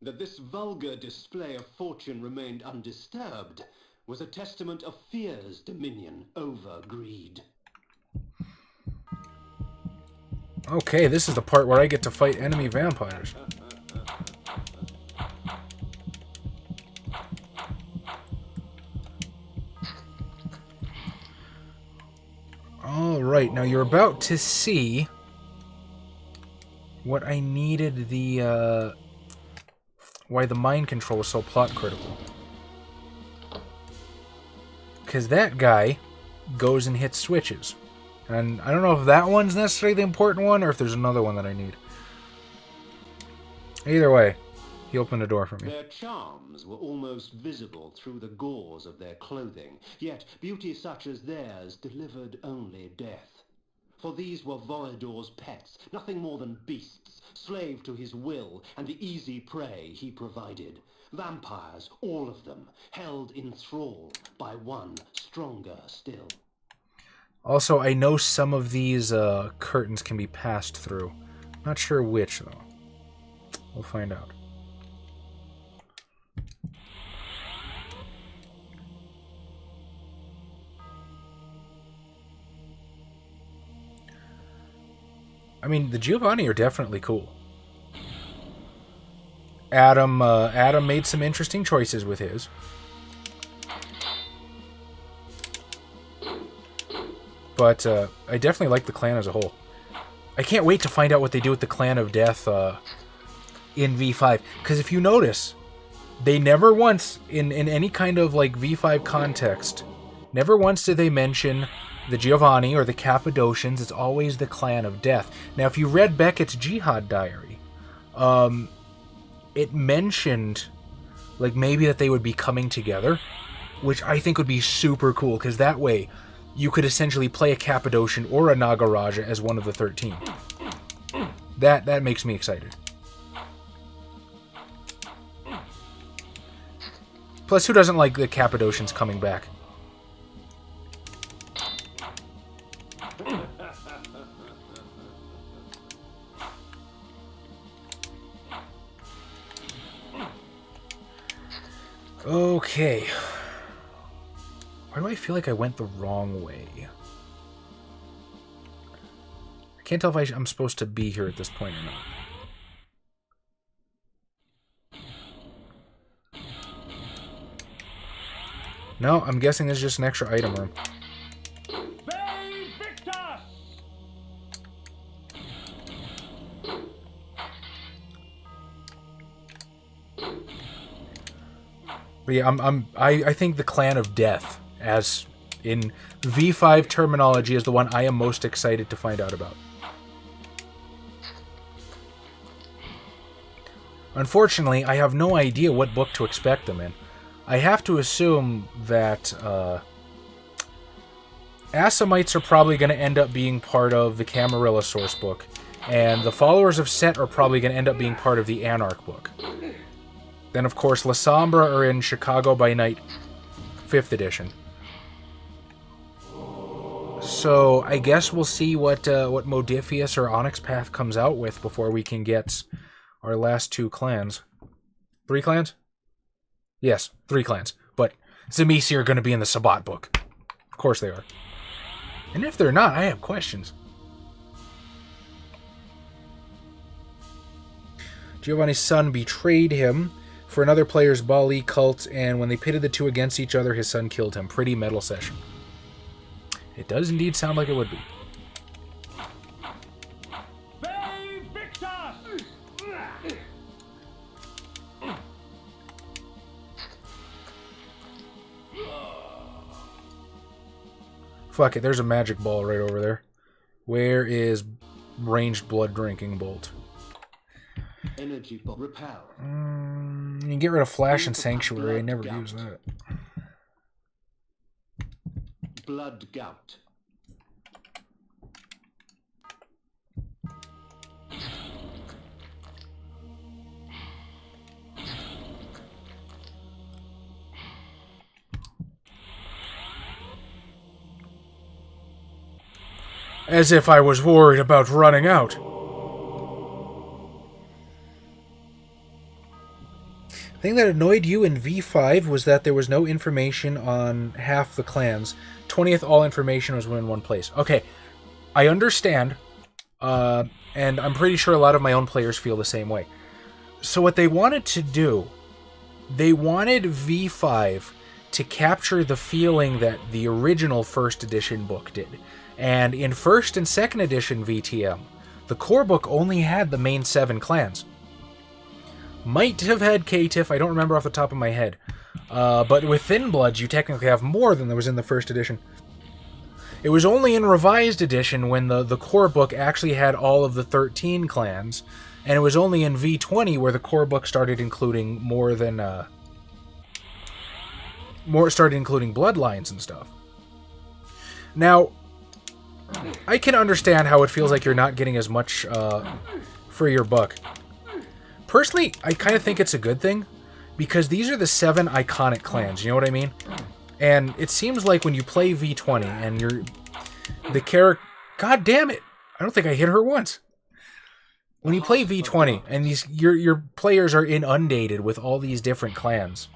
That this vulgar display of fortune remained undisturbed was a testament of fear's dominion over greed. Okay, this is the part where I get to fight enemy vampires. Alright, now you're about to see what I needed why the mind control is so plot critical. Because that guy goes and hits switches. And I don't know if that one's necessarily the important one or if there's another one that I need. Either way, he opened a door for me. Their charms were almost visible through the gauze of their clothing, yet beauty such as theirs delivered only death. For these were Vorador's pets, nothing more than beasts, slave to his will and the easy prey he provided. Vampires, all of them, held in thrall by one stronger still. Also, I know some of these curtains can be passed through. Not sure which, though. We'll find out. I mean, the Giovanni are definitely cool. Adam made some interesting choices with his. But I definitely like the clan as a whole. I can't wait to find out what they do with the Clan of Death in V5. Because if you notice, they never once, in any kind of like V5 context, never once did they mention the Giovanni or the Cappadocians. It's always the Clan of Death. Now, if you read Beckett's Jihad Diary, it mentioned like maybe that they would be coming together, which I think would be super cool, because that way you could essentially play a Cappadocian or a Nagaraja as one of the 13. That makes me excited. Plus, who doesn't like the Cappadocians coming back? Okay. Why do I feel like I went the wrong way? I can't tell if I'm supposed to be here at this point or not. No, I'm guessing this is just an extra item room. But yeah, I think the Clan of Death, as in V5 terminology, is the one I am most excited to find out about. Unfortunately, I have no idea what book to expect them in. I have to assume that Assamites are probably going to end up being part of the Camarilla source book, and the Followers of Set are probably going to end up being part of the Anarch book. Then, of course, La Sombra are in Chicago by Night 5th edition. So, I guess we'll see what Modiphius or Onyx Path comes out with before we can get our last 2 clans. 3 clans? Yes, 3 clans. But Tzimisce are going to be in the Sabbat book. Of course they are. And if they're not, I have questions. Giovanni's son betrayed him for another player's Bali cult, and when they pitted the 2 against each other, his son killed him. Pretty metal session. It does indeed sound like it would be. Fuck it, there's a magic ball right over there. Where is ranged blood drinking bolt? Energy bolt. Repel. You can get rid of Flash and Sanctuary. I never use that. Blood gout. As if I was worried about running out. The thing that annoyed you in V5 was that there was no information on half the clans. 20th, all information was in one place. Okay, I understand, and I'm pretty sure a lot of my own players feel the same way. So what they wanted to do, they wanted V5 to capture the feeling that the original first edition book did. And in first and second edition VTM, the core book only had the main 7 clans. Might have had Caitiff, I don't remember off the top of my head. But with Thin Bloods, you technically have more than there was in the first edition. It was only in revised edition when the core book actually had all of the 13 clans, and it was only in V20 where the core book started including more than started including bloodlines and stuff. Now, I can understand how it feels like you're not getting as much for your buck. Personally, I kind of think it's a good thing, because these are the 7 iconic clans, you know what I mean? And it seems like when you play V20 and you're the character... God damn it! I don't think I hit her once. When you play V20 and your players are inundated with all these different clans.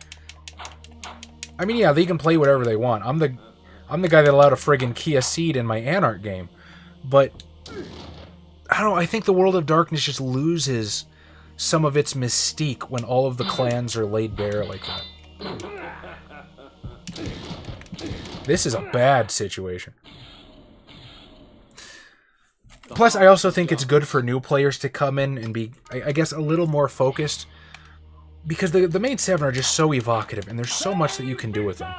I mean, yeah, they can play whatever they want. I'm the guy that allowed a friggin' Kia Ceed in my Anarch game. But, I don't know, I think the World of Darkness just loses some of its mystique when all of the clans are laid bare like that. This is a bad situation. Plus, I also think it's good for new players to come in and be, I guess, a little more focused. Because the main 7 are just so evocative, and there's so much that you can do with them.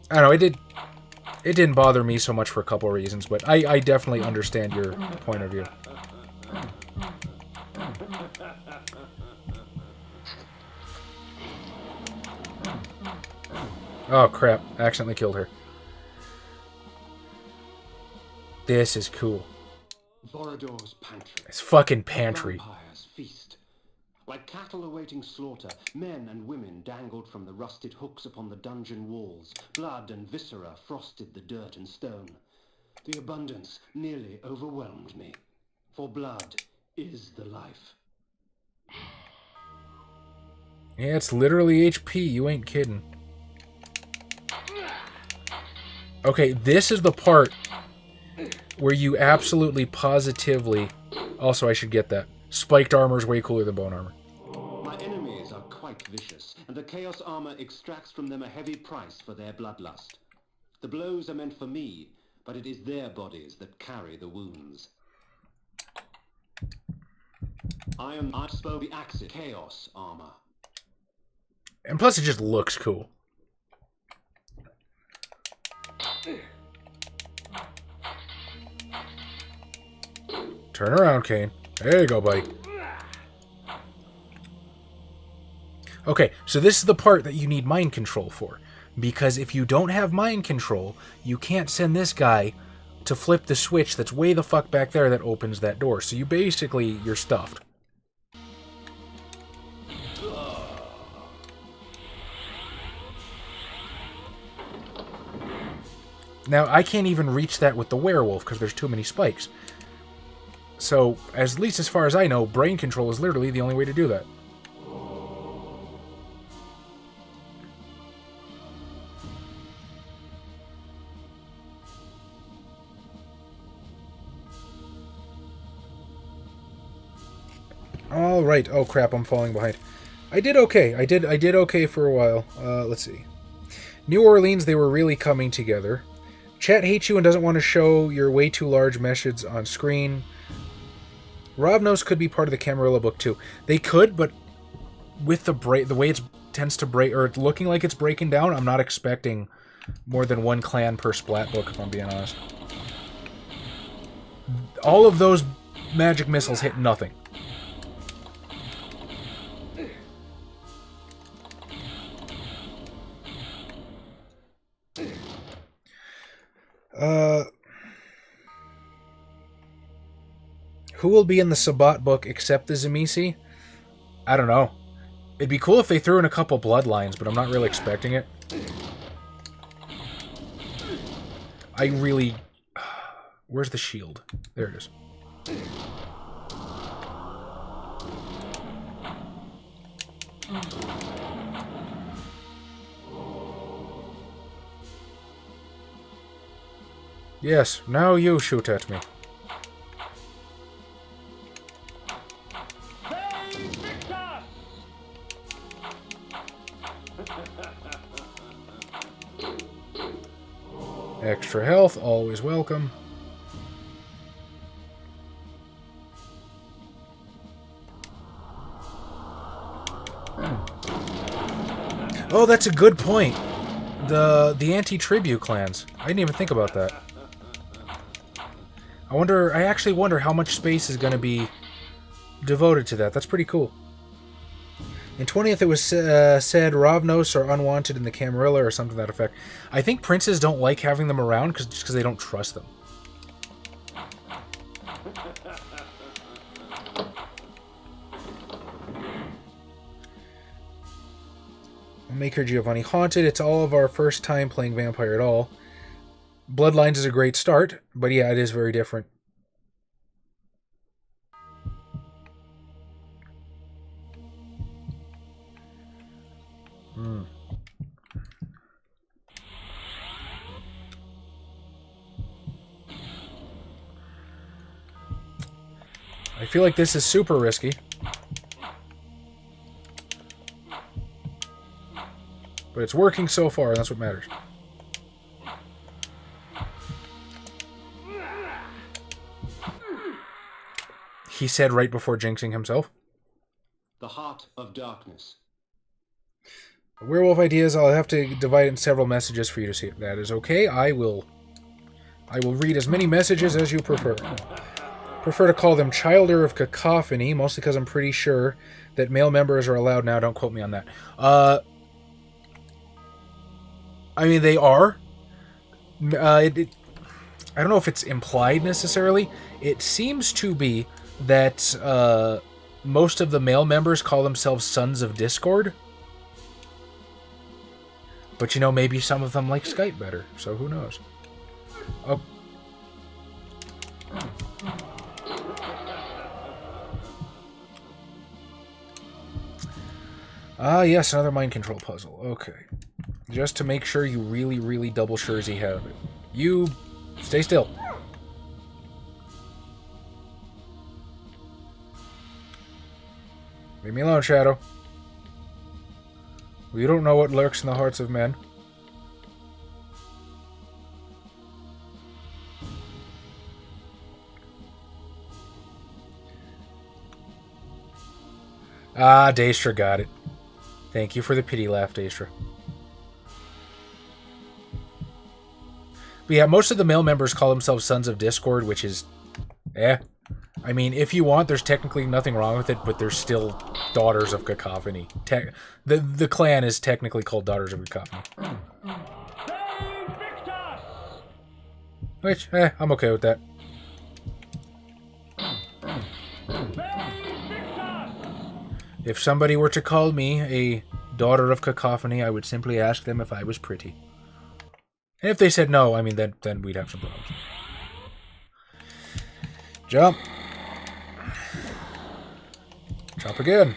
I don't know, it didn't bother me so much for a couple of reasons, but I definitely understand your point of view. Oh crap, I accidentally killed her. This is cool. Vorador's pantry. It's fucking pantry. Vampire's feast. Like cattle awaiting slaughter, men and women dangled from the rusted hooks upon the dungeon walls. Blood and viscera frosted the dirt and stone. The abundance nearly overwhelmed me. For blood is the life. Yeah, it's literally HP, you ain't kidding. Okay, this is the part where you absolutely positively... Also, I should get that. Spiked armor is way cooler than bone armor. My enemies are quite vicious, and the Chaos armor extracts from them a heavy price for their bloodlust. The blows are meant for me, but it is their bodies that carry the wounds. I am the Axis Chaos armor. And plus, it just looks cool. Turn around, Kain. There you go, buddy. Okay, so this is the part that you need mind control for. Because if you don't have mind control, you can't send this guy to flip the switch that's way the fuck back there that opens that door. So you basically, you're stuffed. Now, I can't even reach that with the werewolf because there's too many spikes. So, at least as far as I know, brain control is literally the only way to do that. All right. Oh crap! I'm falling behind. I did okay. I did okay for a while. Let's see. New Orleans. They were really coming together. Chat hates you and doesn't want to show your way too large meshes on screen. Rovnos could be part of the Camarilla book too. They could, but with the way it tends to break, or looking like it's breaking down, I'm not expecting more than one clan per splat book, if I'm being honest. All of those magic missiles hit nothing. Who will be in the Sabbat book except the Tzimisce? I don't know. It'd be cool if they threw in a couple bloodlines, but I'm not really expecting it. I really... Where's the shield? There it is. Yes, now you shoot at me. Extra health, always welcome. Oh, that's a good point. The anti-tribute clans. I didn't even think about that. I actually wonder how much space is going to be devoted to that. That's pretty cool. In 20th, it was said Rovnos are unwanted in the Camarilla or something to that effect. I think princes don't like having them around just because they don't trust them. Maker Giovanni Haunted. It's all of our first time playing Vampire at all. Bloodlines is a great start, but yeah, it is very different. I feel like this is super risky. But it's working so far, and that's what matters. he said right before jinxing himself. The Heart of Darkness. Werewolf ideas, I'll have to divide it in several messages for you to see if that is okay. I will read as many messages as you prefer. Prefer to call them Childer of Cacophony, mostly because I'm pretty sure that male members are allowed now. Don't quote me on that. I mean, they are. I don't know if it's implied necessarily. It seems to be that most of the male members call themselves Sons of Discord. But, you know, maybe some of them like Skype better, so who knows? Oh. Ah, yes, another mind control puzzle. Okay. Just to make sure you really, really double suresy have it. You... stay still. Leave me alone, Shadow. We don't know what lurks in the hearts of men. Ah, Daestra got it. Thank you for the pity laugh, Daestra. But yeah, most of the male members call themselves Sons of Discord, which is... I mean, if you want, there's technically nothing wrong with it, but there's still Daughters of Cacophony. The clan is technically called Daughters of Cacophony. Which, I'm okay with that. If somebody were to call me a Daughter of Cacophony, I would simply ask them if I was pretty. And if they said no, I mean, then we'd have some problems. Jump. Jump again.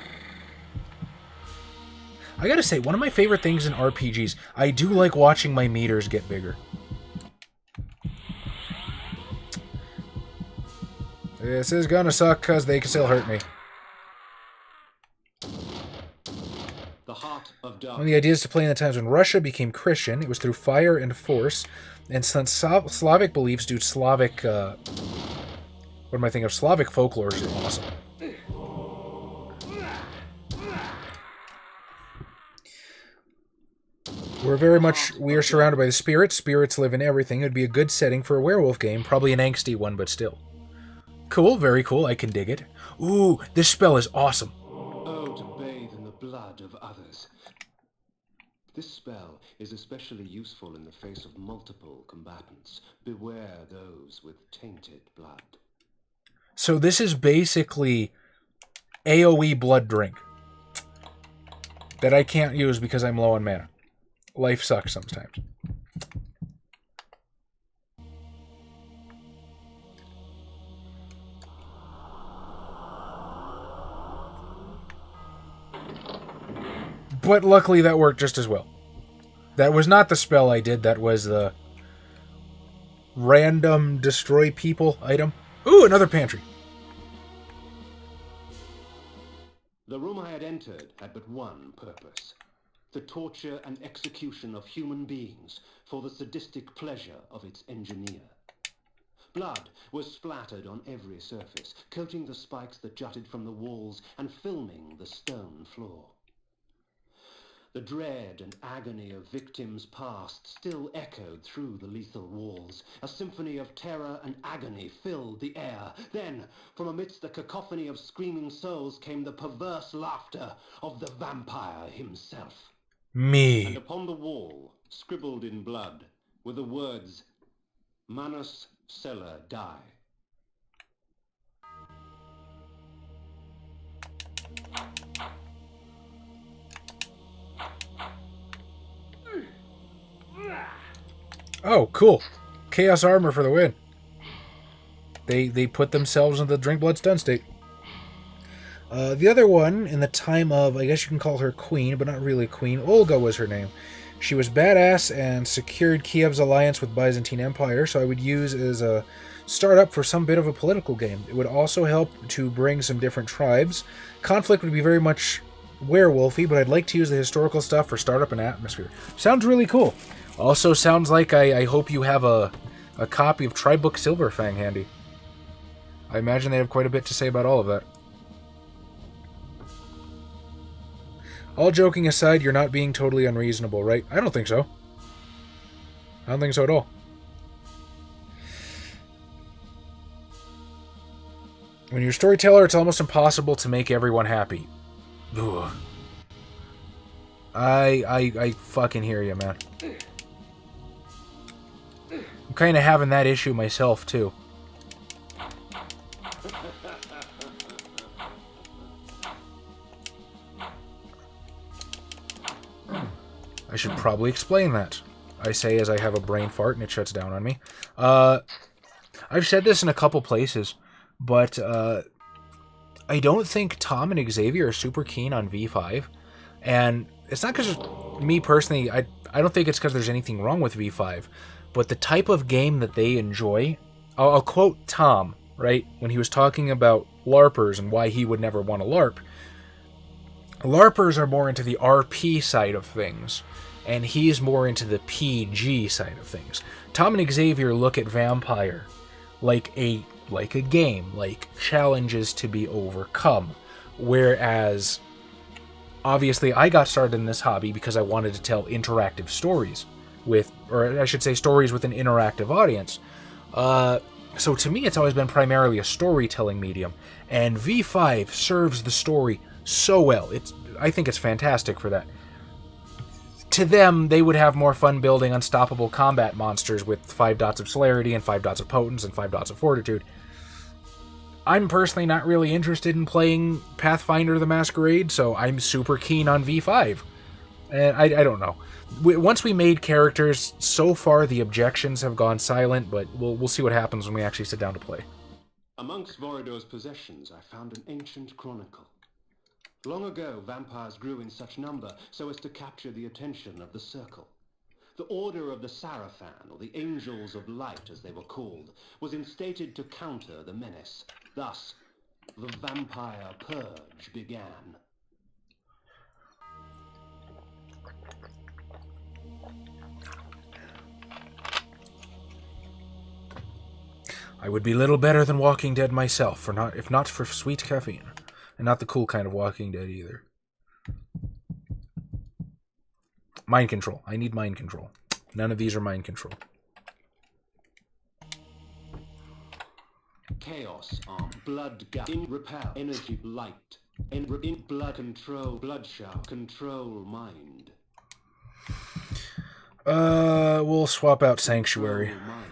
I gotta say, one of my favorite things in RPGs, I do like watching my meters get bigger. This is gonna suck, because they can still hurt me. The Heart of Darkness. One of the ideas to play in the times when Russia became Christian, it was through fire and force, and since Slavic beliefs due to Slavic, what am I thinking of? Slavic folklore is awesome. We are surrounded by the spirits. Spirits live in everything. It would be a good setting for a werewolf game. Probably an angsty one, but still. Cool, very cool. I can dig it. Ooh, this spell is awesome. Oh, to bathe in the blood of others. This spell is especially useful in the face of multiple combatants. Beware those with tainted blood. So this is basically AoE blood drink that I can't use because I'm low on mana. Life sucks sometimes. But luckily that worked just as well. That was not the spell I did, that was the random destroy people item. Ooh, another pantry. The room I had entered had but one purpose. The torture and execution of human beings for the sadistic pleasure of its engineer. Blood was splattered on every surface, coating the spikes that jutted from the walls and filming the stone floor. The dread and agony of victims past still echoed through the lethal walls. A symphony of terror and agony filled the air. Then, from amidst the cacophony of screaming souls came the perverse laughter of the vampire himself. Me. And upon the wall, scribbled in blood, were the words, Manus Cella Die. Oh, cool. Chaos armor for the win. They put themselves in the drink blood stun state. The other one, in the time of, I guess you can call her queen, but not really queen, Olga was her name. She was badass and secured Kiev's alliance with Byzantine Empire, so I would use as a startup for some bit of a political game. It would also help to bring some different tribes. Conflict would be very much werewolfy, but I'd like to use the historical stuff for startup and atmosphere. Sounds really cool. Also sounds like I hope you have a copy of Tribook Silverfang handy. I imagine they have quite a bit to say about all of that. All joking aside, you're not being totally unreasonable, right? I don't think so. I don't think so at all. When you're a storyteller, it's almost impossible to make everyone happy. Ugh. I fucking hear you, man. I'm kind of having that issue myself, too. I should probably explain that. I say as I have a brain fart and it shuts down on me. I've said this in a couple places, but I don't think Tom and Xavier are super keen on V5. And it's not because me personally, I don't think it's because there's anything wrong with V5, but the type of game that they enjoy. I'll quote Tom, right, when he was talking about LARPers and why he would never want to LARP. LARPers are more into the RP side of things, and he's more into the PG side of things. Tom and Xavier look at Vampire like a game, like challenges to be overcome, whereas obviously I got started in this hobby because I wanted to tell interactive stories with, or I should say stories with an interactive audience. So to me it's always been primarily a storytelling medium, and V5 serves the story so well. I think it's fantastic for that. To them, they would have more fun building unstoppable combat monsters with 5 dots of celerity and 5 dots of potence and 5 dots of fortitude. I'm personally not really interested in playing Pathfinder the Masquerade, so I'm super keen on V5. And I don't know. Once we made characters, so far the objections have gone silent, but we'll see what happens when we actually sit down to play. Amongst Vorador's possessions, I found an ancient chronicle. Long ago, vampires grew in such number so as to capture the attention of the Circle. The Order of the Sarafan, or the Angels of Light as they were called, was instated to counter the menace. Thus, the Vampire Purge began. I would be little better than Walking Dead myself, if not for sweet caffeine. And not the cool kind of Walking Dead either. Mind control. I need mind control. None of these are mind control. Chaos arm, blood gap, in repel, energy light, in blood control, blood shower, control mind. We'll swap out Sanctuary. Control mind.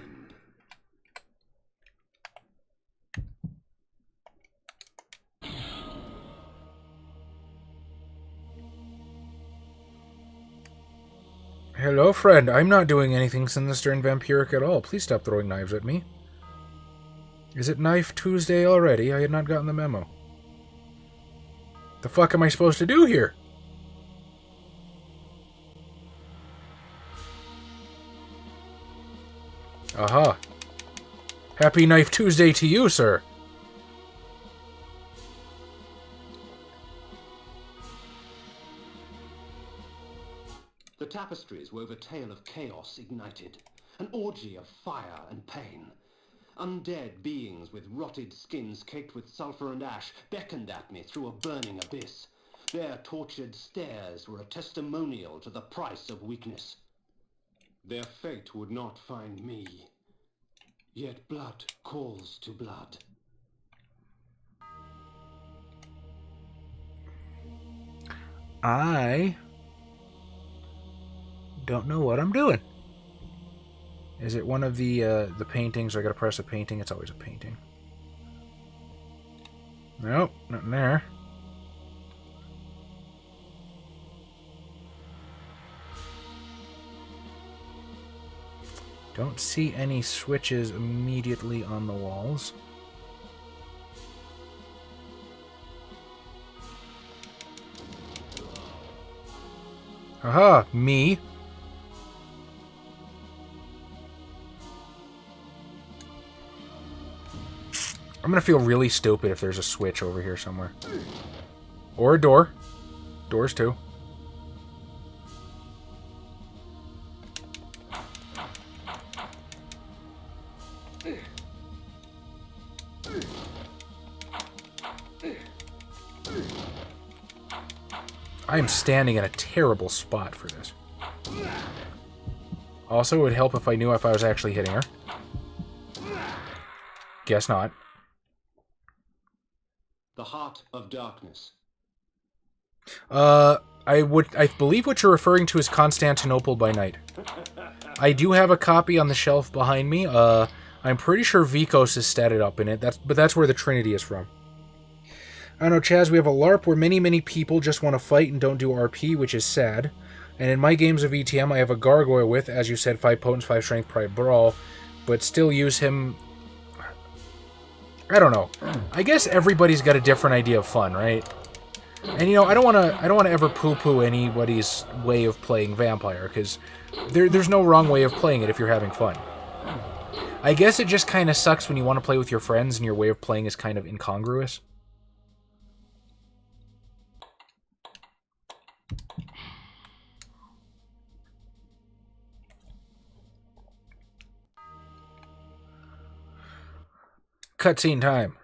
Hello, friend. I'm not doing anything sinister and vampiric at all. Please stop throwing knives at me. Is it Knife Tuesday already? I had not gotten the memo. The fuck am I supposed to do here? Aha. Happy Knife Tuesday to you, sir. The tapestries wove a tale of chaos ignited, an orgy of fire and pain. Undead beings with rotted skins caked with sulfur and ash beckoned at me through a burning abyss. Their tortured stares were a testimonial to the price of weakness. Their fate would not find me, yet blood calls to blood. I don't know what I'm doing. Is it one of the paintings? I gotta press a painting. It's always a painting. Nope, nothing there. Don't see any switches immediately on the walls. Aha, me. I'm gonna feel really stupid if there's a switch over here somewhere. Or a door. Doors too. I am standing in a terrible spot for this. Also, it would help if I knew if I was actually hitting her. Guess not. The Heart of Darkness. I believe what you're referring to is Constantinople by Night. I do have a copy on the shelf behind me. I'm pretty sure Vikos is statted up in it. But that's where the Trinity is from. I don't know, Chaz, we have a LARP where many people just want to fight and don't do RP, which is sad. And in my games of ETM, I have a Gargoyle with, as you said, 5 Potence, 5 Strength, Pride, Brawl, but still use him... I don't know. I guess everybody's got a different idea of fun, right? And, you know, I don't want to ever poo-poo anybody's way of playing Vampire, because there's no wrong way of playing it if you're having fun. I guess it just kind of sucks when you want to play with your friends and your way of playing is kind of incongruous. Cutscene time.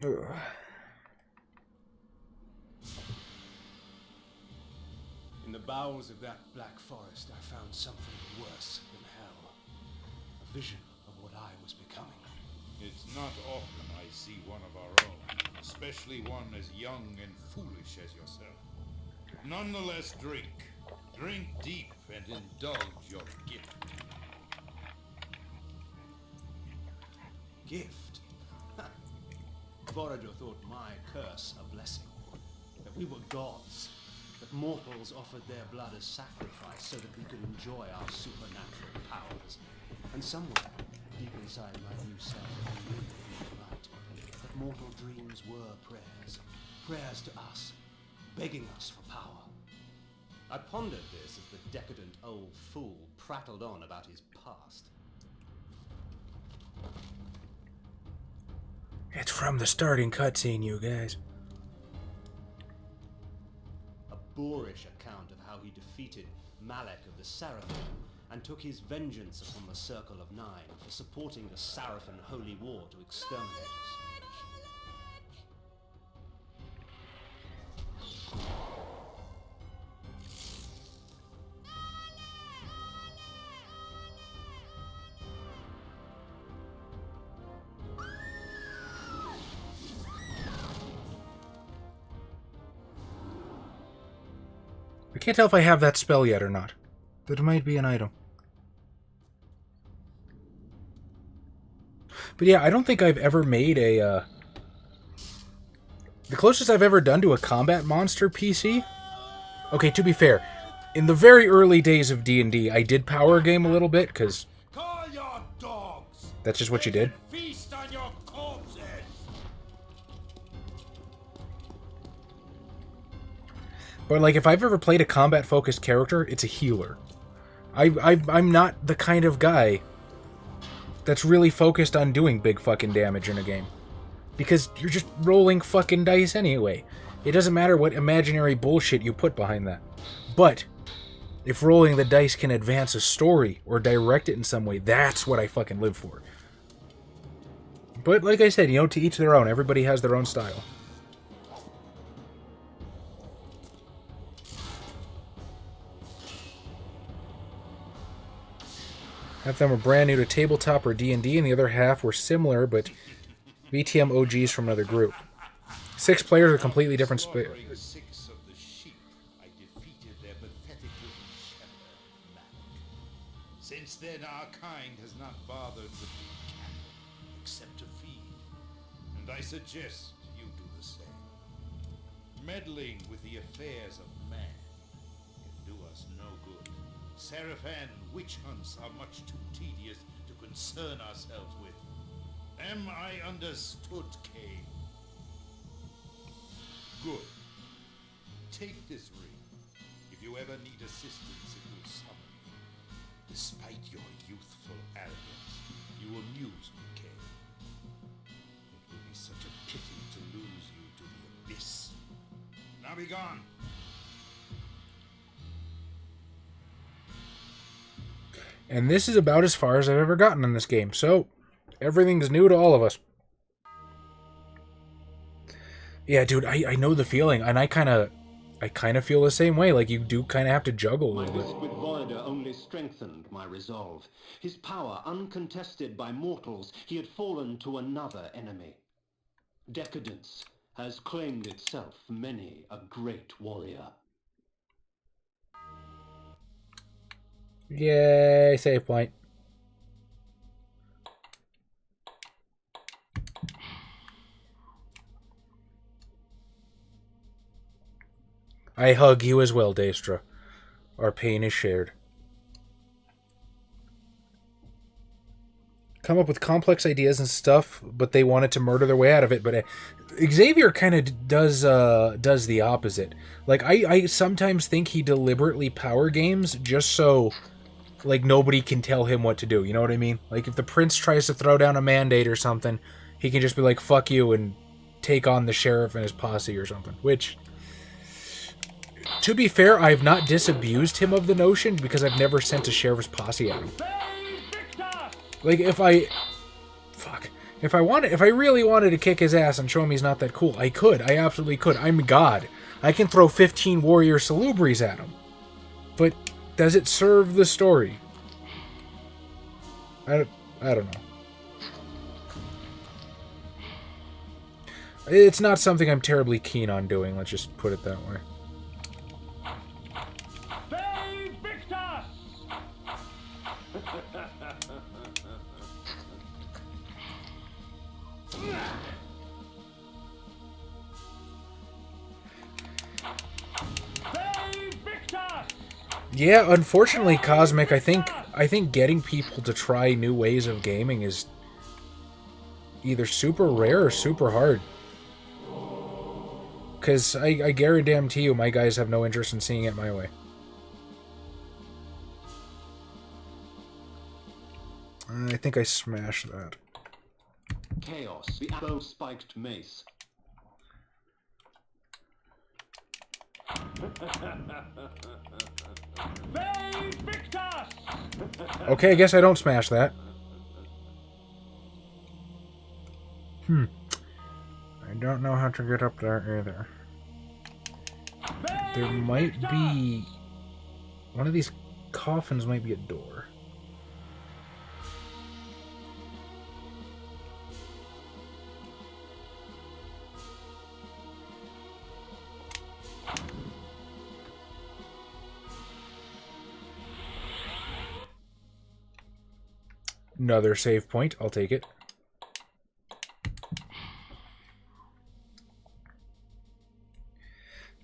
Ugh. In the bowels of that black forest, I found something worse than hell. A vision of what I was becoming. It's not often I see one of our own, especially one as young and foolish as yourself. Nonetheless, drink. Drink deep and indulge your gift. Gift? Vorador thought my curse a blessing. That we were gods. That mortals offered their blood as sacrifice so that we could enjoy our supernatural powers. And somewhere, deep inside my new self, I knew it was right. That mortal dreams were prayers. Prayers to us. Begging us for power. I pondered this as the decadent old fool prattled on about his past. It's from the starting cutscene, you guys. A boorish account of how he defeated Malek of the Seraphim and took his vengeance upon the Circle of Nine for supporting the Seraphim Holy War to exterminate us. I can't tell if I have that spell yet or not. But it might be an item. But yeah, I don't think I've ever made a... The closest I've ever done to a combat monster PC... Okay, to be fair, in the very early days of D&D, I did power game a little bit, because... Call your dogs! That's just what you did? Feast on your corpses! But, like, if I've ever played a combat-focused character, it's a healer. I'm not the kind of guy that's really focused on doing big fucking damage in a game. Because you're just rolling fucking dice anyway. It doesn't matter what imaginary bullshit you put behind that. But, if rolling the dice can advance a story or direct it in some way, that's what I fucking live for. But, like I said, you know, to each their own. Everybody has their own style. Half of them were brand new to tabletop or D&D, and the other half were similar, but VTM OGs from another group. 6 players with completely different... Slaughtering 6 of the sheep, I defeated their pathetic little shepherd, Malek. Since then, our kind has not bothered with the cattle, except to feed. And I suggest you do the same. Meddling with the affairs of man can do us no good. Seraphan witch hunts are much too tedious to concern ourselves with. Am I understood, Kain? Good. Take this ring. If you ever need assistance, it will summon you. Despite your youthful arrogance, you amuse me, Kain. It will be such a pity to lose you to the abyss. Now be gone. And this is about as far as I've ever gotten in this game, so everything's new to all of us. Yeah, dude, I know the feeling, and I kind of feel the same way. Like, you do kind of have to juggle a My little bit. visit with Voida only strengthened my resolve. His power uncontested by mortals, he had fallen to another enemy. Decadence has claimed itself many a great warrior. Yay, save point. I hug you as well, Daestra. Our pain is shared. Come up with complex ideas and stuff, but they wanted to murder their way out of it. But Xavier kind of does the opposite. Like, I sometimes think he deliberately power games just so, like, nobody can tell him what to do. You know what I mean? Like, if the prince tries to throw down a mandate or something, he can just be like, fuck you, and take on the sheriff and his posse or something. Which, to be fair, I've not disabused him of the notion because I've never sent a sheriff's posse at him. Like, if I really wanted to kick his ass and show him he's not that cool, I could. I absolutely could. I'm God. I can throw 15 warrior salubris at him. But does it serve the story? I don't know. It's not something I'm terribly keen on doing, let's just put it that way. Yeah, unfortunately, Cosmic, I think getting people to try new ways of gaming is either super rare or super hard. Because I guarantee you my guys have no interest in seeing it my way. I think I smashed that. Chaos, the arrow-spiked mace. Okay, I guess I don't smash that. I don't know how to get up there either. There might be... One of these coffins might be a door. Another save point. I'll take it.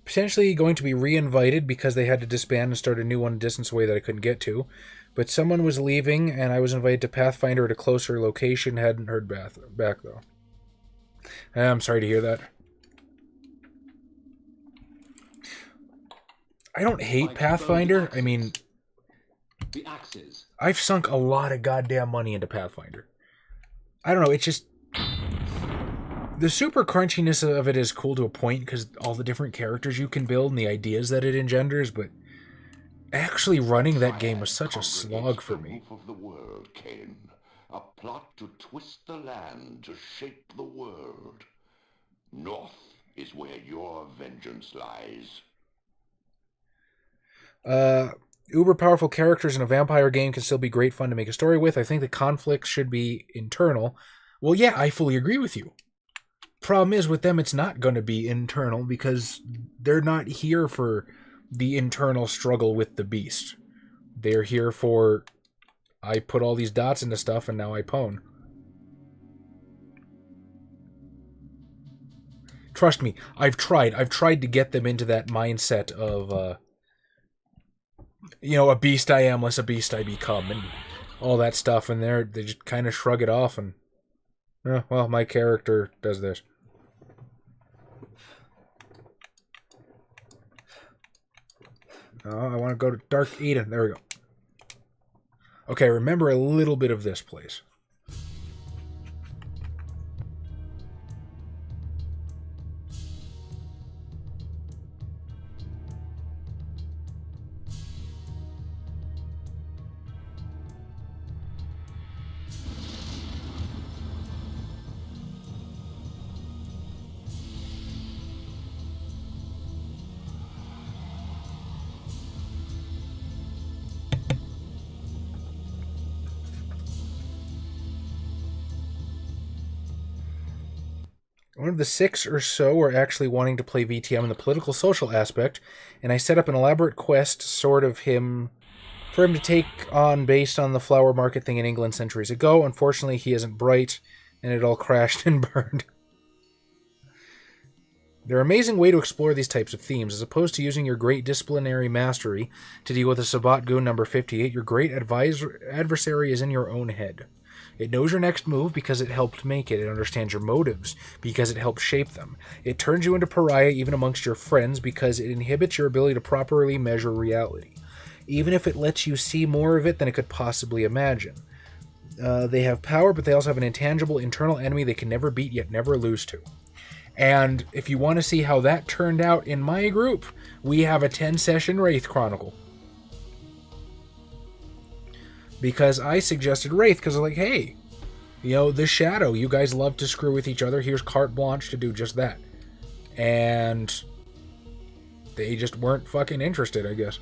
Potentially going to be re-invited because they had to disband and start a new one a distance away that I couldn't get to. But someone was leaving, and I was invited to Pathfinder at a closer location. Hadn't heard back, though. I'm sorry to hear that. I don't hate Pathfinder. I mean... The axes. I've sunk a lot of goddamn money into Pathfinder. I don't know, it's just... The super crunchiness of it is cool to a point because all the different characters you can build and the ideas that it engenders, but actually running that game was such a slog for me. Of the world, Kain. A plot to twist the land, to shape the world. North is where your vengeance lies. Uber powerful characters in a vampire game can still be great fun to make a story with. I think the conflicts should be internal. Well, yeah, I fully agree with you. Problem is, with them, it's not going to be internal because they're not here for the internal struggle with the beast. They're here for, I put all these dots into stuff and now I pwn. Trust me, I've tried to get them into that mindset of, you know, a beast I am, less a beast I become, and all that stuff, and they just kind of shrug it off, and, well, my character does this. Oh, I want to go to Dark Eden. There we go. Okay, remember a little bit of this place. one of the 6 or so are actually wanting to play VTM in the political social aspect, and I set up an elaborate quest for him to take on based on the flower market thing in England centuries ago. Unfortunately, he isn't bright, and it all crashed and burned. They're an amazing way to explore these types of themes. As opposed to using your great disciplinary mastery to deal with a Sabat Goon number 58, your great adversary is in your own head. It knows your next move because it helped make it. It understands your motives because it helped shape them. It turns you into pariah even amongst your friends because it inhibits your ability to properly measure reality, even if it lets you see more of it than it could possibly imagine. They have power, but they also have an intangible internal enemy they can never beat yet never lose to. And if you want to see how that turned out in my group, we have a 10-session Wraith Chronicle. Because I suggested Wraith, because I'm like, hey, the Shadow, you guys love to screw with each other. Here's carte blanche to do just that. And they just weren't fucking interested, I guess.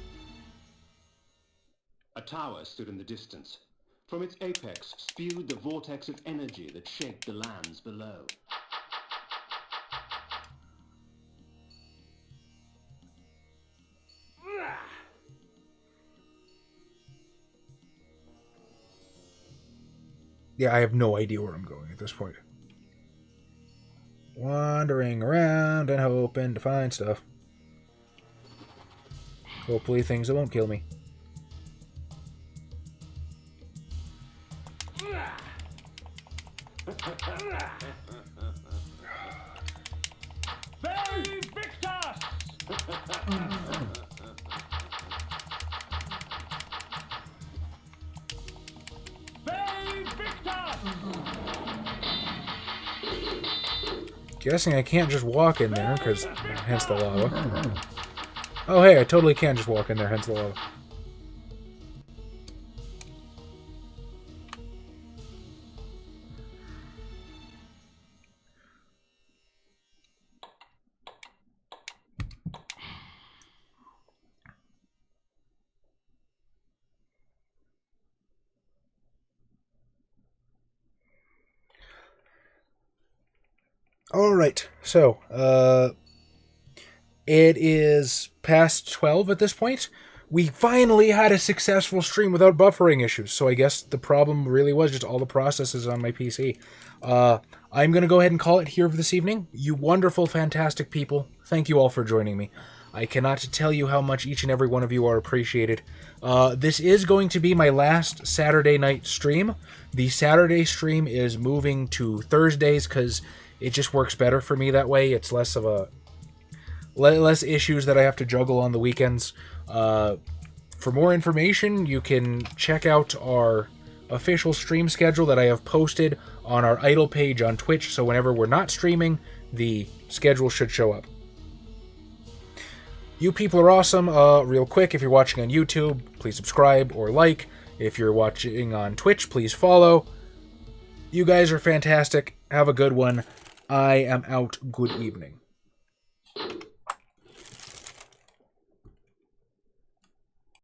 A tower stood in the distance. From its apex spewed the vortex of energy that shaped the lands below. Yeah, I have no idea where I'm going at this point. Wandering around and hoping to find stuff. Hopefully things that won't kill me. Guessing I can't just walk in there, because hence the lava. Oh hey, I totally can just walk in there, hence the lava. Alright, so, it is past 12 at this point. We finally had a successful stream without buffering issues, so I guess the problem really was just all the processes on my PC. I'm going to go ahead and call it here for this evening. You wonderful, fantastic people, thank you all for joining me. I cannot tell you how much each and every one of you are appreciated. This is going to be my last Saturday night stream. The Saturday stream is moving to Thursdays because it just works better for me that way. It's less issues that I have to juggle on the weekends. For more information, you can check out our official stream schedule that I have posted on our idle page on Twitch, so whenever we're not streaming, the schedule should show up. You people are awesome. Real quick, if you're watching on YouTube, please subscribe or like. If you're watching on Twitch, please follow. You guys are fantastic. Have a good one. I am out. Good evening.